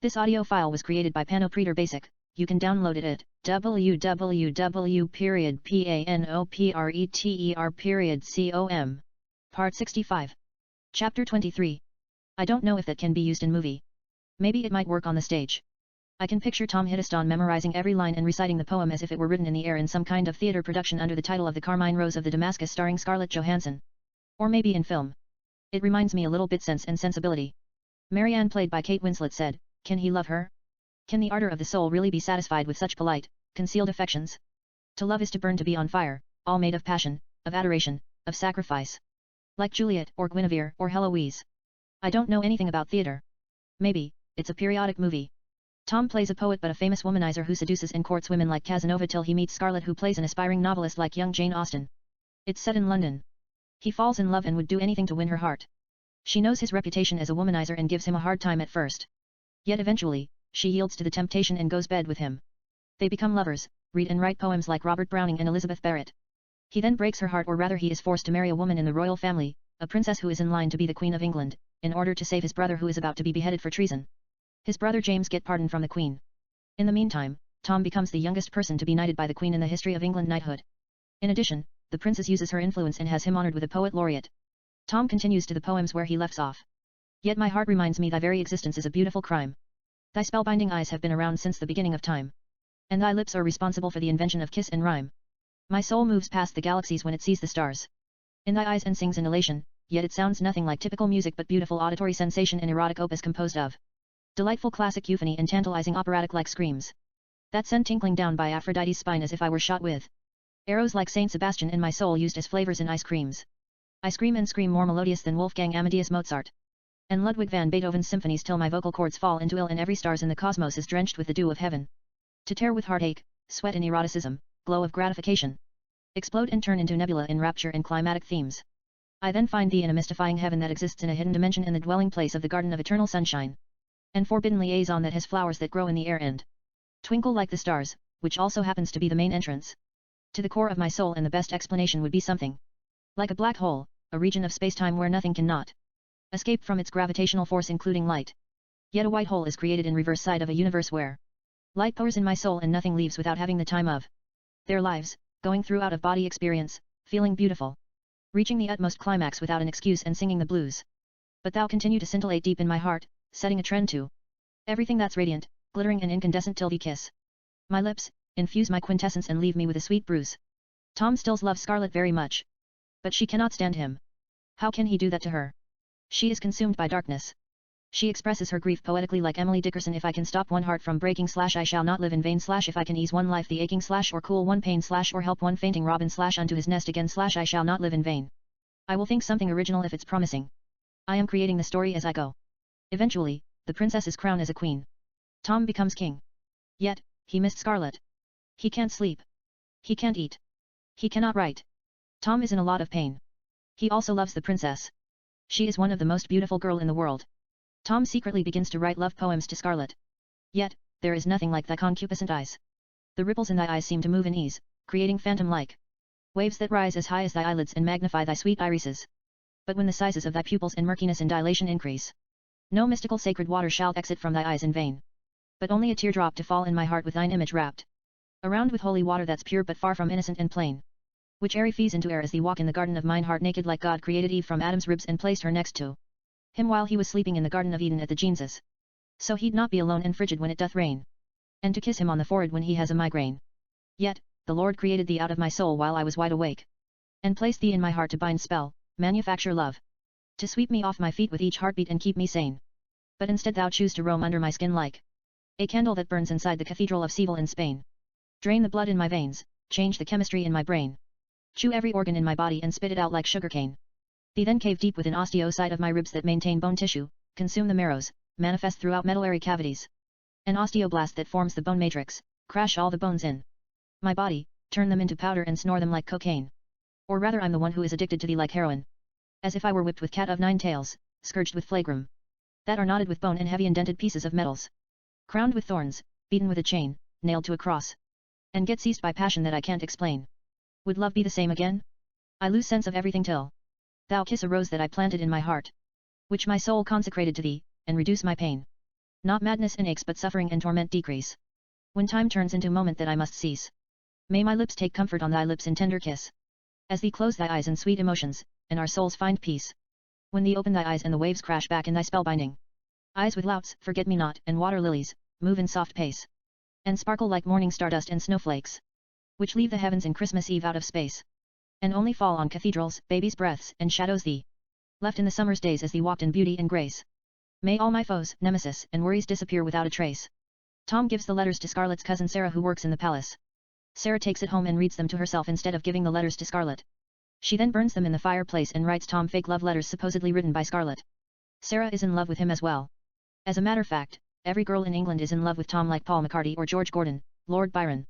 This audio file was created by Panopreter Basic. You can download it at www.panopreter.com. Part 65. Chapter 23. I don't know if that can be used in movie. Maybe it might work on the stage. I can picture Tom Hiddleston memorizing every line and reciting the poem as if it were written in the air in some kind of theater production under the title of The Carmine Rose of the Damascus starring Scarlett Johansson. Or maybe in film. It reminds me a little bit Sense and Sensibility. Marianne played by Kate Winslet said, "Can he love her? Can the ardor of the soul really be satisfied with such polite, concealed affections? To love is to burn, to be on fire, all made of passion, of adoration, of sacrifice. Like Juliet, or Guinevere, or Heloise. I don't know anything about theater. Maybe, it's a periodic movie. Tom plays a poet but a famous womanizer who seduces and courts women like Casanova till he meets Scarlett who plays an aspiring novelist like young Jane Austen. It's set in London. He falls in love and would do anything to win her heart. She knows his reputation as a womanizer and gives him a hard time at first. Yet eventually, she yields to the temptation and goes bed with him. They become lovers, read and write poems like Robert Browning and Elizabeth Barrett. He then breaks her heart, or rather he is forced to marry a woman in the royal family, a princess who is in line to be the Queen of England, in order to save his brother who is about to be beheaded for treason. His brother James get pardon from the Queen. In the meantime, Tom becomes the youngest person to be knighted by the Queen in the history of England knighthood. In addition, the princess uses her influence and has him honored with a poet laureate. Tom continues to the poems where he left off. Yet my heart reminds me thy very existence is a beautiful crime. Thy spellbinding eyes have been around since the beginning of time. And thy lips are responsible for the invention of kiss and rhyme. My soul moves past the galaxies when it sees the stars in thy eyes and sings in elation, yet it sounds nothing like typical music but beautiful auditory sensation and erotic opus composed of delightful classic euphony and tantalizing operatic-like screams that send tinkling down by Aphrodite's spine as if I were shot with arrows like Saint Sebastian in my soul used as flavors in ice creams. I scream and scream more melodious than Wolfgang Amadeus Mozart and Ludwig van Beethoven's symphonies till my vocal cords fall into ill and every stars in the cosmos is drenched with the dew of heaven. To tear with heartache, sweat and eroticism, glow of gratification. Explode and turn into nebula in rapture and climatic themes. I then find thee in a mystifying heaven that exists in a hidden dimension in the dwelling place of the garden of eternal sunshine. And forbidden liaison that has flowers that grow in the air and twinkle like the stars, which also happens to be the main entrance to the core of my soul, and the best explanation would be something Like a black hole, a region of spacetime where nothing cannot escape from its gravitational force including light. Yet a white hole is created in reverse side of a universe where light pours in my soul and nothing leaves without having the time of their lives, going through out-of-body experience, feeling beautiful, reaching the utmost climax without an excuse and singing the blues. But thou continue to scintillate deep in my heart, setting a trend to everything that's radiant, glittering and incandescent till we kiss. My lips, infuse my quintessence and leave me with a sweet bruise. Tom still loves Scarlet very much. But she cannot stand him. How can he do that to her? She is consumed by darkness. She expresses her grief poetically like Emily Dickerson. If I can stop one heart from breaking / I shall not live in vain / if I can ease one life the aching / or cool one pain / or help one fainting robin / unto his nest again / I shall not live in vain. I will think something original if it's promising. I am creating the story as I go. Eventually, the princess is crowned as a queen. Tom becomes king. Yet, he missed Scarlet. He can't sleep. He can't eat. He cannot write. Tom is in a lot of pain. He also loves the princess. She is one of the most beautiful girl in the world. Tom secretly begins to write love poems to Scarlet. Yet, there is nothing like thy concupiscent eyes. The ripples in thy eyes seem to move in ease, creating phantom-like waves that rise as high as thy eyelids and magnify thy sweet irises. But when the sizes of thy pupils and murkiness and dilation increase, no mystical sacred water shall exit from thy eyes in vain, but only a teardrop to fall in my heart with thine image wrapped around with holy water that's pure but far from innocent and plain, which airy fees into air as thee walk in the garden of mine heart naked like God created Eve from Adam's ribs and placed her next to him while he was sleeping in the Garden of Eden at the Genesis. So he'd not be alone and frigid when it doth rain, and to kiss him on the forehead when he has a migraine. Yet, the Lord created thee out of my soul while I was wide awake, and placed thee in my heart to bind spell, manufacture love, to sweep me off my feet with each heartbeat and keep me sane. But instead thou choose to roam under my skin like a candle that burns inside the Cathedral of Seville in Spain. Drain the blood in my veins, change the chemistry in my brain, chew every organ in my body and spit it out like sugarcane. Thee then cave deep within osteocyte of my ribs that maintain bone tissue, consume the marrows, manifest throughout medullary cavities. An osteoblast that forms the bone matrix, crash all the bones in my body, turn them into powder and snore them like cocaine. Or rather I'm the one who is addicted to thee like heroin. As if I were whipped with cat of nine tails, scourged with flagrum, that are knotted with bone and heavy indented pieces of metals, crowned with thorns, beaten with a chain, nailed to a cross, and get seized by passion that I can't explain. Would love be the same again? I lose sense of everything till thou kiss a rose that I planted in my heart, which my soul consecrated to thee, and reduce my pain. Not madness and aches but suffering and torment decrease. When time turns into moment that I must cease, may my lips take comfort on thy lips in tender kiss. As thee close thy eyes in sweet emotions, and our souls find peace. When thee open thy eyes and the waves crash back in thy spellbinding eyes with louts, forget-me-not, and water lilies, move in soft pace, and sparkle like morning stardust and snowflakes, which leave the heavens in Christmas Eve out of space, and only fall on cathedrals, babies' breaths, and shadows thee left in the summer's days as thee walked in beauty and grace. May all my foes, nemesis, and worries disappear without a trace. Tom gives the letters to Scarlet's cousin Sarah who works in the palace. Sarah takes it home and reads them to herself instead of giving the letters to Scarlet. She then burns them in the fireplace and writes Tom fake love letters supposedly written by Scarlet. Sarah is in love with him as well. As a matter of fact, every girl in England is in love with Tom like Paul McCartney or George Gordon, Lord Byron.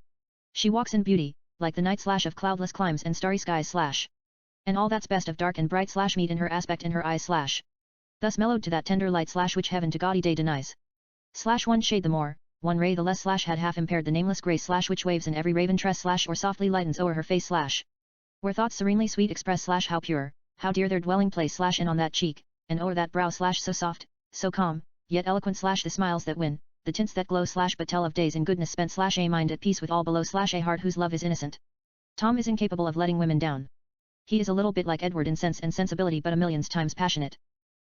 She walks in beauty, like the night / of cloudless climes and starry skies / and all that's best of dark and bright / meet in her aspect in her eyes / thus mellowed to that tender light / which heaven to gaudy day denies. / one shade the more, one ray the less / had half impaired the nameless grace / which waves in every raven tress / or softly lightens o'er her face / where thoughts serenely sweet express / how pure, how dear their dwelling place / and on that cheek, and o'er that brow / so soft, so calm, yet eloquent / the smiles that win, the tints that glow / but tell of days in goodness spent / a mind at peace with all below / a heart whose love is innocent. Tom is incapable of letting women down. He is a little bit like Edward in sense and sensibility but a millions times passionate.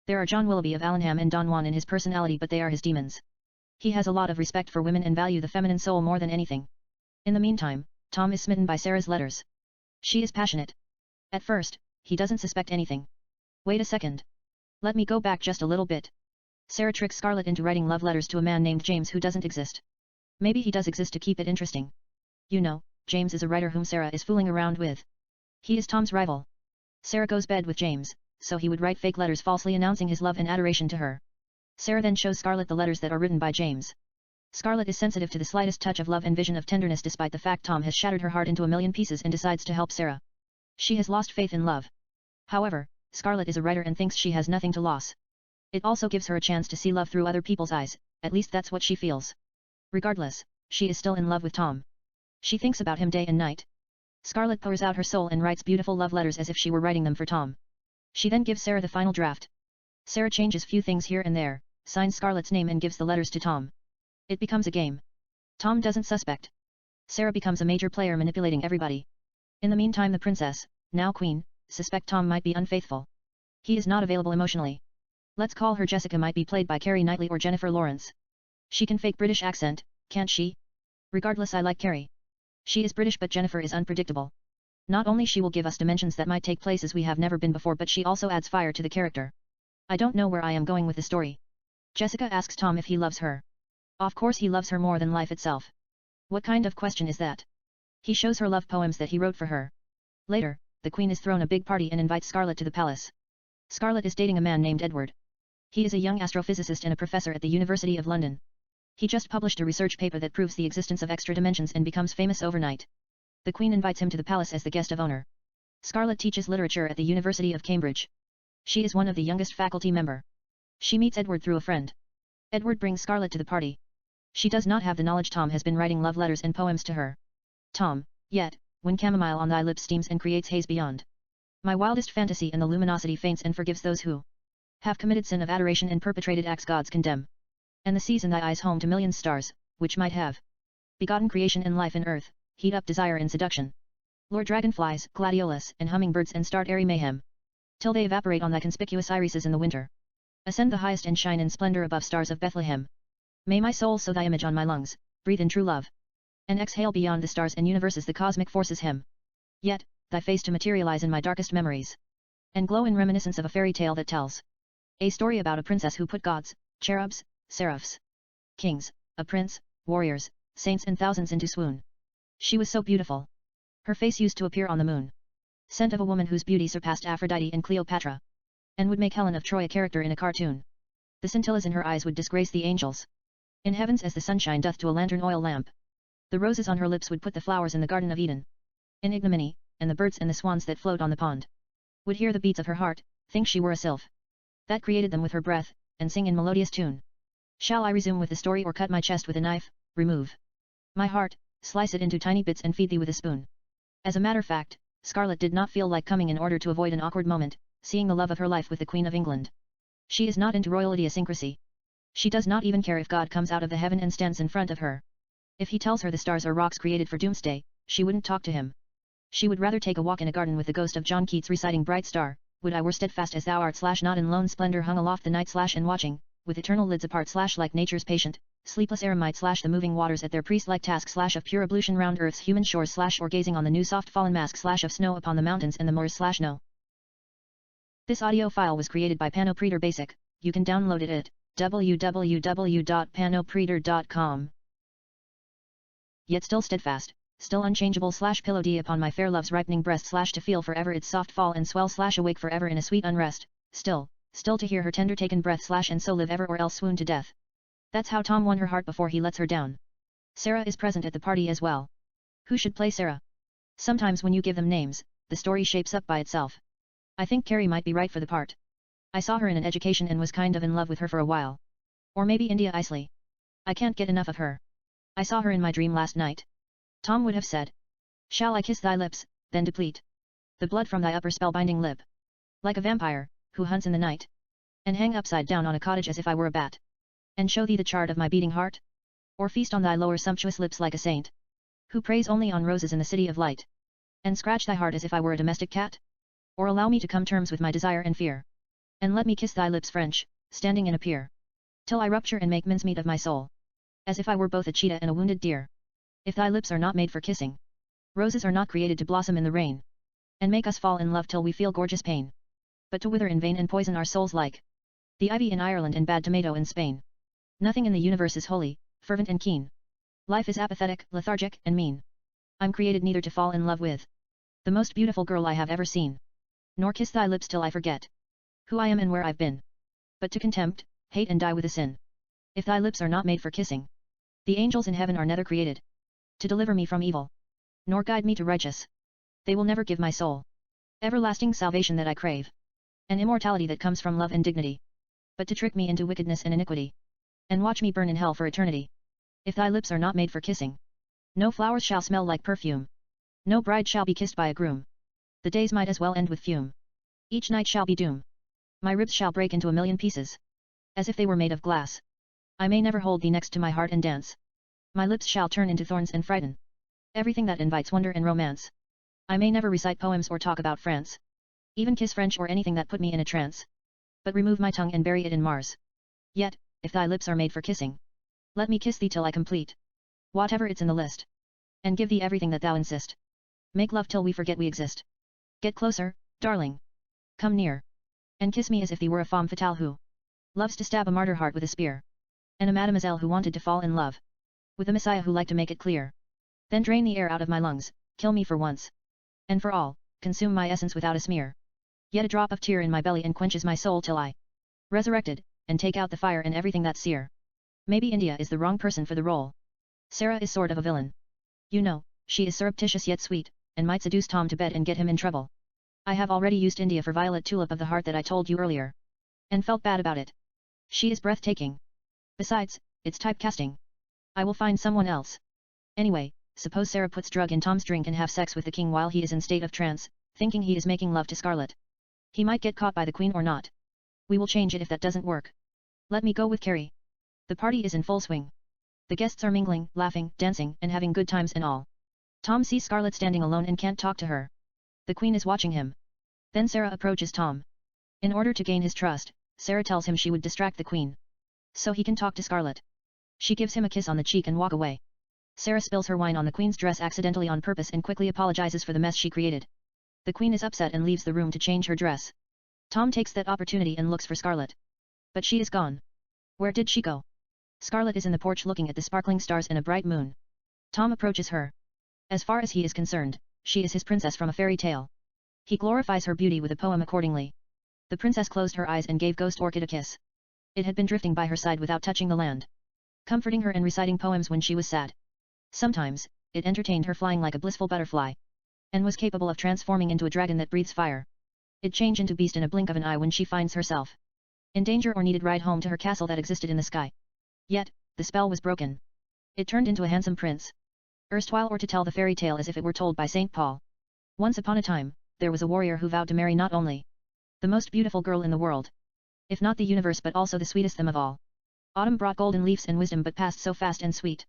There are John Willoughby of Allenham and Don Juan in his personality but they are his demons. He has a lot of respect for women and value the feminine soul more than anything. In the meantime, Tom is smitten by Sarah's letters. She is passionate. At first, he doesn't suspect anything. Wait a second. Let me go back just a little bit. Sarah tricks Scarlet into writing love letters to a man named James who doesn't exist. Maybe he does exist to keep it interesting. You know, James is a writer whom Sarah is fooling around with. He is Tom's rival. Sarah goes bed with James, so he would write fake letters falsely announcing his love and adoration to her. Sarah then shows Scarlet the letters that are written by James. Scarlet is sensitive to the slightest touch of love and vision of tenderness despite the fact Tom has shattered her heart into a million pieces and decides to help Sarah. She has lost faith in love. However, Scarlet is a writer and thinks she has nothing to lose. It also gives her a chance to see love through other people's eyes, at least that's what she feels. Regardless, she is still in love with Tom. She thinks about him day and night. Scarlett pours out her soul and writes beautiful love letters as if she were writing them for Tom. She then gives Sarah the final draft. Sarah changes few things here and there, signs Scarlett's name and gives the letters to Tom. It becomes a game. Tom doesn't suspect. Sarah becomes a major player manipulating everybody. In the meantime the princess, now queen, suspect Tom might be unfaithful. He is not available emotionally. Let's call her Jessica, might be played by Carrie Knightley or Jennifer Lawrence. She can fake British accent, can't she? Regardless, I like Carrie. She is British but Jennifer is unpredictable. Not only she will give us dimensions that might take places we have never been before, but she also adds fire to the character. I don't know where I am going with the story. Jessica asks Tom if he loves her. Of course he loves her more than life itself. What kind of question is that? He shows her love poems that he wrote for her. Later, the queen is thrown a big party and invites Scarlett to the palace. Scarlett is dating a man named Edward. He is a young astrophysicist and a professor at the University of London. He just published a research paper that proves the existence of extra dimensions and becomes famous overnight. The queen invites him to the palace as the guest of honor. Scarlett teaches literature at the University of Cambridge. She is one of the youngest faculty member. She meets Edward through a friend. Edward brings Scarlett to the party. She does not have the knowledge Tom has been writing love letters and poems to her. Tom, yet, when chamomile on thy lips steams and creates haze beyond my wildest fantasy, and the luminosity faints and forgives those who have committed sin of adoration and perpetrated acts gods condemn. And the seas in thy eyes home to million stars, which might have begotten creation and life in earth, heat up desire and seduction. Lure dragonflies, gladiolus, and hummingbirds and start airy mayhem, till they evaporate on thy conspicuous irises in the winter. Ascend the highest and shine in splendor above stars of Bethlehem. May my soul sow thy image on my lungs, breathe in true love, and exhale beyond the stars and universes the cosmic forces him. Yet, thy face to materialize in my darkest memories, and glow in reminiscence of a fairy tale that tells a story about a princess who put gods, cherubs, seraphs, kings, a prince, warriors, saints and thousands into swoon. She was so beautiful. Her face used to appear on the moon. Scent of a woman whose beauty surpassed Aphrodite and Cleopatra, and would make Helen of Troy a character in a cartoon. The scintillas in her eyes would disgrace the angels in heavens as the sunshine doth to a lantern oil lamp. The roses on her lips would put the flowers in the Garden of Eden in ignominy, and the birds and the swans that float on the pond would hear the beats of her heart, think she were a sylph that created them with her breath, and sing in melodious tune. Shall I resume with the story, or cut my chest with a knife, remove my heart, slice it into tiny bits and feed thee with a spoon? As a matter of fact, Scarlett did not feel like coming in order to avoid an awkward moment, seeing the love of her life with the Queen of England. She is not into royal idiosyncrasy. She does not even care if God comes out of the heaven and stands in front of her. If he tells her the stars are rocks created for doomsday, she wouldn't talk to him. She would rather take a walk in a garden with the ghost of John Keats reciting Bright Star, would I were steadfast as thou art / not in lone splendor hung aloft the night / and watching, with eternal lids apart / like nature's patient, sleepless eremite / the moving waters at their priest-like task / of pure ablution round earth's human shores / or gazing on the new soft fallen mask / of snow upon the mountains and the moors / no. This audio file was created by Panopreader Basic. You can download it at www.panopreader.com. Yet still steadfast, still unchangeable / pillow D upon my fair love's ripening breast / to feel forever its soft fall and swell / awake forever in a sweet unrest, still to hear her tender taken breath / and so live ever or else swoon to death. That's how Tom won her heart before he lets her down. Sarah is present at the party as well. Who should play Sarah? Sometimes when you give them names, the story shapes up by itself. I think Carrie might be right for the part. I saw her in an education and was kind of in love with her for a while. Or maybe India Isley. I can't get enough of her. I saw her in my dream last night. Tom would have said, "Shall I kiss thy lips, then deplete the blood from thy upper spellbinding lip, like a vampire, who hunts in the night, and hang upside down on a cottage as if I were a bat, and show thee the chart of my beating heart? Or feast on thy lower sumptuous lips like a saint, who prays only on roses in the city of light, and scratch thy heart as if I were a domestic cat? Or allow me to come terms with my desire and fear, and let me kiss thy lips French, standing in a pier, till I rupture and make mincemeat of my soul, as if I were both a cheetah and a wounded deer. If thy lips are not made for kissing, roses are not created to blossom in the rain, and make us fall in love till we feel gorgeous pain, but to wither in vain and poison our souls like the ivy in Ireland and bad tomato in Spain. Nothing in the universe is holy, fervent and keen. Life is apathetic, lethargic, and mean. I'm created neither to fall in love with the most beautiful girl I have ever seen, nor kiss thy lips till I forget who I am and where I've been, but to contempt, hate and die with a sin. If thy lips are not made for kissing, the angels in heaven are neither created to deliver me from evil, nor guide me to righteous. They will never give my soul everlasting salvation that I crave, and immortality that comes from love and dignity, but to trick me into wickedness and iniquity, and watch me burn in hell for eternity. If thy lips are not made for kissing, no flowers shall smell like perfume, No bride shall be kissed by a groom. The days might as well end with fume. Each night shall be doom. My ribs shall break into a million pieces. As if they were made of glass. I may never hold thee next to my heart and dance. My lips shall turn into thorns and frighten everything that invites wonder and romance. I may never recite poems or talk about France. Even kiss French or anything that put me in a trance. But remove my tongue and bury it in Mars. Yet, if thy lips are made for kissing, let me kiss thee till I complete whatever it's in the list. And give thee everything that thou insist. Make love till we forget we exist. Get closer, darling. Come near. And kiss me as if thee were a femme fatale who loves to stab a martyr heart with a spear. And a mademoiselle who wanted to fall in love with a messiah who liked to make it clear. Then drain the air out of my lungs, kill me for once. And for all, consume my essence without a smear. Yet a drop of tear in my belly and quenches my soul till I resurrected, and take out the fire and everything that's sear. Maybe India is the wrong person for the role. Sarah is sort of a villain. You know, she is surreptitious yet sweet, and might seduce Tom to bed and get him in trouble. I have already used India for Violet Tulip of the Heart that I told you earlier. And felt bad about it. She is breathtaking. Besides, it's typecasting. I will find someone else. Anyway, suppose Sarah puts drug in Tom's drink and have sex with the king while he is in state of trance, thinking he is making love to Scarlet. He might get caught by the queen or not. We will change it if that doesn't work. Let me go with Carrie. The party is in full swing. The guests are mingling, laughing, dancing, and having good times and all. Tom sees Scarlet standing alone and can't talk to her. The queen is watching him. Then Sarah approaches Tom. In order to gain his trust, Sarah tells him she would distract the queen. So he can talk to Scarlet. She gives him a kiss on the cheek and walk away. Sarah spills her wine on the queen's dress accidentally on purpose and quickly apologizes for the mess she created. The queen is upset and leaves the room to change her dress. Tom takes that opportunity and looks for Scarlet. But she is gone. Where did she go? Scarlet is in the porch looking at the sparkling stars and a bright moon. Tom approaches her. As far as he is concerned, she is his princess from a fairy tale. He glorifies her beauty with a poem accordingly. The princess closed her eyes and gave Ghost Orchid a kiss. It had been drifting by her side without touching the land, comforting her and reciting poems when she was sad. Sometimes, it entertained her flying like a blissful butterfly, and was capable of transforming into a dragon that breathes fire. It changed into beast in a blink of an eye when she finds herself in danger or needed ride home to her castle that existed in the sky. Yet, the spell was broken. It turned into a handsome prince. Erstwhile, or to tell the fairy tale as if it were told by St. Paul. Once upon a time, there was a warrior who vowed to marry not only the most beautiful girl in the world, if not the universe, but also the sweetest them of all. Autumn brought golden leaves and wisdom but passed so fast and sweet.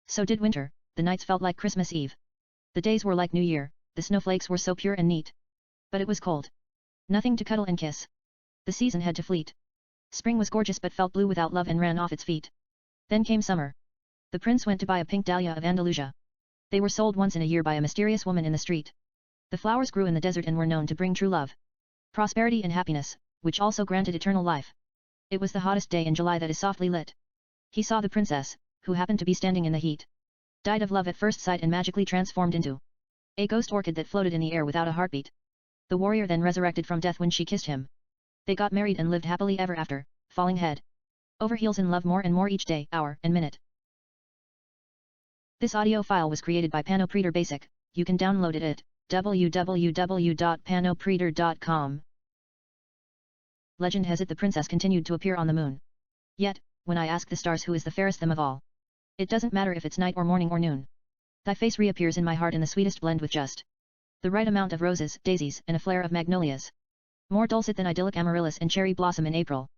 So did winter, the nights felt like Christmas Eve. The days were like New Year, the snowflakes were so pure and neat. But it was cold. Nothing to cuddle and kiss. The season had to fleet. Spring was gorgeous but felt blue without love and ran off its feet. Then came summer. The prince went to buy a pink dahlia of Andalusia. They were sold once in a year by a mysterious woman in the street. The flowers grew in the desert and were known to bring true love, prosperity and happiness, which also granted eternal life. It was the hottest day in July that is softly lit. He saw the princess, who happened to be standing in the heat. Died of love at first sight and magically transformed into a ghost orchid that floated in the air without a heartbeat. The warrior then resurrected from death when she kissed him. They got married and lived happily ever after, falling head over heels in love more and more each day, hour, and minute. This audio file was created by Panopreader Basic. You can download it at www.panopreader.com. Legend has it the princess continued to appear on the moon. Yet, when I ask the stars who is the fairest them of all, it doesn't matter if it's night or morning or noon. Thy face reappears in my heart in the sweetest blend with just the right amount of roses, daisies, and a flare of magnolias. More dulcet than idyllic amaryllis and cherry blossom in April.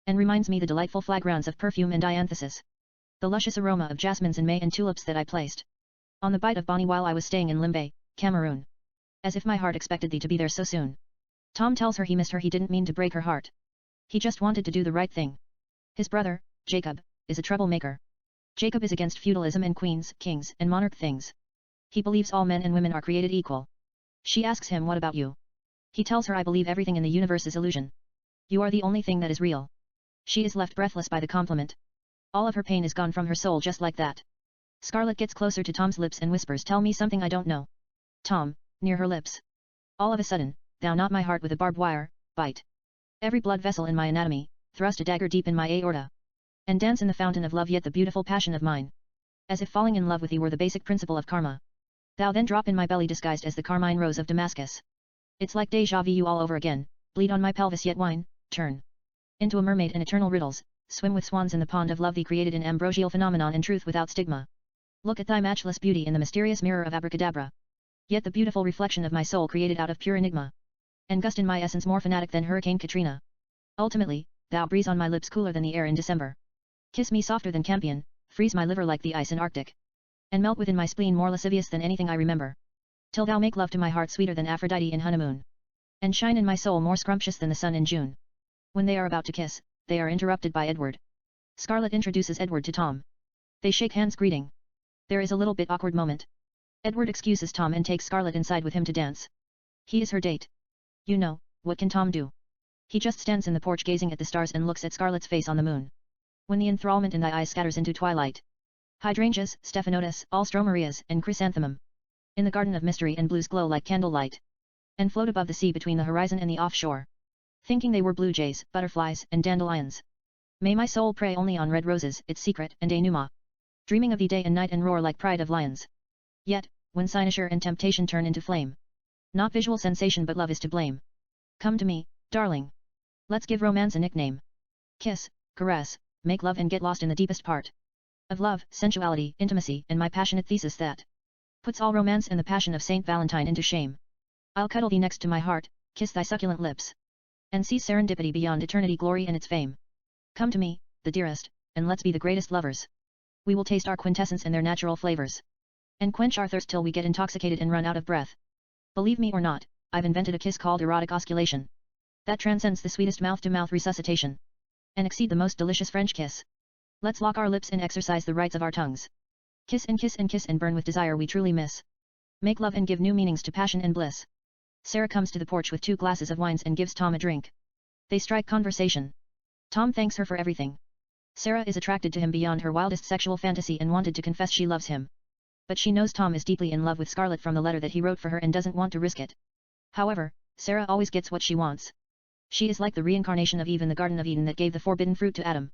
And reminds me the delightful flagrons of perfume and dianthesis. The luscious aroma of jasmines in May and tulips that I placed on the bite of Bonnie while I was staying in Limbe, Cameroon. As if my heart expected thee to be there so soon. Tom tells her he missed her. He didn't mean to break her heart. He just wanted to do the right thing. His brother, Jacob, is a troublemaker. Jacob is against feudalism and queens, kings, and monarch things. He believes all men and women are created equal. She asks him, what about you? He tells her, I believe everything in the universe is illusion. You are the only thing that is real. She is left breathless by the compliment. All of her pain is gone from her soul just like that. Scarlet gets closer to Tom's lips and whispers, tell me something I don't know. Tom, near her lips. All of a sudden, thou not my heart with a barbed wire, bite every blood vessel in my anatomy, thrust a dagger deep in my aorta, and dance in the fountain of love, yet the beautiful passion of mine. As if falling in love with thee were the basic principle of karma. Thou then drop in my belly disguised as the carmine rose of Damascus. It's like deja vu all over again, bleed on my pelvis yet whine, turn into a mermaid in eternal riddles, swim with swans in the pond of love thee created in ambrosial phenomenon and truth without stigma. Look at thy matchless beauty in the mysterious mirror of abracadabra. Yet the beautiful reflection of my soul created out of pure enigma. And gust in my essence more fanatic than Hurricane Katrina. Ultimately, thou breeze on my lips cooler than the air in December. Kiss me softer than campion, freeze my liver like the ice in Arctic. And melt within my spleen more lascivious than anything I remember. Till thou make love to my heart sweeter than Aphrodite in honeymoon. And shine in my soul more scrumptious than the sun in June. When they are about to kiss, they are interrupted by Edward. Scarlett introduces Edward to Tom. They shake hands greeting. There is a little bit awkward moment. Edward excuses Tom and takes Scarlett inside with him to dance. He is her date. You know, what can Tom do? He just stands in the porch gazing at the stars and looks at Scarlett's face on the moon. When the enthrallment in thy eyes scatters into twilight. Hydrangeas, stephanotis, alstromerias, and chrysanthemum. In the garden of mystery and blues glow like candlelight. And float above the sea between the horizon and the offshore. Thinking they were blue jays, butterflies, and dandelions. May my soul prey only on red roses, its secret and denouement. Dreaming of thee day and night and roar like pride of lions. Yet, when cynosure and temptation turn into flame. Not visual sensation but love is to blame. Come to me, darling. Let's give romance a nickname. Kiss, caress, make love and get lost in the deepest part. Of love, sensuality, intimacy, and my passionate thesis that puts all romance and the passion of Saint Valentine into shame. I'll cuddle thee next to my heart, kiss thy succulent lips. And see serendipity beyond eternity glory and its fame. Come to me, the dearest, and let's be the greatest lovers. We will taste our quintessence and their natural flavors. And quench our thirst till we get intoxicated and run out of breath. Believe me or not, I've invented a kiss called erotic osculation. That transcends the sweetest mouth-to-mouth resuscitation. And exceed the most delicious French kiss. Let's lock our lips and exercise the rights of our tongues. Kiss and kiss and kiss and burn with desire we truly miss. Make love and give new meanings to passion and bliss. Sarah comes to the porch with 2 glasses of wines and gives Tom a drink. They strike conversation. Tom thanks her for everything. Sarah is attracted to him beyond her wildest sexual fantasy and wanted to confess she loves him. But she knows Tom is deeply in love with Scarlett from the letter that he wrote for her and doesn't want to risk it. However, Sarah always gets what she wants. She is like the reincarnation of Eve in the Garden of Eden that gave the forbidden fruit to Adam.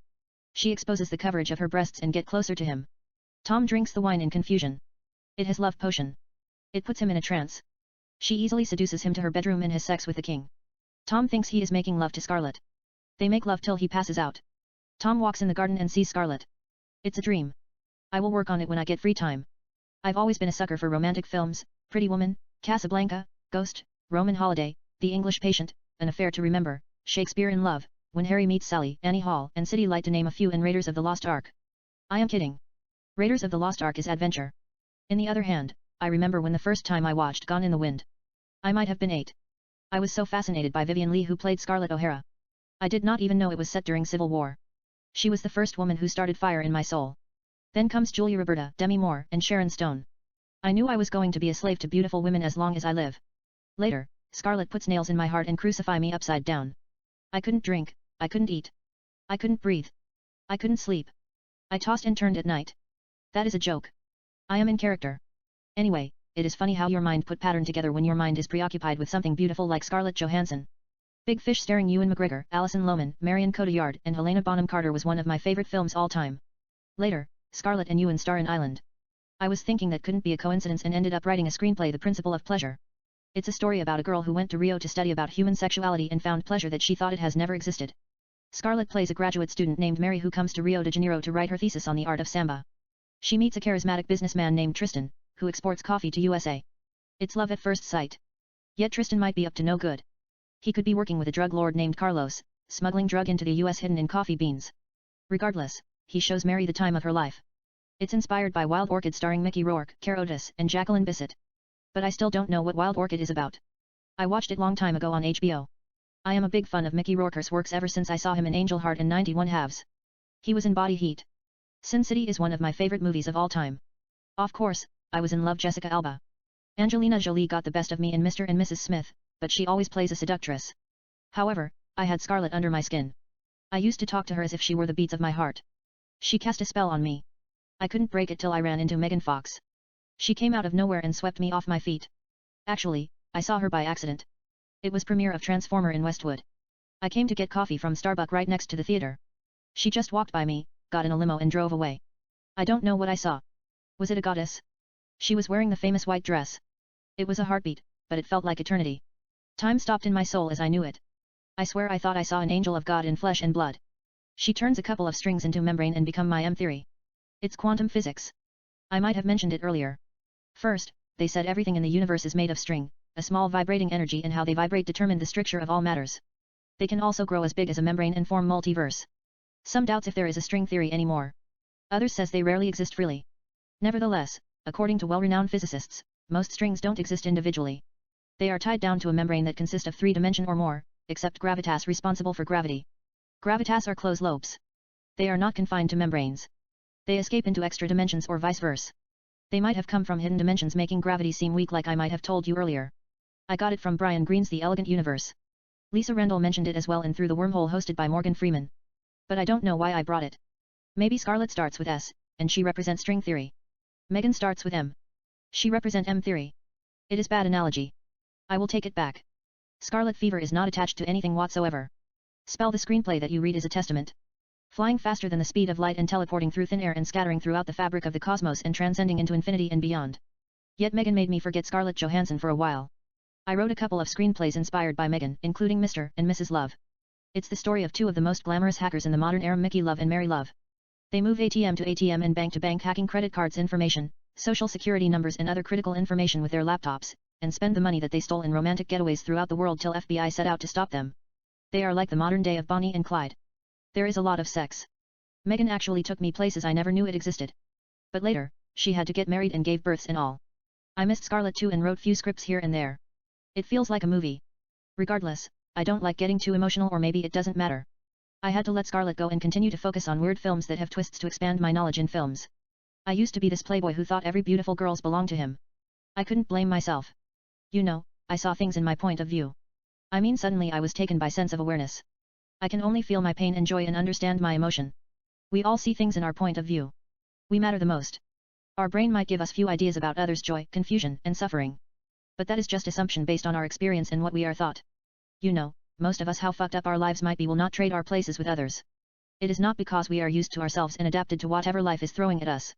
She exposes the coverage of her breasts and get closer to him. Tom drinks the wine in confusion. It has love potion. It puts him in a trance. She easily seduces him to her bedroom and has sex with the king. Tom thinks he is making love to Scarlett. They make love till he passes out. Tom walks in the garden and sees Scarlett. It's a dream. I will work on it when I get free time. I've always been a sucker for romantic films, Pretty Woman, Casablanca, Ghost, Roman Holiday, The English Patient, An Affair to Remember, Shakespeare in Love, When Harry Meets Sally, Annie Hall, and City Light to name a few, and Raiders of the Lost Ark. I am kidding. Raiders of the Lost Ark is adventure. In the other hand, I remember when the first time I watched Gone in the Wind. I might have been 8. I was so fascinated by Vivian Leigh who played Scarlett O'Hara. I did not even know it was set during Civil War. She was the first woman who started fire in my soul. Then comes Julia Roberta, Demi Moore, and Sharon Stone. I knew I was going to be a slave to beautiful women as long as I live. Later, Scarlett puts nails in my heart and crucify me upside down. I couldn't drink, I couldn't eat. I couldn't breathe. I couldn't sleep. I tossed and turned at night. That is a joke. I am in character. Anyway, it is funny how your mind put pattern together when your mind is preoccupied with something beautiful like Scarlett Johansson. Big Fish starring Ewan McGregor, Alison Lohman, Marion Cotillard, and Helena Bonham Carter was one of my favorite films all time. Later, Scarlett and Ewan star in Island. I was thinking that couldn't be a coincidence and ended up writing a screenplay, The Principle of Pleasure. It's a story about a girl who went to Rio to study about human sexuality and found pleasure that she thought it has never existed. Scarlett plays a graduate student named Mary who comes to Rio de Janeiro to write her thesis on the art of samba. She meets a charismatic businessman named Tristan, who exports coffee to USA. It's love at first sight. Yet Tristan might be up to no good. He could be working with a drug lord named Carlos, smuggling drug into the US hidden in coffee beans. Regardless, he shows Mary the time of her life. It's inspired by Wild Orchid starring Mickey Rourke, Care Otis, and Jacqueline Bisset. But I still don't know what Wild Orchid is about. I watched it long time ago on HBO. I am a big fan of Mickey Rourke's works ever since I saw him in Angel Heart and 91 Halves. He was in Body Heat. Sin City is one of my favorite movies of all time. Of course, I was in love Jessica Alba. Angelina Jolie got the best of me in Mr. and Mrs. Smith, but she always plays a seductress. However, I had Scarlett under my skin. I used to talk to her as if she were the beats of my heart. She cast a spell on me. I couldn't break it till I ran into Megan Fox. She came out of nowhere and swept me off my feet. Actually, I saw her by accident. It was premiere of Transformer in Westwood. I came to get coffee from Starbucks right next to the theater. She just walked by me, got in a limo and drove away. I don't know what I saw. Was it a goddess? She was wearing the famous white dress. It was a heartbeat, but it felt like eternity. Time stopped in my soul as I knew it. I swear I thought I saw an angel of God in flesh and blood. She turns a couple of strings into membrane and become my M theory. It's quantum physics. I might have mentioned it earlier. First, they said everything in the universe is made of string, a small vibrating energy, and how they vibrate determine the stricture of all matters. They can also grow as big as a membrane and form multiverse. Some doubts if there is a string theory anymore. Others says they rarely exist freely. Nevertheless, according to well-renowned physicists, most strings don't exist individually. They are tied down to a membrane that consists of 3 dimensions or more, except gravitas responsible for gravity. Gravitas are closed loops. They are not confined to membranes. They escape into extra dimensions or vice versa. They might have come from hidden dimensions making gravity seem weak, like I might have told you earlier. I got it from Brian Greene's The Elegant Universe. Lisa Rendell mentioned it as well in Through the Wormhole, hosted by Morgan Freeman. But I don't know why I brought it. Maybe Scarlet starts with S, and she represents string theory. Megan starts with M. She represent M theory. It is bad analogy. I will take it back. Scarlet fever is not attached to anything whatsoever. Spell the screenplay that you read is a testament. Flying faster than the speed of light and teleporting through thin air and scattering throughout the fabric of the cosmos and transcending into infinity and beyond. Yet Megan made me forget Scarlett Johansson for a while. I wrote a couple of screenplays inspired by Megan, including Mr. and Mrs. Love. It's the story of 2 of the most glamorous hackers in the modern era, Mickey Love and Mary Love. They move ATM to ATM and bank to bank, hacking credit cards information, social security numbers and other critical information with their laptops, and spend the money that they stole in romantic getaways throughout the world till FBI set out to stop them. They are like the modern day of Bonnie and Clyde. There is a lot of sex. Megan actually took me places I never knew it existed. But later, she had to get married and gave births and all. I missed Scarlett too and wrote few scripts here and there. It feels like a movie. Regardless, I don't like getting too emotional, or maybe it doesn't matter. I had to let Scarlett go and continue to focus on weird films that have twists to expand my knowledge in films. I used to be this playboy who thought every beautiful girls belonged to him. I couldn't blame myself. You know, I saw things in my point of view. I mean, suddenly I was taken by sense of awareness. I can only feel my pain and joy and understand my emotion. We all see things in our point of view. We matter the most. Our brain might give us few ideas about others' joy, confusion, and suffering. But that is just assumption based on our experience and what we are thought. You know, most of us, how fucked up our lives might be, will not trade our places with others. It is not because we are used to ourselves and adapted to whatever life is throwing at us.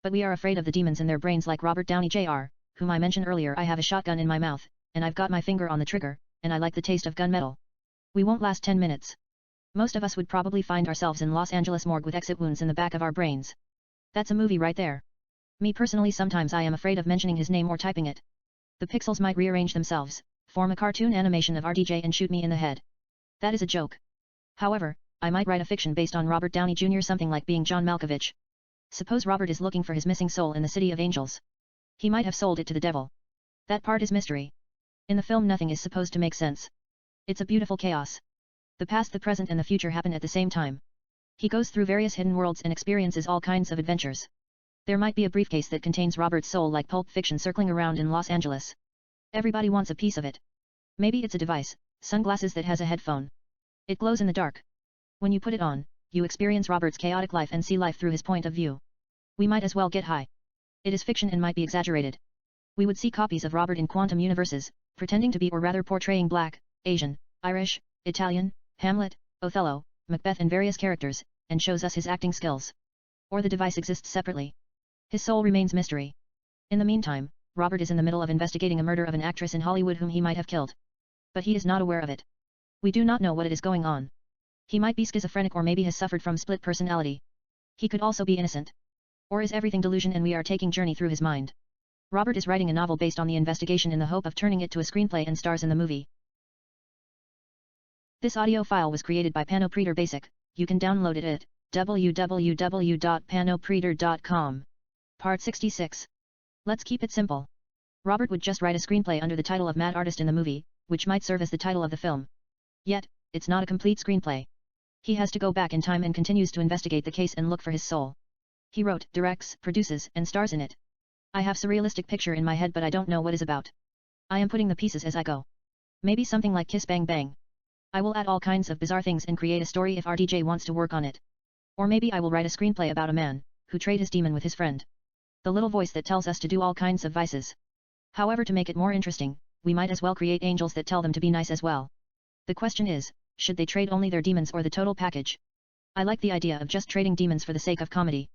But we are afraid of the demons in their brains, like Robert Downey Jr., whom I mentioned earlier. I have a shotgun in my mouth, and I've got my finger on the trigger, and I like the taste of gunmetal. We won't last 10 minutes. Most of us would probably find ourselves in Los Angeles morgue with exit wounds in the back of our brains. That's a movie right there. Me personally, sometimes I am afraid of mentioning his name or typing it. The pixels might rearrange themselves, form a cartoon animation of RDJ and shoot me in the head. That is a joke. However, I might write a fiction based on Robert Downey Jr., something like being John Malkovich. Suppose Robert is looking for his missing soul in the City of Angels. He might have sold it to the devil. That part is mystery. In the film, nothing is supposed to make sense. It's a beautiful chaos. The past, the present, and the future happen at the same time. He goes through various hidden worlds and experiences all kinds of adventures. There might be a briefcase that contains Robert's soul, like Pulp Fiction, circling around in Los Angeles. Everybody wants a piece of it. Maybe it's a device, sunglasses that has a headphone. It glows in the dark. When you put it on, you experience Robert's chaotic life and see life through his point of view. We might as well get high. It is fiction and might be exaggerated. We would see copies of Robert in quantum universes, pretending to be, or rather portraying, Black, Asian, Irish, Italian, Hamlet, Othello, Macbeth and various characters, and shows us his acting skills. Or the device exists separately. His soul remains mystery. In the meantime, Robert is in the middle of investigating a murder of an actress in Hollywood whom he might have killed. But he is not aware of it. We do not know what it is going on. He might be schizophrenic, or maybe has suffered from split personality. He could also be innocent. Or is everything delusion and we are taking journey through his mind? Robert is writing a novel based on the investigation in the hope of turning it to a screenplay and stars in the movie. This audio file was created by Panopreader Basic. You can download it at www.panopreader.com. Part 66. Let's keep it simple. Robert would just write a screenplay under the title of Mad Artist in the movie, which might serve as the title of the film. Yet, it's not a complete screenplay. He has to go back in time and continues to investigate the case and look for his soul. He wrote, directs, produces, and stars in it. I have a surrealistic picture in my head, but I don't know what is about. I am putting the pieces as I go. Maybe something like Kiss Bang Bang. I will add all kinds of bizarre things and create a story if RDJ wants to work on it. Or maybe I will write a screenplay about a man who traded his demon with his friend. The little voice that tells us to do all kinds of vices. However, to make it more interesting, we might as well create angels that tell them to be nice as well. The question is, should they trade only their demons or the total package? I like the idea of just trading demons for the sake of comedy.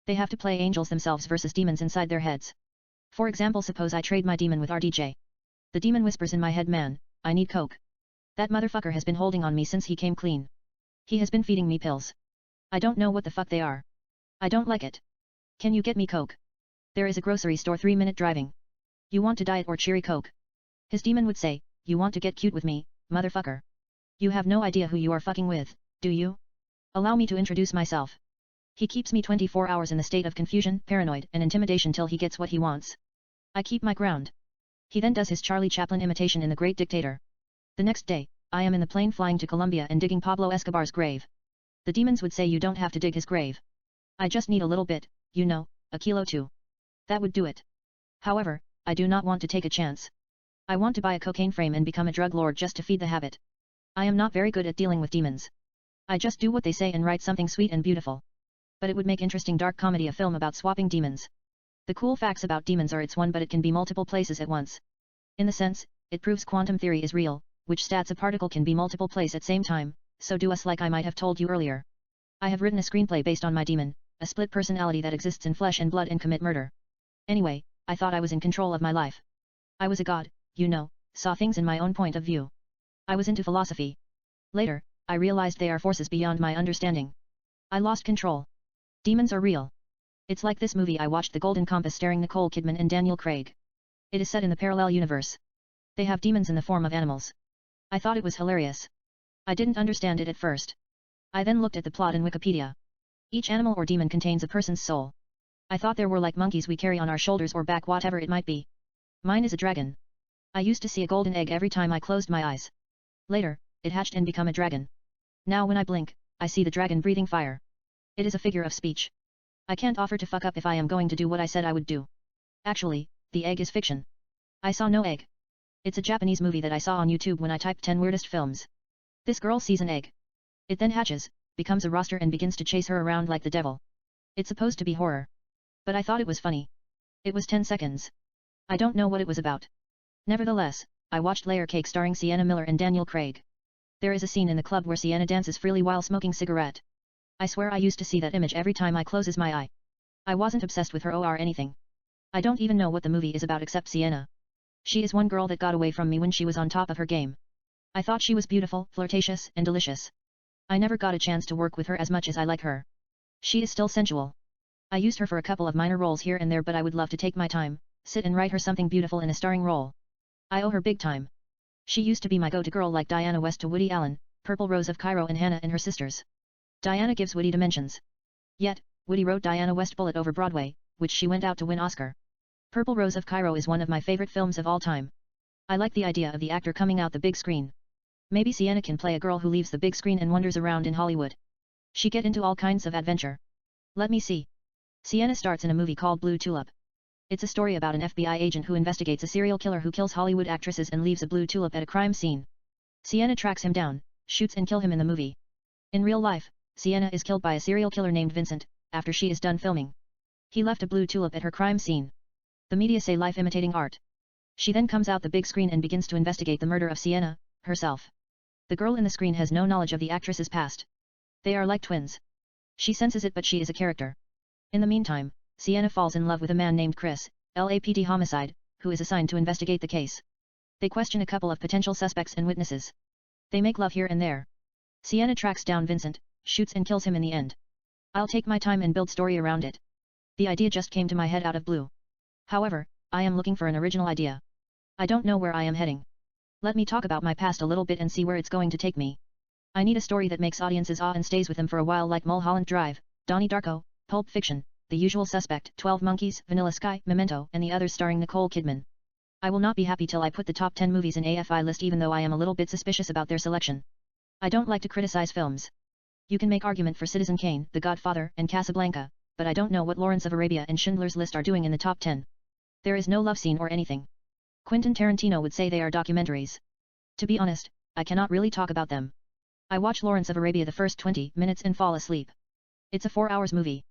They have to play angels themselves versus demons inside their heads. For example, suppose I trade my demon with RDJ. The demon whispers in my head, man, I need coke. That motherfucker has been holding on me since he came clean. He has been feeding me pills. I don't know what the fuck they are. I don't like it. Can you get me coke? There is a grocery store 3-minute driving. You want to diet or cherry coke? His demon would say, you want to get cute with me, motherfucker. You have no idea who you are fucking with, do you? Allow me to introduce myself. He keeps me 24 hours in the state of confusion, paranoid, and intimidation till he gets what he wants. I keep my ground. He then does his Charlie Chaplin imitation in The Great Dictator. The next day, I am in the plane flying to Colombia and digging Pablo Escobar's grave. The demons would say you don't have to dig his grave. I just need a little bit, you know, a kilo too. That would do it. However, I do not want to take a chance. I want to buy a cocaine frame and become a drug lord just to feed the habit. I am not very good at dealing with demons. I just do what they say and write something sweet and beautiful. But it would make interesting dark comedy a film about swapping demons. The cool facts about demons are it's one but it can be multiple places at once. In the sense, it proves quantum theory is real, which stats a particle can be multiple place at same time, so do us like I might have told you earlier. I have written a screenplay based on my demon, a split personality that exists in flesh and blood and commit murder. Anyway, I thought I was in control of my life. I was a god, you know, saw things in my own point of view. I was into philosophy. Later, I realized they are forces beyond my understanding. I lost control. Demons are real. It's like this movie I watched, The Golden Compass, starring Nicole Kidman and Daniel Craig. It is set in the parallel universe. They have demons in the form of animals. I thought it was hilarious. I didn't understand it at first. I then looked at the plot in Wikipedia. Each animal or demon contains a person's soul. I thought there were like monkeys we carry on our shoulders or back, whatever it might be. Mine is a dragon. I used to see a golden egg every time I closed my eyes. Later, it hatched and become a dragon. Now when I blink, I see the dragon breathing fire. It is a figure of speech. I can't offer to fuck up if I am going to do what I said I would do. Actually, the egg is fiction. I saw no egg. It's a Japanese movie that I saw on YouTube when I typed 10 weirdest films. This girl sees an egg. It then hatches, becomes a roster and begins to chase her around like the devil. It's supposed to be horror. But I thought it was funny. It was 10 seconds. I don't know what it was about. Nevertheless, I watched Layer Cake starring Sienna Miller and Daniel Craig. There is a scene in the club where Sienna dances freely while smoking cigarette. I swear I used to see that image every time I closes my eye. I wasn't obsessed with her or anything. I don't even know what the movie is about except Sienna. She is one girl that got away from me when she was on top of her game. I thought she was beautiful, flirtatious, and delicious. I never got a chance to work with her as much as I like her. She is still sensual. I used her for a couple of minor roles here and there, but I would love to take my time, sit and write her something beautiful in a starring role. I owe her big time. She used to be my go-to girl, like Diana West to Woody Allen, Purple Rose of Cairo and Hannah and her sisters. Diana gives Woody dimensions. Yet, Woody wrote Diana West Bullet over Broadway, which she went out to win Oscar. Purple Rose of Cairo is one of my favorite films of all time. I like the idea of the actor coming out the big screen. Maybe Sienna can play a girl who leaves the big screen and wanders around in Hollywood. She get into all kinds of adventure. Let me see. Sienna starts in a movie called Blue Tulip. It's a story about an FBI agent who investigates a serial killer who kills Hollywood actresses and leaves a blue tulip at a crime scene. Sienna tracks him down, shoots and kills him in the movie. In real life, Sienna is killed by a serial killer named Vincent, after she is done filming. He left a blue tulip at her crime scene. The media say life imitating art. She then comes out the big screen and begins to investigate the murder of Sienna, herself. The girl in the screen has no knowledge of the actress's past. They are like twins. She senses it, but she is a character. In the meantime, Sienna falls in love with a man named Chris, LAPD homicide, who is assigned to investigate the case. They question a couple of potential suspects and witnesses. They make love here and there. Sienna tracks down Vincent, shoots and kills him in the end. I'll take my time and build story around it. The idea just came to my head out of blue. However, I am looking for an original idea. I don't know where I am heading. Let me talk about my past a little bit and see where it's going to take me. I need a story that makes audiences awe and stays with them for a while, like Mulholland Drive, Donnie Darko, Pulp Fiction, The Usual Suspect, 12 Monkeys, Vanilla Sky, Memento, and the others starring Nicole Kidman. I will not be happy till I put the top 10 movies in AFI list, even though I am a little bit suspicious about their selection. I don't like to criticize films. You can make argument for Citizen Kane, The Godfather, and Casablanca, but I don't know what Lawrence of Arabia and Schindler's List are doing in the top 10. There is no love scene or anything. Quentin Tarantino would say they are documentaries. To be honest, I cannot really talk about them. I watch Lawrence of Arabia the first 20 minutes and fall asleep. It's a 4 hours movie.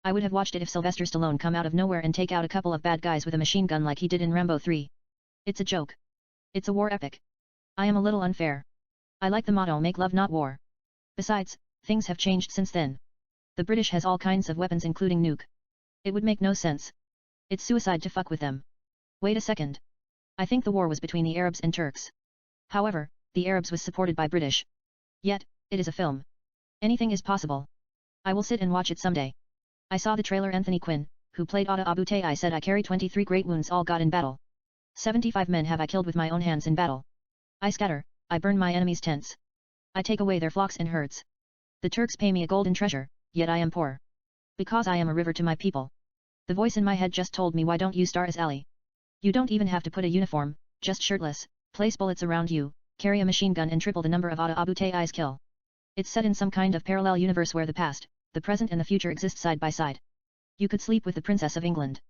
I would have watched it if Sylvester Stallone come out of nowhere and take out a couple of bad guys with a machine gun like he did in Rambo 3. It's a joke. It's a war epic. I am a little unfair. I like the motto "Make love not war." Besides, things have changed since then. The British has all kinds of weapons including nuke. It would make no sense. It's suicide to fuck with them. Wait a second. I think the war was between the Arabs and Turks. However, the Arabs was supported by British. Yet, it is a film. Anything is possible. I will sit and watch it someday. I saw the trailer. Anthony Quinn, who played Atta Abu Tay, said, "I carry 23 great wounds, all got in battle. 75 men have I killed with my own hands in battle. I scatter, I burn my enemies' tents. I take away their flocks and herds. The Turks pay me a golden treasure, yet I am poor. Because I am a river to my people. The voice in my head just told me, why don't you star as Ali? You don't even have to put a uniform, just shirtless, place bullets around you, carry a machine gun and triple the number of Abu Tayyai's kill. It's set in some kind of parallel universe where the past, the present and the future exist side by side. You could sleep with the Princess of England.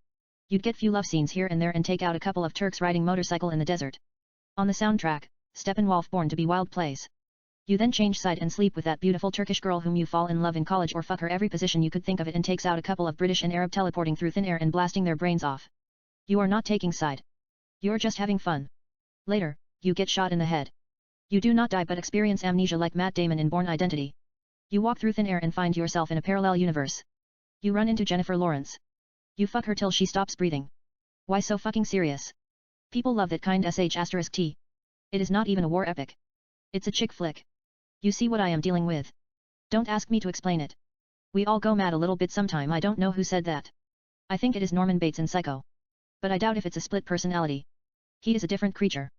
You'd get few love scenes here and there and take out a couple of Turks riding motorcycle in the desert. On the soundtrack, Steppenwolf Born to be Wild plays. You then change side and sleep with that beautiful Turkish girl whom you fall in love in college or fuck her every position you could think of it and takes out a couple of British and Arab teleporting through thin air and blasting their brains off. You are not taking side. You're just having fun. Later, you get shot in the head. You do not die but experience amnesia like Matt Damon in Bourne Identity. You walk through thin air and find yourself in a parallel universe. You run into Jennifer Lawrence. You fuck her till she stops breathing. Why so fucking serious? People love that kind **T. It is not even a war epic. It's a chick flick. You see what I am dealing with. Don't ask me to explain it. We all go mad a little bit sometime. I don't know who said that. I think it is Norman Bates in Psycho. But I doubt if it's a split personality. He is a different creature.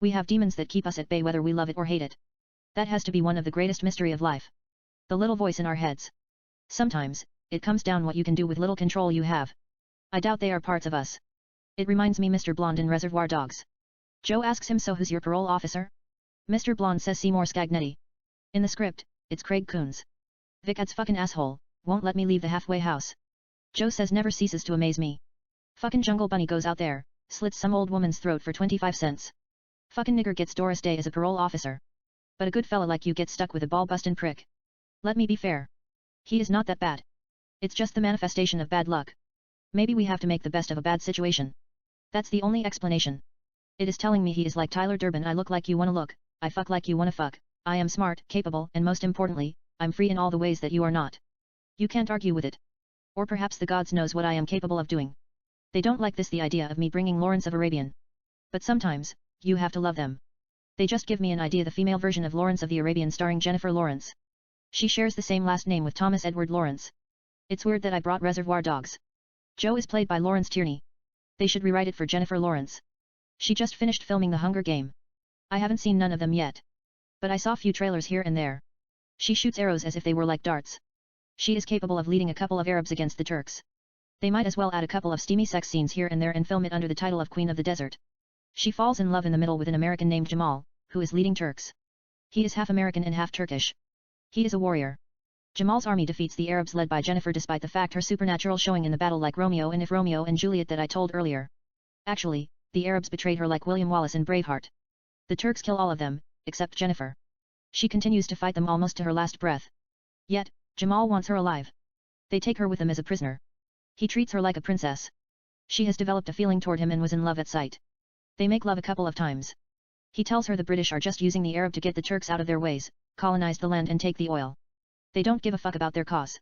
We have demons that keep us at bay whether we love it or hate it. That has to be one of the greatest mystery of life. The little voice in our heads. Sometimes, it comes down what you can do with little control you have. I doubt they are parts of us. It reminds me Mr. Blonde in Reservoir Dogs. Joe asks him, so who's your parole officer? Mr. Blonde says Seymour Scagnetti. In the script, it's Craig Coons. Vic adds fucking asshole, won't let me leave the halfway house. Joe says never ceases to amaze me. Fucking Jungle Bunny goes out there, slits some old woman's throat for 25 cents. Fucking nigger gets Doris Day as a parole officer. But a good fella like you gets stuck with a ball-bustin' prick. Let me be fair. He is not that bad. It's just the manifestation of bad luck. Maybe we have to make the best of a bad situation. That's the only explanation. It is telling me he is like Tyler Durden. I look like you wanna look, I fuck like you wanna fuck, I am smart, capable, and most importantly, I'm free in all the ways that you are not. You can't argue with it. Or perhaps the gods knows what I am capable of doing. They don't like this, the idea of me bringing Lawrence of Arabian. But sometimes, you have to love them. They just give me an idea, the female version of Lawrence of the Arabian starring Jennifer Lawrence. She shares the same last name with Thomas Edward Lawrence. It's weird that I brought Reservoir Dogs. Joe is played by Lawrence Tierney. They should rewrite it for Jennifer Lawrence. She just finished filming The Hunger Game. I haven't seen none of them yet. But I saw few trailers here and there. She shoots arrows as if they were like darts. She is capable of leading a couple of Arabs against the Turks. They might as well add a couple of steamy sex scenes here and there and film it under the title of Queen of the Desert. She falls in love in the middle with an American named Jamal, who is leading Turks. He is half American and half Turkish. He is a warrior. Jamal's army defeats the Arabs led by Jennifer despite the fact her supernatural showing in the battle like Romeo and if Romeo and Juliet that I told earlier. Actually, the Arabs betrayed her like William Wallace in Braveheart. The Turks kill all of them, except Jennifer. She continues to fight them almost to her last breath. Yet, Jamal wants her alive. They take her with them as a prisoner. He treats her like a princess. She has developed a feeling toward him and was in love at sight. They make love a couple of times. He tells her the British are just using the Arab to get the Turks out of their ways, colonize the land and take the oil. They don't give a fuck about their cause.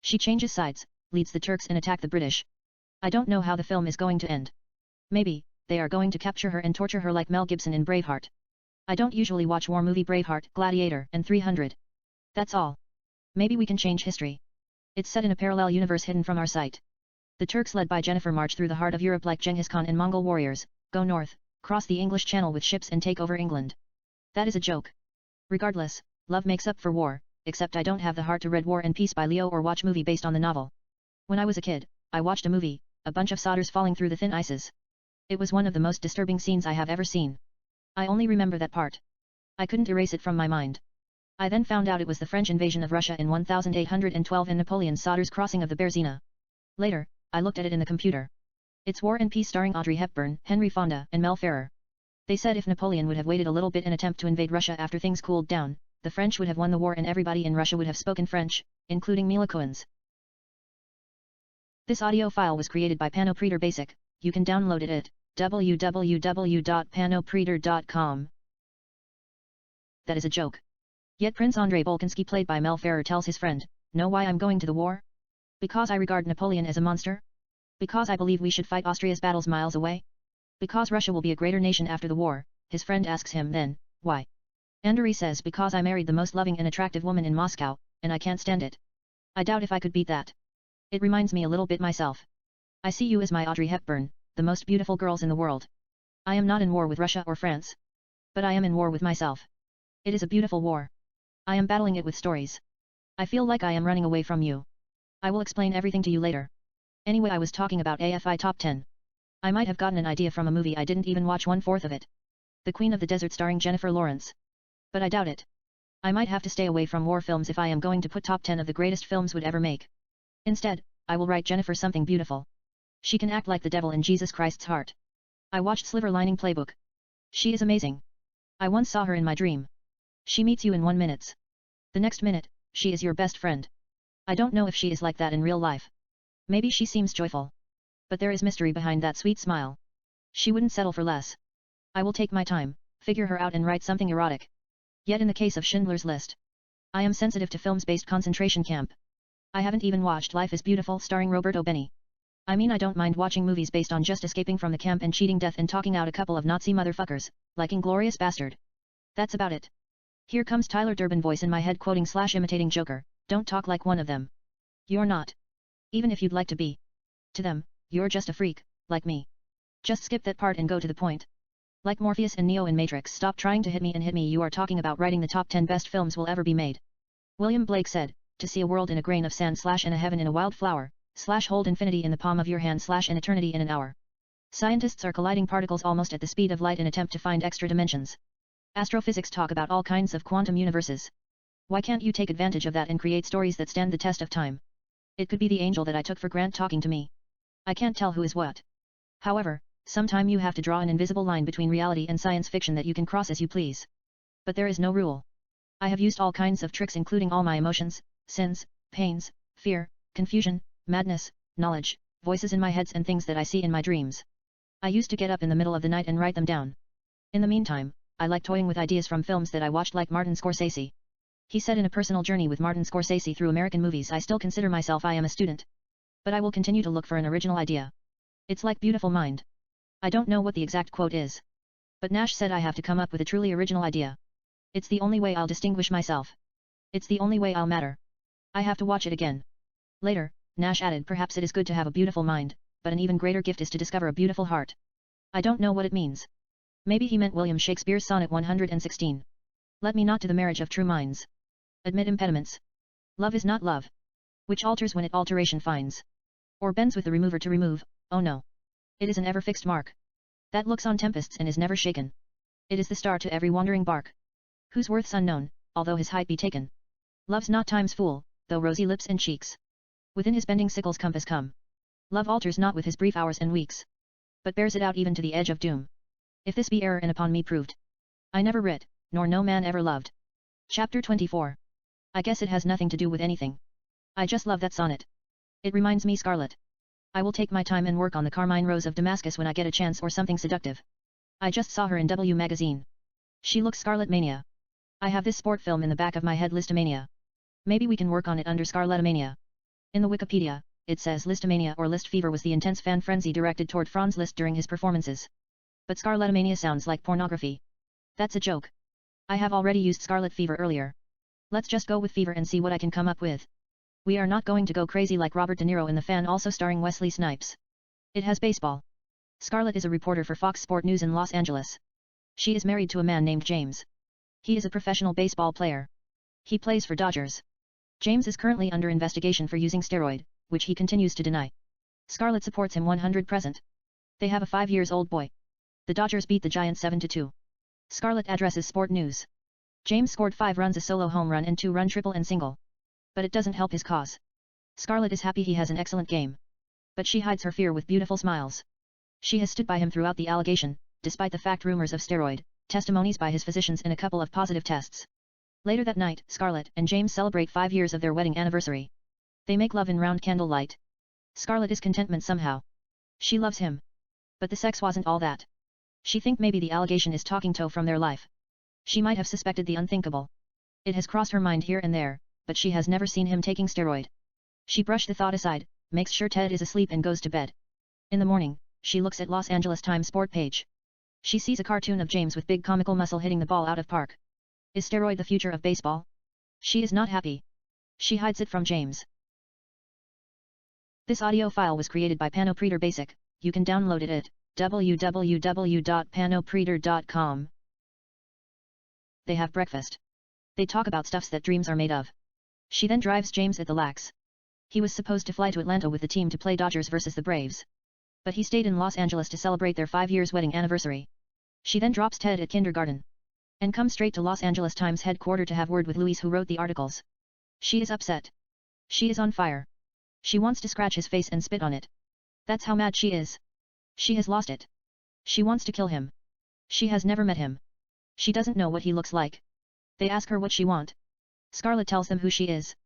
She changes sides, leads the Turks and attack the British. I don't know how the film is going to end. Maybe, they are going to capture her and torture her like Mel Gibson in Braveheart. I don't usually watch war movie Braveheart, Gladiator, and 300. That's all. Maybe we can change history. It's set in a parallel universe hidden from our sight. The Turks led by Jennifer march through the heart of Europe like Genghis Khan and Mongol warriors, go north, cross the English Channel with ships and take over England. That is a joke. Regardless, love makes up for war, except I don't have the heart to read War and Peace by Leo or watch movie based on the novel. When I was a kid, I watched a movie, a bunch of solders falling through the thin ices. It was one of the most disturbing scenes I have ever seen. I only remember that part. I couldn't erase it from my mind. I then found out it was the French invasion of Russia in 1812 and Napoleon's solders crossing of the Berezina. Later, I looked at it in the computer. It's War and Peace starring Audrey Hepburn, Henry Fonda, and Mel Ferrer. They said if Napoleon would have waited a little bit and attempt to invade Russia after things cooled down, the French would have won the war and everybody in Russia would have spoken French, including Mila Kunis. This audio file was created by Panopreader Basic. You can download it at www.panopreader.com. That is a joke. Yet Prince Andrei Bolkonsky played by Mel Ferrer tells his friend, "Know why I'm going to the war? Because I regard Napoleon as a monster? Because I believe we should fight Austria's battles miles away? Because Russia will be a greater nation after the war." His friend asks him then, "Why?" Andrei says, "Because I married the most loving and attractive woman in Moscow, and I can't stand it. I doubt if I could beat that. It reminds me a little bit myself. I see you as my Audrey Hepburn, the most beautiful girls in the world. I am not in war with Russia or France. But I am in war with myself. It is a beautiful war. I am battling it with stories. I feel like I am running away from you. I will explain everything to you later. Anyway, I was talking about AFI Top 10. I might have gotten an idea from a movie I didn't even watch 1/4 of it. The Queen of the Desert starring Jennifer Lawrence. But I doubt it. I might have to stay away from war films if I am going to put top 10 of the greatest films would ever make. Instead, I will write Jennifer something beautiful. She can act like the devil in Jesus Christ's heart. I watched Sliver Lining Playbook. She is amazing. I once saw her in my dream. She meets you in 1 minute. The next minute, she is your best friend. I don't know if she is like that in real life. Maybe she seems joyful. But there is mystery behind that sweet smile. She wouldn't settle for less. I will take my time, figure her out and write something erotic. Yet in the case of Schindler's List, I am sensitive to films based concentration camp. I haven't even watched Life is Beautiful starring Roberto Benigni. I mean, I don't mind watching movies based on just escaping from the camp and cheating death and talking out a couple of Nazi motherfuckers, like Inglourious Bastard. That's about it. Here comes Tyler Durden voice in my head quoting / imitating Joker, don't talk like one of them. You're not. Even if you'd like to be. To them, you're just a freak, like me. Just skip that part and go to the point. Like Morpheus and Neo in Matrix, stop trying to hit me and hit me. You are talking about writing the top 10 best films will ever be made. William Blake said, to see a world in a grain of sand / and a heaven in a wildflower, / hold infinity in the palm of your hand / an eternity in an hour. Scientists are colliding particles almost at the speed of light in attempt to find extra dimensions. Astrophysics talk about all kinds of quantum universes. Why can't you take advantage of that and create stories that stand the test of time? It could be the angel that I took for granted talking to me. I can't tell who is what. However, sometime you have to draw an invisible line between reality and science fiction that you can cross as you please. But there is no rule. I have used all kinds of tricks including all my emotions, sins, pains, fear, confusion, madness, knowledge, voices in my heads and things that I see in my dreams. I used to get up in the middle of the night and write them down. In the meantime, I like toying with ideas from films that I watched like Martin Scorsese. He said in a personal journey with Martin Scorsese through American movies, I still consider myself I am a student. But I will continue to look for an original idea. It's like Beautiful Mind. I don't know what the exact quote is. But Nash said I have to come up with a truly original idea. It's the only way I'll distinguish myself. It's the only way I'll matter. I have to watch it again. Later, Nash added, perhaps it is good to have a beautiful mind, but an even greater gift is to discover a beautiful heart. I don't know what it means. Maybe he meant William Shakespeare's Sonnet 116. Let me not to the marriage of true minds. Admit impediments. Love is not love. Which alters when it alteration finds. Or bends with the remover to remove, oh no. It is an ever-fixed mark. That looks on tempests and is never shaken. It is the star to every wandering bark. Whose worth's unknown, although his height be taken. Love's not time's fool, though rosy lips and cheeks. Within his bending sickle's compass come. Love alters not with his brief hours and weeks. But bears it out even to the edge of doom. If this be error and upon me proved. I never writ, nor no man ever loved. Chapter 24. I guess it has nothing to do with anything. I just love that sonnet. It reminds me Scarlet. I will take my time and work on the Carmine Rose of Damascus when I get a chance or something seductive. I just saw her in W magazine. She looks Scarlet Mania. I have this sport film in the back of my head, Listomania. Maybe we can work on it under Scarletomania. In the Wikipedia, it says Listomania or List Fever was the intense fan frenzy directed toward Franz Liszt during his performances. But Scarletomania sounds like pornography. That's a joke. I have already used Scarlet Fever earlier. Let's just go with Fever and see what I can come up with. We are not going to go crazy like Robert De Niro in The Fan, also starring Wesley Snipes. It has baseball. Scarlett is a reporter for Fox Sport News in Los Angeles. She is married to a man named James. He is a professional baseball player. He plays for Dodgers. James is currently under investigation for using steroid, which he continues to deny. Scarlett supports him 100%. They have a 5-year-old boy. The Dodgers beat the Giants 7-2. Scarlett addresses Sport News. James scored 5 runs, a solo home run and 2-run triple and single. But it doesn't help his cause. Scarlett is happy he has an excellent game. But she hides her fear with beautiful smiles. She has stood by him throughout the allegation, despite the fact rumors of steroid, testimonies by his physicians and a couple of positive tests. Later that night, Scarlett and James celebrate 5 years of their wedding anniversary. They make love in round candlelight. Scarlett is contentment somehow. She loves him. But the sex wasn't all that. She think maybe the allegation is talking toe from their life. She might have suspected the unthinkable. It has crossed her mind here and there, but she has never seen him taking steroid. She brushed the thought aside, makes sure Ted is asleep and goes to bed. In the morning, she looks at Los Angeles Times sport page. She sees a cartoon of James with big comical muscle hitting the ball out of park. Is steroid the future of baseball? She is not happy. She hides it from James. This audio file was created by Panopreter Basic. You can download it at www.panopreader.com. They have breakfast. They talk about stuffs that dreams are made of. She then drives James at the lax. He was supposed to fly to Atlanta with the team to play Dodgers versus the Braves. But he stayed in Los Angeles to celebrate their 5-year wedding anniversary. She then drops Ted at kindergarten. And comes straight to Los Angeles Times headquarters to have word with Louise, who wrote the articles. She is upset. She is on fire. She wants to scratch his face and spit on it. That's how mad she is. She has lost it. She wants to kill him. She has never met him. She doesn't know what he looks like. They ask her what she want. Scarlett tells them who she is.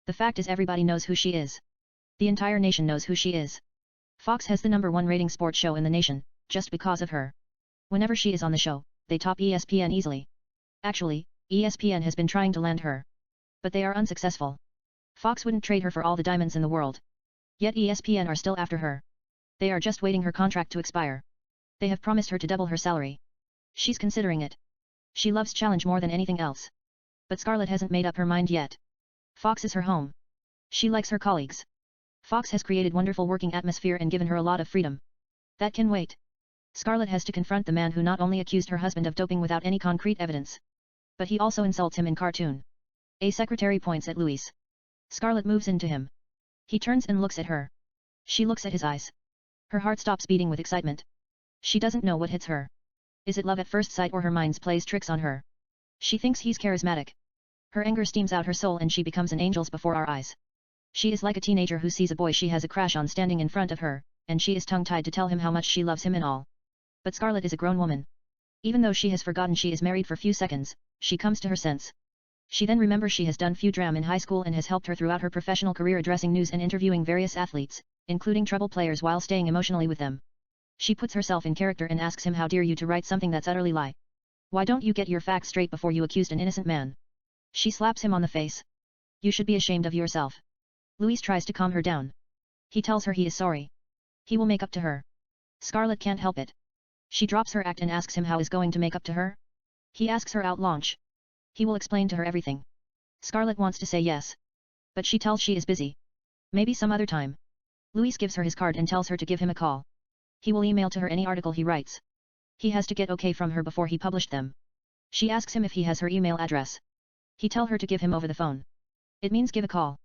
The fact is everybody knows who she is. The entire nation knows who she is. Fox has the #1 rating sports show in the nation, just because of her. Whenever she is on the show, they top ESPN easily. Actually, ESPN has been trying to land her. But they are unsuccessful. Fox wouldn't trade her for all the diamonds in the world. Yet ESPN are still after her. They are just waiting her contract to expire. They have promised her to double her salary. She's considering it. She loves challenge more than anything else. But Scarlett hasn't made up her mind yet. Fox is her home. She likes her colleagues. Fox has created wonderful working atmosphere and given her a lot of freedom. That can wait. Scarlett has to confront the man who not only accused her husband of doping without any concrete evidence, but he also insults him in cartoon. A secretary points at Louis. Scarlett moves into him. He turns and looks at her. She looks at his eyes. Her heart stops beating with excitement. She doesn't know what hits her. Is it love at first sight or her mind plays tricks on her? She thinks he's charismatic. Her anger steams out her soul and she becomes an angel before our eyes. She is like a teenager who sees a boy she has a crush on standing in front of her, and she is tongue-tied to tell him how much she loves him and all. But Scarlett is a grown woman. Even though she has forgotten she is married for few seconds, she comes to her sense. She then remembers she has done few dram in high school and has helped her throughout her professional career addressing news and interviewing various athletes, including trouble players while staying emotionally with them. She puts herself in character and asks him, how dare you to write something that's utterly lie? Why don't you get your facts straight before you accused an innocent man? She slaps him on the face. You should be ashamed of yourself. Louis tries to calm her down. He tells her he is sorry. He will make up to her. Scarlett can't help it. She drops her act and asks him how is going to make up to her? He asks her out lunch. He will explain to her everything. Scarlett wants to say yes. But she tells she is busy. Maybe some other time. Louis gives her his card and tells her to give him a call. He will email to her any article he writes. He has to get okay from her before he published them. She asks him if he has her email address. He tell her to give him over the phone. It means give a call.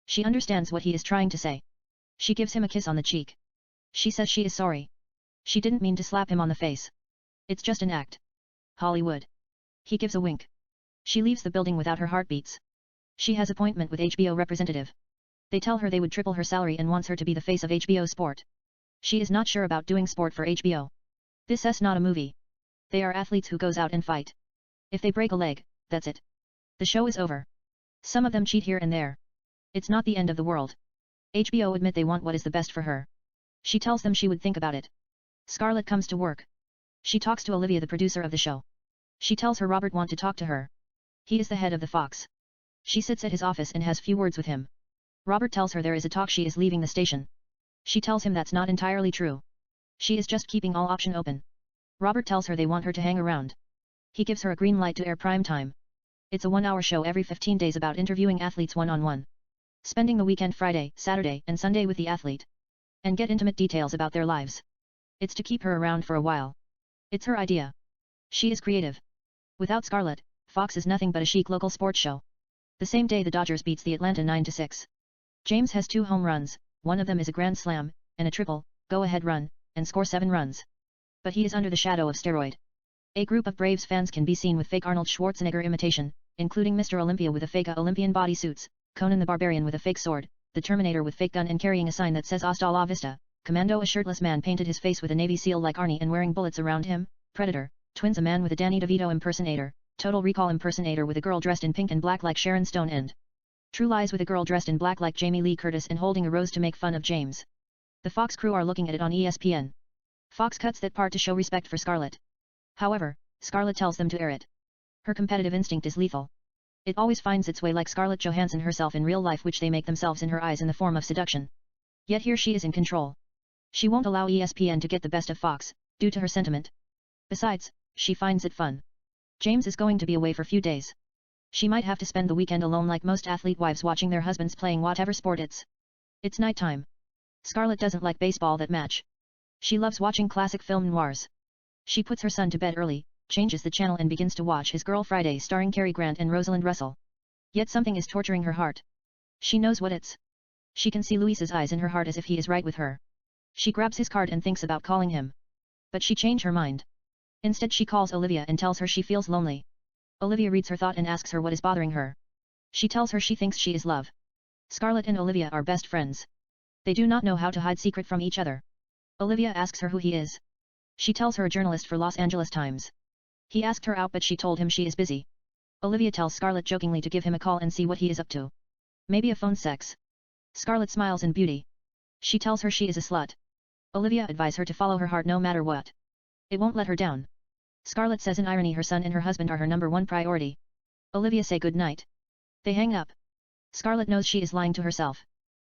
She understands what he is trying to say. She gives him a kiss on the cheek. She says she is sorry. She didn't mean to slap him on the face. It's just an act. Hollywood. He gives a wink. She leaves the building without her heartbeats. She has appointment with HBO representative. They tell her they would triple her salary and wants her to be the face of HBO Sport. She is not sure about doing sport for HBO. This is not a movie. They are athletes who goes out and fight. If they break a leg, that's it. The show is over. Some of them cheat here and there. It's not the end of the world. HBO admit they want what is the best for her. She tells them she would think about it. Scarlett comes to work. She talks to Olivia, the producer of the show. She tells her Robert want to talk to her. He is the head of the Fox. She sits at his office and has few words with him. Robert tells her there is a talk she is leaving the station. She tells him that's not entirely true. She is just keeping all option open. Robert tells her they want her to hang around. He gives her a green light to air prime time. It's a 1-hour show every 15 days about interviewing athletes one-on-one. Spending the weekend Friday, Saturday, and Sunday with the athlete. And get intimate details about their lives. It's to keep her around for a while. It's her idea. She is creative. Without Scarlett, Fox is nothing but a chic local sports show. The same day the Dodgers beats the Atlanta 9-6. James has 2 home runs, one of them is a grand slam, and a triple, go-ahead run, and score 7 runs. But he is under the shadow of steroid. A group of Braves fans can be seen with fake Arnold Schwarzenegger imitation, including Mr. Olympia with a fake Olympian bodysuits, Conan the Barbarian with a fake sword, the Terminator with fake gun and carrying a sign that says Hasta la vista, Commando a shirtless man painted his face with a Navy SEAL like Arnie and wearing bullets around him, Predator, Twins a man with a Danny DeVito impersonator, Total Recall impersonator with a girl dressed in pink and black like Sharon Stone and True Lies with a girl dressed in black like Jamie Lee Curtis and holding a rose to make fun of James. The Fox crew are looking at it on ESPN. Fox cuts that part to show respect for Scarlett. However, Scarlett tells them to air it. Her competitive instinct is lethal. It always finds its way like Scarlett Johansson herself in real life, which they make themselves in her eyes in the form of seduction. Yet here she is in control. She won't allow ESPN to get the best of Fox, due to her sentiment. Besides, she finds it fun. James is going to be away for few days. She might have to spend the weekend alone like most athlete wives watching their husbands playing whatever sport it's. It's nighttime. Scarlett doesn't like baseball that much. She loves watching classic film noirs. She puts her son to bed early, changes the channel and begins to watch His Girl Friday starring Cary Grant and Rosalind Russell. Yet something is torturing her heart. She knows what it's. She can see Luis's eyes in her heart as if he is right with her. She grabs his card and thinks about calling him. But she changed her mind. Instead she calls Olivia and tells her she feels lonely. Olivia reads her thought and asks her what is bothering her. She tells her she thinks she is love. Scarlett and Olivia are best friends. They do not know how to hide secret from each other. Olivia asks her who he is. She tells her a journalist for Los Angeles Times. He asked her out but she told him she is busy. Olivia tells Scarlett jokingly to give him a call and see what he is up to. Maybe a phone sex. Scarlett smiles in beauty. She tells her she is a slut. Olivia advises her to follow her heart no matter what. It won't let her down. Scarlett says in irony her son and her husband are her #1 priority. Olivia say good night. They hang up. Scarlett knows she is lying to herself.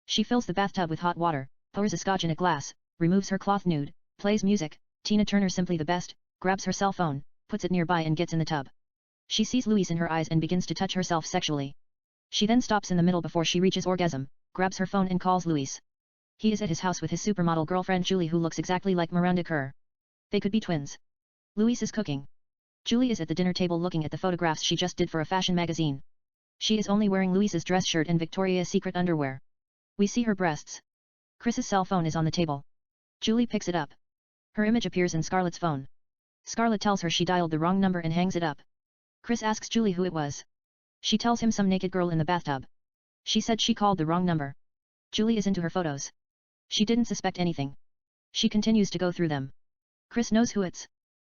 She fills the bathtub with hot water, pours a scotch in a glass, removes her cloth nude, plays music, Tina Turner Simply the Best, grabs her cell phone, puts it nearby and gets in the tub. She sees Luis in her eyes and begins to touch herself sexually. She then stops in the middle before she reaches orgasm, grabs her phone and calls Luis. He is at his house with his supermodel girlfriend Julie who looks exactly like Miranda Kerr. They could be twins. Luis is cooking. Julie is at the dinner table looking at the photographs she just did for a fashion magazine. She is only wearing Luis's dress shirt and Victoria's Secret underwear. We see her breasts. Chris's cell phone is on the table. Julie picks it up. Her image appears in Scarlett's phone. Scarlett tells her she dialed the wrong number and hangs it up. Chris asks Julie who it was. She tells him some naked girl in the bathtub. She said she called the wrong number. Julie is into her photos. She didn't suspect anything. She continues to go through them. Chris knows who it's.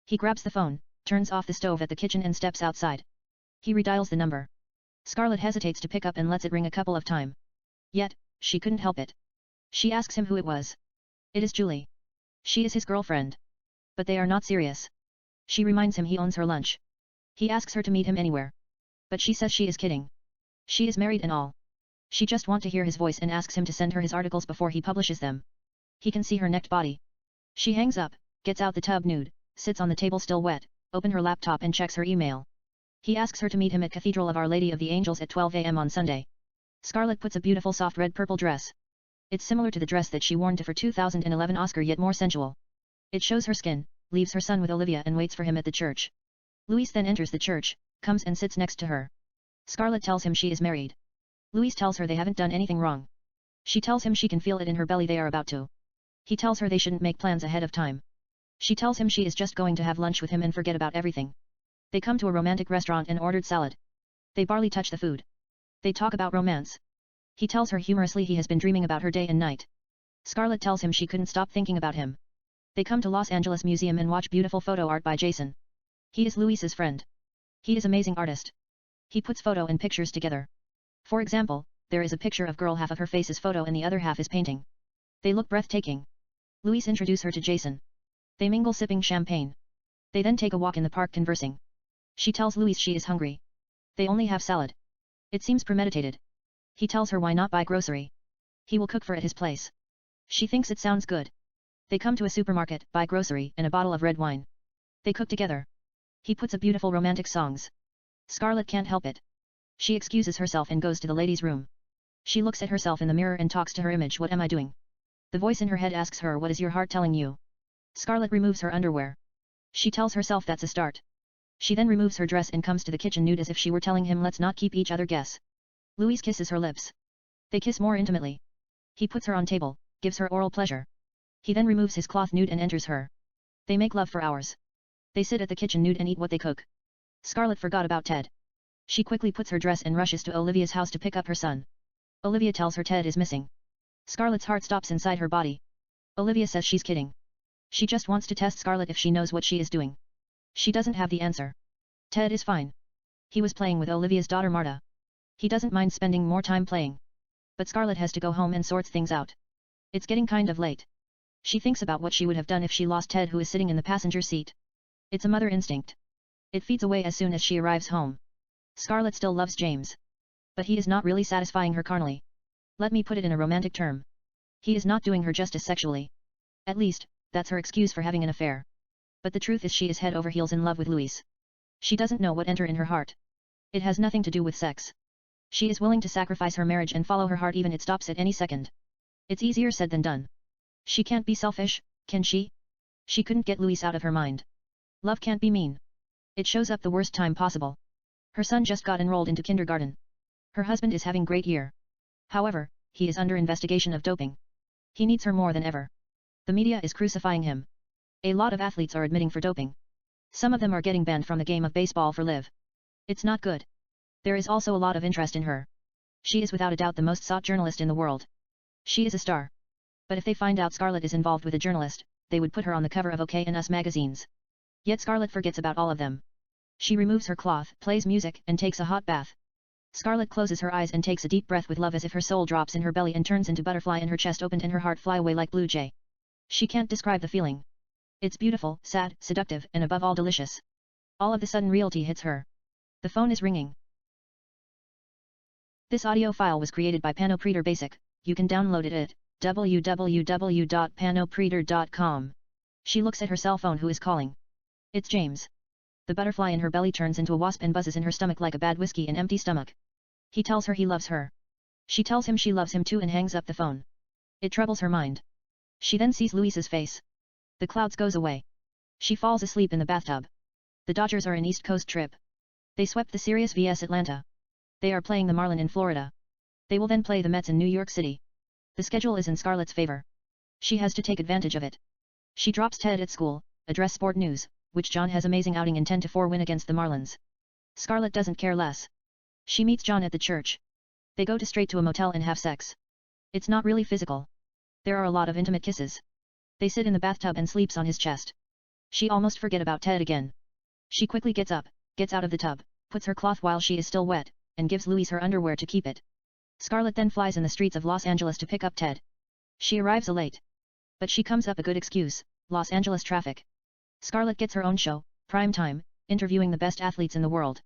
He grabs the phone, turns off the stove at the kitchen and steps outside. He redials the number. Scarlett hesitates to pick up and lets it ring a couple of times. Yet, she couldn't help it. She asks him who it was. It is Julie. She is his girlfriend. But they are not serious. She reminds him he owns her lunch. He asks her to meet him anywhere. But she says she is kidding. She is married and all. She just wants to hear his voice and asks him to send her his articles before he publishes them. He can see her necked body. She hangs up, gets out the tub nude, sits on the table still wet, opens her laptop and checks her email. He asks her to meet him at Cathedral of Our Lady of the Angels at 12 a.m. on Sunday. Scarlett puts a beautiful soft red-purple dress. It's similar to the dress that she wore to her 2011 Oscar yet more sensual. It shows her skin, leaves her son with Olivia and waits for him at the church. Luis then enters the church, comes and sits next to her. Scarlett tells him she is married. Luis tells her they haven't done anything wrong. She tells him she can feel it in her belly they are about to. He tells her they shouldn't make plans ahead of time. She tells him she is just going to have lunch with him and forget about everything. They come to a romantic restaurant and ordered salad. They barely touch the food. They talk about romance. He tells her humorously he has been dreaming about her day and night. Scarlett tells him she couldn't stop thinking about him. They come to Los Angeles Museum and watch beautiful photo art by Jason. He is Luis's friend. He is amazing artist. He puts photo and pictures together. For example, there is a picture of girl half of her face is photo and the other half is painting. They look breathtaking. Luis introduces her to Jason. They mingle sipping champagne. They then take a walk in the park conversing. She tells Luis she is hungry. They only have salad. It seems premeditated. He tells her why not buy grocery. He will cook for at his place. She thinks it sounds good. They come to a supermarket, buy grocery and a bottle of red wine. They cook together. He puts a beautiful romantic songs. Scarlett can't help it. She excuses herself and goes to the ladies' room. She looks at herself in the mirror and talks to her image. What am I doing? The voice in her head asks her what is your heart telling you? Scarlett removes her underwear. She tells herself that's a start. She then removes her dress and comes to the kitchen nude as if she were telling him let's not keep each other guess. Luis kisses her lips. They kiss more intimately. He puts her on table, gives her oral pleasure. He then removes his cloth nude and enters her. They make love for hours. They sit at the kitchen nude and eat what they cook. Scarlett forgot about Ted. She quickly puts her dress and rushes to Olivia's house to pick up her son. Olivia tells her Ted is missing. Scarlett's heart stops inside her body. Olivia says she's kidding. She just wants to test Scarlett if she knows what she is doing. She doesn't have the answer. Ted is fine. He was playing with Olivia's daughter Marta. He doesn't mind spending more time playing. But Scarlett has to go home and sorts things out. It's getting kind of late. She thinks about what she would have done if she lost Ted who is sitting in the passenger seat. It's a mother instinct. It feeds away as soon as she arrives home. Scarlett still loves James. But he is not really satisfying her carnally. Let me put it in a romantic term. He is not doing her justice sexually. At least, that's her excuse for having an affair. But the truth is she is head over heels in love with Luis. She doesn't know what enters in her heart. It has nothing to do with sex. She is willing to sacrifice her marriage and follow her heart even it stops at any second. It's easier said than done. She can't be selfish, Can she? She couldn't get Luis out of her mind. Love can't be mean. It shows up the worst time possible. Her son just got enrolled into kindergarten. Her husband is having great year. However, he is under investigation of doping. He needs her more than ever. The media is crucifying him. A lot of athletes are admitting for doping. Some of them are getting banned from the game of baseball for live. It's not good. There is also a lot of interest in her. She is without a doubt the most sought journalist in the world. She is a star. But if they find out Scarlett is involved with a journalist, they would put her on the cover of OK and Us magazines. Yet Scarlett forgets about all of them. She removes her cloth, plays music, and takes a hot bath. Scarlett closes her eyes and takes a deep breath with love as if her soul drops in her belly and turns into butterfly and her chest opened and her heart fly away like blue jay. She can't describe the feeling. It's beautiful, sad, seductive, and above all delicious. All of the sudden reality hits her. The phone is ringing. This audio file was created by Panopreader Basic. You can download it at www.panopreader.com. She looks at her cell phone who is calling. It's James. The butterfly in her belly turns into a wasp and buzzes in her stomach like a bad whiskey in empty stomach. He tells her he loves her. She tells him she loves him too and hangs up the phone. It troubles her mind. She then sees Luis's face. The clouds goes away. She falls asleep in the bathtub. The Dodgers are in East Coast trip. They swept the Sirius vs Atlanta. They are playing the Marlin in Florida. They will then play the Mets in New York City. The schedule is in Scarlett's favor. She has to take advantage of it. She drops Ted at school, address sport news, which John has amazing outing in 10-4 win against the Marlins. Scarlett doesn't care less. She meets John at the church. They go straight to a motel and have sex. It's not really physical. There are a lot of intimate kisses. They sit in the bathtub and sleeps on his chest. She almost forget about Ted again. She quickly gets up, gets out of the tub, puts her cloth while she is still wet, and gives Luis her underwear to keep it. Scarlett then flies in the streets of Los Angeles to pick up Ted. She arrives late. But she comes up a good excuse, Los Angeles traffic. Scarlett gets her own show, prime time, interviewing the best athletes in the world.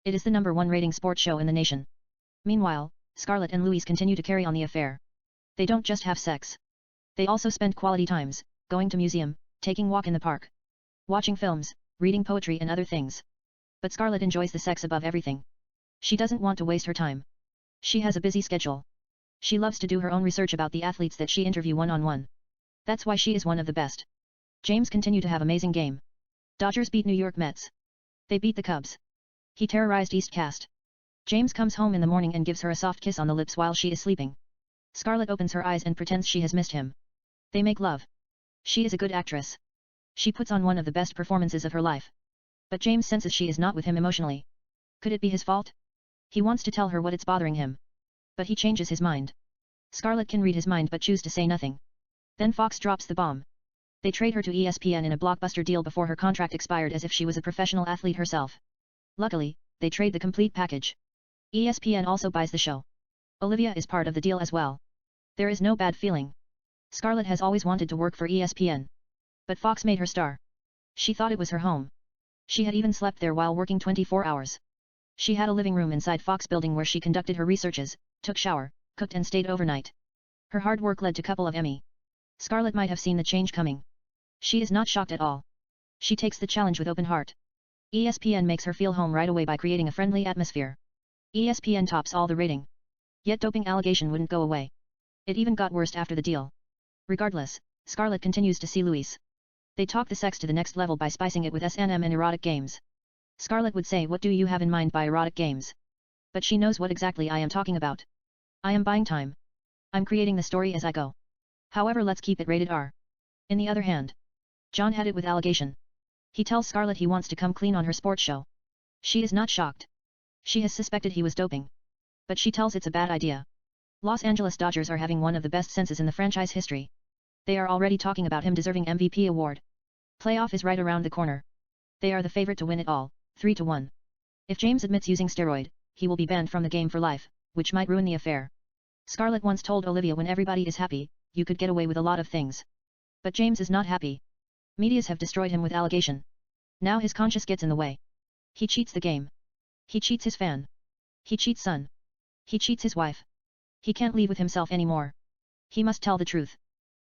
It is the #1 rating sports show in the nation. Meanwhile, Scarlett and Luis continue to carry on the affair. They don't just have sex. They also spend quality times, going to museum, taking walk in the park, watching films, reading poetry and other things. But Scarlett enjoys the sex above everything. She doesn't want to waste her time. She has a busy schedule. She loves to do her own research about the athletes that she interview one-on-one. That's why she is one of the best. James continue to have amazing game. Dodgers beat New York Mets. They beat the Cubs. He terrorized East Cast. James comes home in the morning and gives her a soft kiss on the lips while she is sleeping. Scarlett opens her eyes and pretends she has missed him. They make love. She is a good actress. She puts on one of the best performances of her life. But James senses she is not with him emotionally. Could it be his fault? He wants to tell her what it's bothering him. But he changes his mind. Scarlett can read his mind but choose to say nothing. Then Fox drops the bomb. They trade her to ESPN in a blockbuster deal before her contract expired as if she was a professional athlete herself. Luckily, they trade the complete package. ESPN also buys the show. Olivia is part of the deal as well. There is no bad feeling. Scarlett has always wanted to work for ESPN. But Fox made her star. She thought it was her home. She had even slept there while working 24 hours. She had a living room inside Fox building where she conducted her researches, took shower, cooked and stayed overnight. Her hard work led to a couple of Emmy. Scarlett might have seen the change coming. She is not shocked at all. She takes the challenge with open heart. ESPN makes her feel home right away by creating a friendly atmosphere. ESPN tops all the rating. Yet doping allegation wouldn't go away. It even got worse after the deal. Regardless, Scarlett continues to see Luis. They talk the sex to the next level by spicing it with S&M and erotic games. Scarlett would say, "What do you have in mind by erotic games?" But she knows what exactly I am talking about. I am buying time. I'm creating the story as I go. However, let's keep it rated R. In the other hand, John had it with allegation. He tells Scarlett he wants to come clean on her sports show. She is not shocked. She has suspected he was doping. But she tells it's a bad idea. Los Angeles Dodgers are having one of the best senses in the franchise history. They are already talking about him deserving MVP award. Playoff is right around the corner. They are the favorite to win it all, 3-1. If James admits using steroid, he will be banned from the game for life, which might ruin the affair. Scarlett once told Olivia, when everybody is happy, you could get away with a lot of things. But James is not happy. Medias have destroyed him with allegation. Now his conscience gets in the way. He cheats the game. He cheats his fan. He cheats son. He cheats his wife. He can't live with himself anymore. He must tell the truth.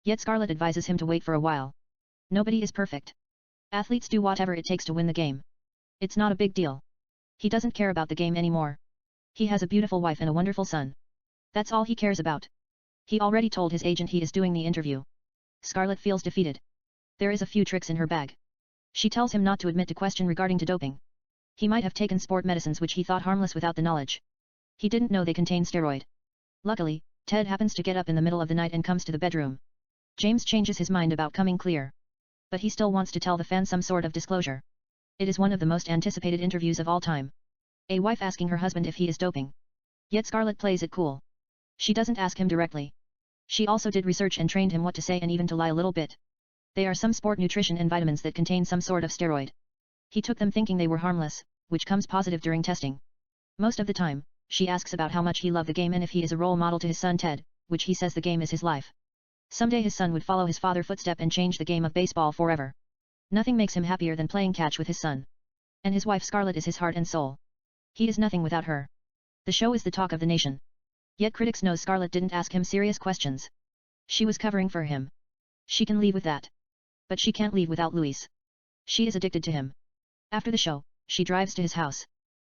Yet Scarlett advises him to wait for a while. Nobody is perfect. Athletes do whatever it takes to win the game. It's not a big deal. He doesn't care about the game anymore. He has a beautiful wife and a wonderful son. That's all he cares about. He already told his agent he is doing the interview. Scarlett feels defeated. There is a few tricks in her bag. She tells him not to admit to question regarding to doping. He might have taken sport medicines which he thought harmless without the knowledge. He didn't know they contain steroid. Luckily, Ted happens to get up in the middle of the night and comes to the bedroom. James changes his mind about coming clear. But he still wants to tell the fans some sort of disclosure. It is one of the most anticipated interviews of all time. A wife asking her husband if he is doping. Yet Scarlett plays it cool. She doesn't ask him directly. She also did research and trained him what to say and even to lie a little bit. They are some sport nutrition and vitamins that contain some sort of steroid. He took them thinking they were harmless, which comes positive during testing. Most of the time, she asks about how much he loved the game and if he is a role model to his son Ted, which he says the game is his life. Someday his son would follow his father's footstep and change the game of baseball forever. Nothing makes him happier than playing catch with his son. And his wife Scarlett is his heart and soul. He is nothing without her. The show is the talk of the nation. Yet critics know Scarlett didn't ask him serious questions. She was covering for him. She can leave with that. But she can't leave without Louis. She is addicted to him. After the show, she drives to his house.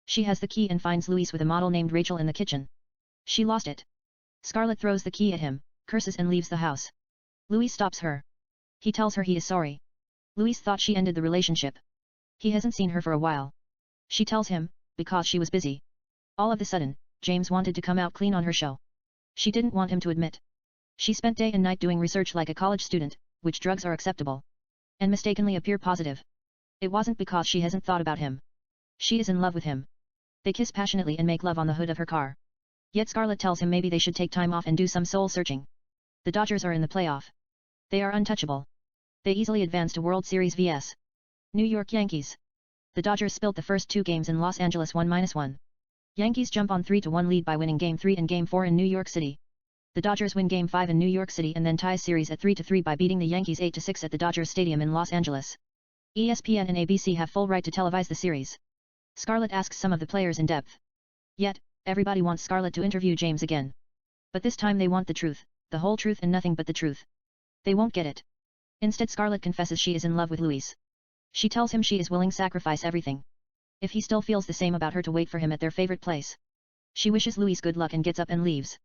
She has the key and finds Louis with a model named Rachel in the kitchen. She lost it. Scarlett throws the key at him, curses and leaves the house. Louis stops her. He tells her he is sorry. Louis thought she ended the relationship. He hasn't seen her for a while. She tells him, because she was busy. All of a sudden, James wanted to come out clean on her show. She didn't want him to admit. She spent day and night doing research like a college student, which drugs are acceptable. And mistakenly appear positive. It wasn't because she hasn't thought about him. She is in love with him. They kiss passionately and make love on the hood of her car. Yet Scarlett tells him maybe they should take time off and do some soul searching. The Dodgers are in the playoff. They are untouchable. They easily advance to World Series vs. New York Yankees. The Dodgers spilled the first two games in Los Angeles 1-1. Yankees jump on 3-1 lead by winning Game 3 and Game 4 in New York City. The Dodgers win Game 5 in New York City and then tie series at 3-3 by beating the Yankees 8-6 at the Dodgers Stadium in Los Angeles. ESPN and ABC have full right to televise the series. Scarlett asks some of the players in depth. Yet, everybody wants Scarlett to interview James again. But this time they want the truth, the whole truth and nothing but the truth. They won't get it. Instead Scarlett confesses she is in love with Louis. She tells him she is willing to sacrifice everything. If he still feels the same about her to wait for him at their favorite place. She wishes Louis good luck and gets up and leaves.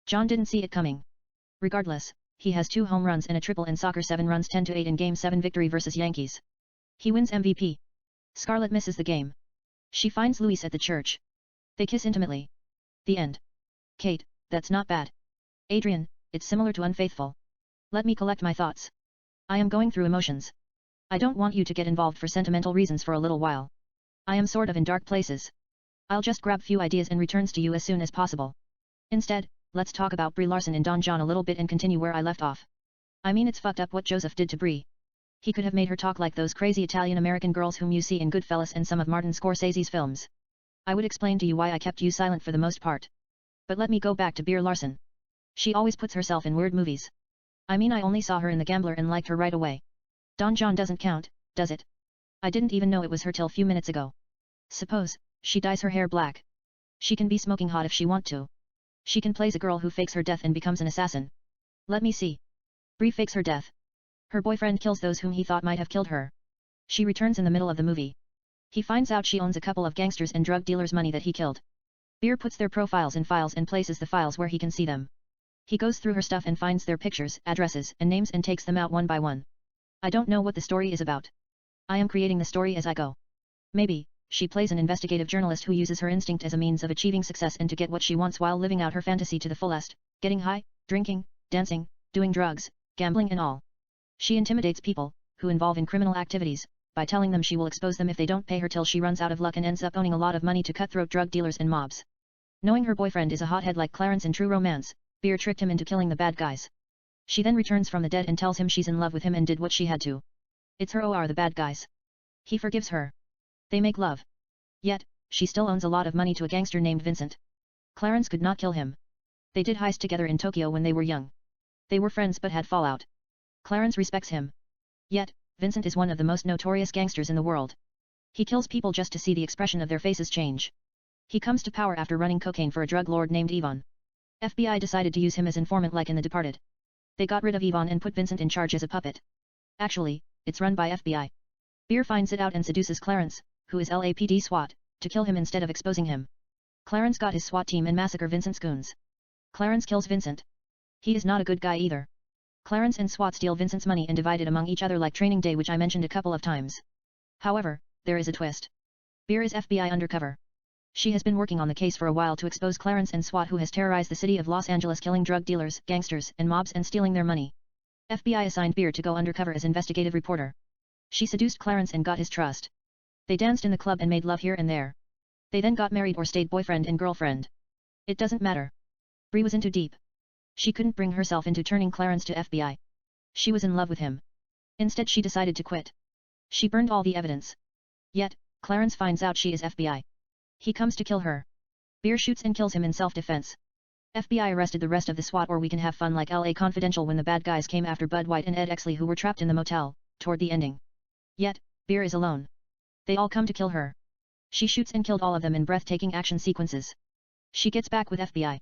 John didn't see it coming. Regardless, he has 2 home runs and a triple in soccer 7 runs 10-8 in Game 7 victory versus Yankees. He wins MVP. Scarlett misses the game. She finds Louis at the church. They kiss intimately. The end. Kate, that's not bad. Adrian, it's similar to unfaithful. Let me collect my thoughts. I am going through emotions. I don't want you to get involved for sentimental reasons for a little while. I am sort of in dark places. I'll just grab few ideas and returns to you as soon as possible. Instead, let's talk about Brie Larson and Don John a little bit and continue where I left off. I mean it's fucked up what Joseph did to Brie. He could have made her talk like those crazy Italian-American girls whom you see in Goodfellas and some of Martin Scorsese's films. I would explain to you why I kept you silent for the most part. But let me go back to Brie Larson. She always puts herself in weird movies. I mean I only saw her in The Gambler and liked her right away. Don John doesn't count, does it? I didn't even know it was her till few minutes ago. Suppose, she dyes her hair black. She can be smoking hot if she want to. She can plays a girl who fakes her death and becomes an assassin. Let me see. Brie fakes her death. Her boyfriend kills those whom he thought might have killed her. She returns in the middle of the movie. He finds out she owns a couple of gangsters and drug dealers' money that he killed. Beer puts their profiles in files and places the files where he can see them. He goes through her stuff and finds their pictures, addresses, and names and takes them out one by one. I don't know what the story is about. I am creating the story as I go. Maybe, she plays an investigative journalist who uses her instinct as a means of achieving success and to get what she wants while living out her fantasy to the fullest, getting high, drinking, dancing, doing drugs, gambling and all. She intimidates people, who involve in criminal activities, by telling them she will expose them if they don't pay her till she runs out of luck and ends up owning a lot of money to cutthroat drug dealers and mobs. Knowing her boyfriend is a hothead like Clarence in True Romance, Beer tricked him into killing the bad guys. She then returns from the dead and tells him she's in love with him and did what she had to. It's her or the bad guys. He forgives her. They make love. Yet, she still owns a lot of money to a gangster named Vincent. Clarence could not kill him. They did heist together in Tokyo when they were young. They were friends but had fallout. Clarence respects him. Yet, Vincent is one of the most notorious gangsters in the world. He kills people just to see the expression of their faces change. He comes to power after running cocaine for a drug lord named Yvonne. FBI decided to use him as informant like in The Departed. They got rid of Yvonne and put Vincent in charge as a puppet. Actually, it's run by FBI. Beer finds it out and seduces Clarence, who is LAPD SWAT, to kill him instead of exposing him. Clarence got his SWAT team and massacre Vincent's goons. Clarence kills Vincent. He is not a good guy either. Clarence and Swat steal Vincent's money and divide it among each other like training day, which I mentioned a couple of times. However, there is a twist. Beer is FBI undercover. She has been working on the case for a while to expose Clarence and Swat, who has terrorized the city of Los Angeles, killing drug dealers, gangsters, and mobs and stealing their money. FBI assigned Beer to go undercover as investigative reporter. She seduced Clarence and got his trust. They danced in the club and made love here and there. They then got married or stayed boyfriend and girlfriend. It doesn't matter. Bree was in too deep. She couldn't bring herself into turning Clarence to FBI. She was in love with him. Instead she decided to quit. She burned all the evidence. Yet, Clarence finds out she is FBI. He comes to kill her. Beer shoots and kills him in self-defense. FBI arrested the rest of the SWAT, or we can have fun like LA Confidential, when the bad guys came after Bud White and Ed Exley, who were trapped in the motel, toward the ending. Yet, Beer is alone. They all come to kill her. She shoots and killed all of them in breathtaking action sequences. She gets back with FBI.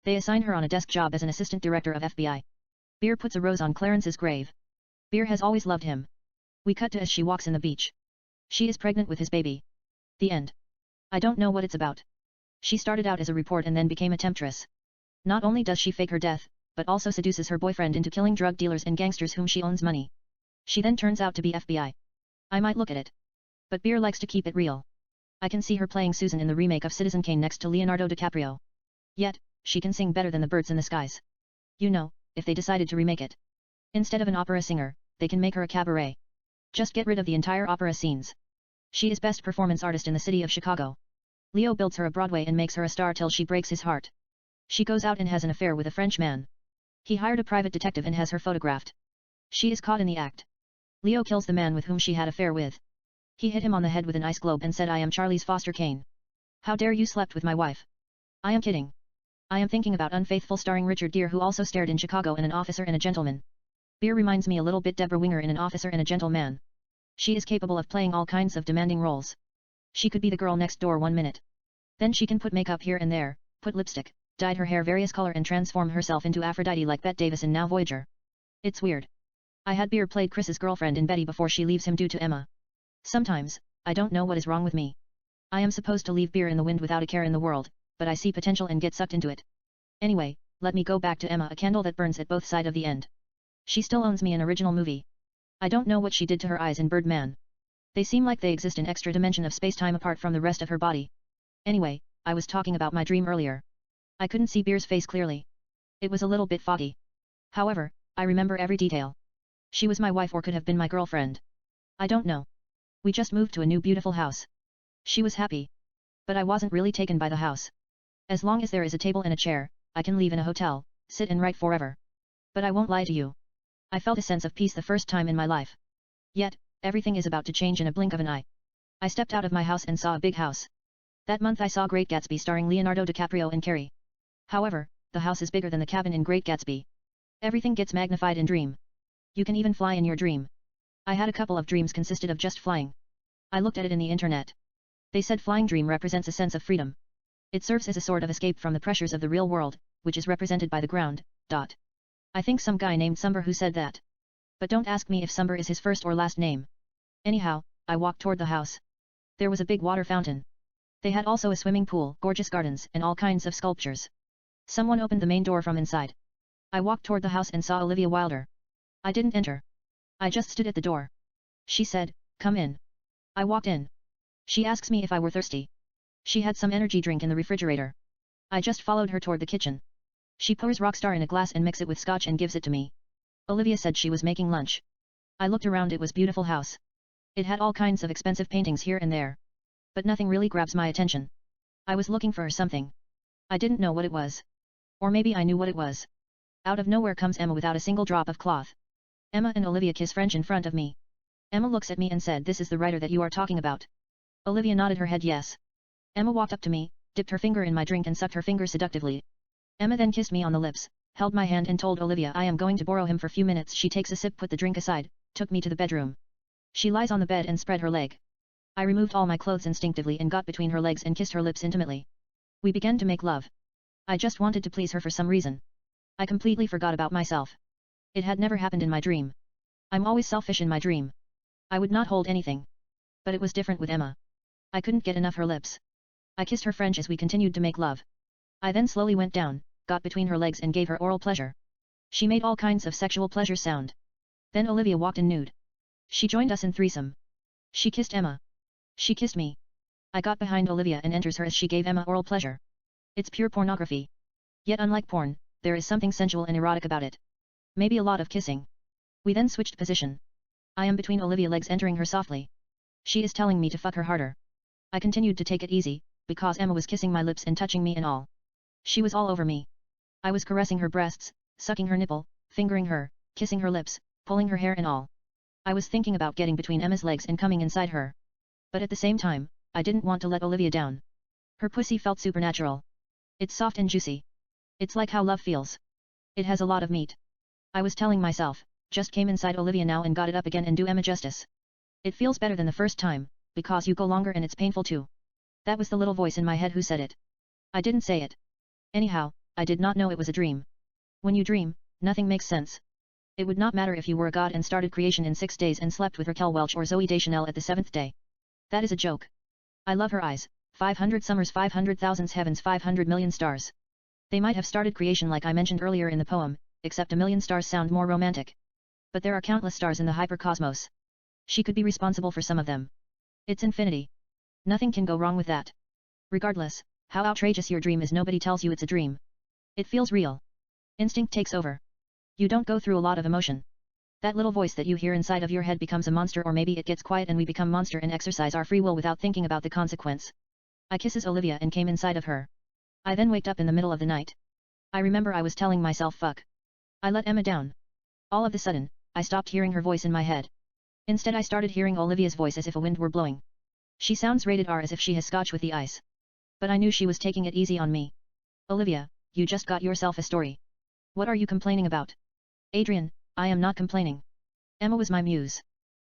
They assign her on a desk job as an assistant director of FBI. Beer puts a rose on Clarence's grave. Beer has always loved him. We cut to as she walks in the beach. She is pregnant with his baby. The end. I don't know what it's about. She started out as a report and then became a temptress. Not only does she fake her death, but also seduces her boyfriend into killing drug dealers and gangsters whom she owns money. She then turns out to be FBI. I might look at it. But Beer likes to keep it real. I can see her playing Susan in the remake of Citizen Kane next to Leonardo DiCaprio. Yet, she can sing better than the birds in the skies. You know, if they decided to remake it. Instead of an opera singer, they can make her a cabaret. Just get rid of the entire opera scenes. She is best performance artist in the city of Chicago. Leo builds her a Broadway and makes her a star till she breaks his heart. She goes out and has an affair with a French man. He hired a private detective and has her photographed. She is caught in the act. Leo kills the man with whom she had affair with. He hit him on the head with an ice globe and said, "I am Charlie's foster Kane. How dare you slept with my wife?" I am kidding. I am thinking about Unfaithful, starring Richard Gere, who also starred in Chicago in An Officer and a Gentleman. Beer reminds me a little bit Deborah Winger in An Officer and a Gentleman. She is capable of playing all kinds of demanding roles. She could be the girl next door 1 minute. Then she can put makeup here and there, put lipstick, dyed her hair various color and transform herself into Aphrodite like Bette Davis in Now Voyager. It's weird. I had Beer played Chris's girlfriend in Betty before she leaves him due to Emma. Sometimes, I don't know what is wrong with me. I am supposed to leave Beer in the wind without a care in the world, but I see potential and get sucked into it. Anyway, let me go back to Emma, a candle that burns at both sides of the end. She still owns me in original movie. I don't know what she did to her eyes in Birdman. They seem like they exist in extra dimension of space-time apart from the rest of her body. Anyway, I was talking about my dream earlier. I couldn't see Beer's face clearly. It was a little bit foggy. However, I remember every detail. She was my wife or could have been my girlfriend. I don't know. We just moved to a new beautiful house. She was happy. But I wasn't really taken by the house. As long as there is a table and a chair, I can leave in a hotel, sit and write forever. But I won't lie to you. I felt a sense of peace the first time in my life. Yet, everything is about to change in a blink of an eye. I stepped out of my house and saw a big house. That month I saw Great Gatsby starring Leonardo DiCaprio and Carrie. However, the house is bigger than the cabin in Great Gatsby. Everything gets magnified in dream. You can even fly in your dream. I had a couple of dreams consisted of just flying. I looked at it in the internet. They said flying dream represents a sense of freedom. It serves as a sort of escape from the pressures of the real world, which is represented by the ground. I think some guy named Sumber who said that. But don't ask me if Sumber is his first or last name. Anyhow, I walked toward the house. There was a big water fountain. They had also a swimming pool, gorgeous gardens, and all kinds of sculptures. Someone opened the main door from inside. I walked toward the house and saw Olivia Wilder. I didn't enter. I just stood at the door. She said, "Come in." I walked in. She asks me if I were thirsty. She had some energy drink in the refrigerator. I just followed her toward the kitchen. She pours Rockstar in a glass and mixes it with scotch and gives it to me. Olivia said she was making lunch. I looked around. It was a beautiful house. It had all kinds of expensive paintings here and there. But nothing really grabs my attention. I was looking for something. I didn't know what it was. Or maybe I knew what it was. Out of nowhere comes Emma without a single drop of cloth. Emma and Olivia kiss French in front of me. Emma looks at me and said, "This is the writer that you are talking about." Olivia nodded her head yes. Emma walked up to me, dipped her finger in my drink and sucked her finger seductively. Emma then kissed me on the lips, held my hand and told Olivia I am going to borrow him for few minutes. She takes a sip, put the drink aside, took me to the bedroom. She lies on the bed and spread her leg. I removed all my clothes instinctively and got between her legs and kissed her lips intimately. We began to make love. I just wanted to please her for some reason. I completely forgot about myself. It had never happened in my dream. I'm always selfish in my dream. I would not hold anything. But it was different with Emma. I couldn't get enough her lips. I kissed her French as we continued to make love. I then slowly went down, got between her legs and gave her oral pleasure. She made all kinds of sexual pleasure sound. Then Olivia walked in nude. She joined us in threesome. She kissed Emma. She kissed me. I got behind Olivia and enters her as she gave Emma oral pleasure. It's pure pornography. Yet unlike porn, there is something sensual and erotic about it. Maybe a lot of kissing. We then switched position. I am between Olivia legs entering her softly. She is telling me to fuck her harder. I continued to take it easy, because Emma was kissing my lips and touching me and all. She was all over me. I was caressing her breasts, sucking her nipple, fingering her, kissing her lips, pulling her hair and all. I was thinking about getting between Emma's legs and coming inside her. But at the same time, I didn't want to let Olivia down. Her pussy felt supernatural. It's soft and juicy. It's like how love feels. It has a lot of meat. I was telling myself, just came inside Olivia now and got it up again and do Emma justice. It feels better than the first time, because you go longer and it's painful too. That was the little voice in my head who said it. I didn't say it. Anyhow, I did not know it was a dream. When you dream, nothing makes sense. It would not matter if you were a god and started creation in 6 days and slept with Raquel Welch or Zooey Deschanel at the 7th day. That is a joke. I love her eyes, 500 summers 500,000 heavens 500 million stars. They might have started creation like I mentioned earlier in the poem, except a million stars sound more romantic. But there are countless stars in the hypercosmos. She could be responsible for some of them. It's infinity. Nothing can go wrong with that. Regardless, how outrageous your dream is, nobody tells you it's a dream. It feels real. Instinct takes over. You don't go through a lot of emotion. That little voice that you hear inside of your head becomes a monster, or maybe it gets quiet and we become monster and exercise our free will without thinking about the consequence. I kisses Olivia and came inside of her. I then waked up in the middle of the night. I remember I was telling myself fuck. I let Emma down. All of a sudden, I stopped hearing her voice in my head. Instead I started hearing Olivia's voice as if a wind were blowing. She sounds rated R as if she has scotch with the ice. But I knew she was taking it easy on me. Olivia, you just got yourself a story. What are you complaining about? Adrian, I am not complaining. Emma was my muse.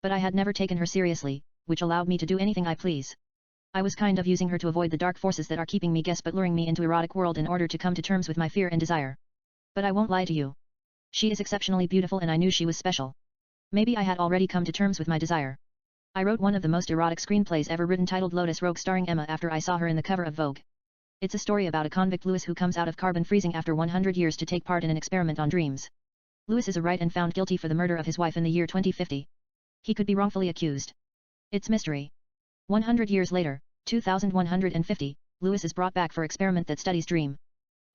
But I had never taken her seriously, which allowed me to do anything I please. I was kind of using her to avoid the dark forces that are keeping me guessed but luring me into erotic world in order to come to terms with my fear and desire. But I won't lie to you. She is exceptionally beautiful and I knew she was special. Maybe I had already come to terms with my desire. I wrote one of the most erotic screenplays ever written titled Lotus Rogue starring Emma after I saw her in the cover of Vogue. It's a story about a convict Louis who comes out of carbon freezing after 100 years to take part in an experiment on dreams. Louis is arrested and found guilty for the murder of his wife in the year 2050. He could be wrongfully accused. It's mystery. 100 years later, 2150, Louis is brought back for experiment that studies dream.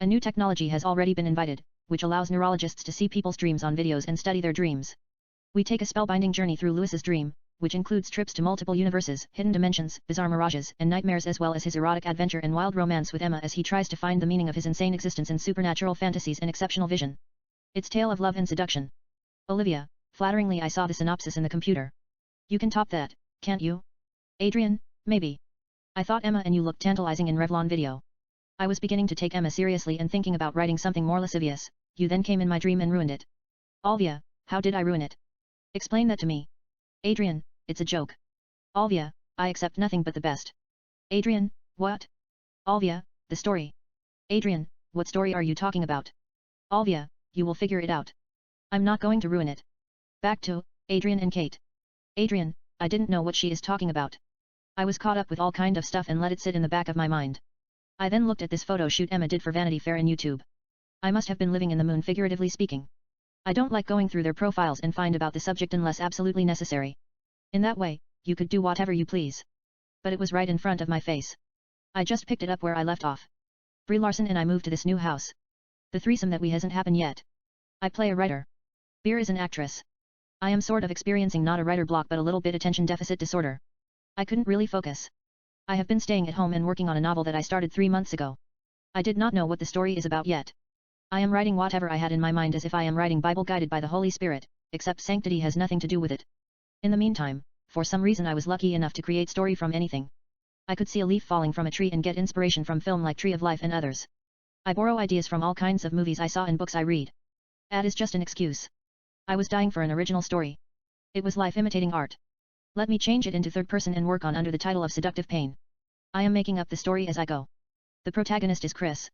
A new technology has already been invented, which allows neurologists to see people's dreams on videos and study their dreams. We take a spellbinding journey through Louis's dream, which includes trips to multiple universes, hidden dimensions, bizarre mirages, and nightmares, as well as his erotic adventure and wild romance with Emma as he tries to find the meaning of his insane existence in supernatural fantasies and exceptional vision. It's tale of love and seduction. Olivia, flatteringly I saw the synopsis in the computer. You can top that, can't you? Adrian, maybe. I thought Emma and you looked tantalizing in Revlon video. I was beginning to take Emma seriously and thinking about writing something more lascivious. You then came in my dream and ruined it. Olivia, how did I ruin it? Explain that to me. Adrian, it's a joke. Olivia, I accept nothing but the best. Adrian, what? Olivia, the story. Adrian, what story are you talking about? Olivia, you will figure it out. I'm not going to ruin it. Back to Adrian and Kate. Adrian, I didn't know what she is talking about. I was caught up with all kind of stuff and let it sit in the back of my mind. I then looked at this photo shoot Emma did for Vanity Fair in YouTube. I must have been living in the moon, figuratively speaking. I don't like going through their profiles and find about the subject unless absolutely necessary. In that way, you could do whatever you please. But it was right in front of my face. I just picked it up where I left off. Brie Larson and I moved to this new house. The threesome that we hasn't happened yet. I play a writer. Beer is an actress. I am sort of experiencing not a writer block but a little bit attention deficit disorder. I couldn't really focus. I have been staying at home and working on a novel that I started 3 months ago. I did not know what the story is about yet. I am writing whatever I had in my mind as if I am writing Bible guided by the Holy Spirit, except sanctity has nothing to do with it. In the meantime, for some reason I was lucky enough to create story from anything. I could see a leaf falling from a tree and get inspiration from film like Tree of Life and others. I borrow ideas from all kinds of movies I saw and books I read. Ad is just an excuse. I was dying for an original story. It was life imitating art. Let me change it into third person and work on under the title of Seductive Pain. I am making up the story as I go. The protagonist is Chris,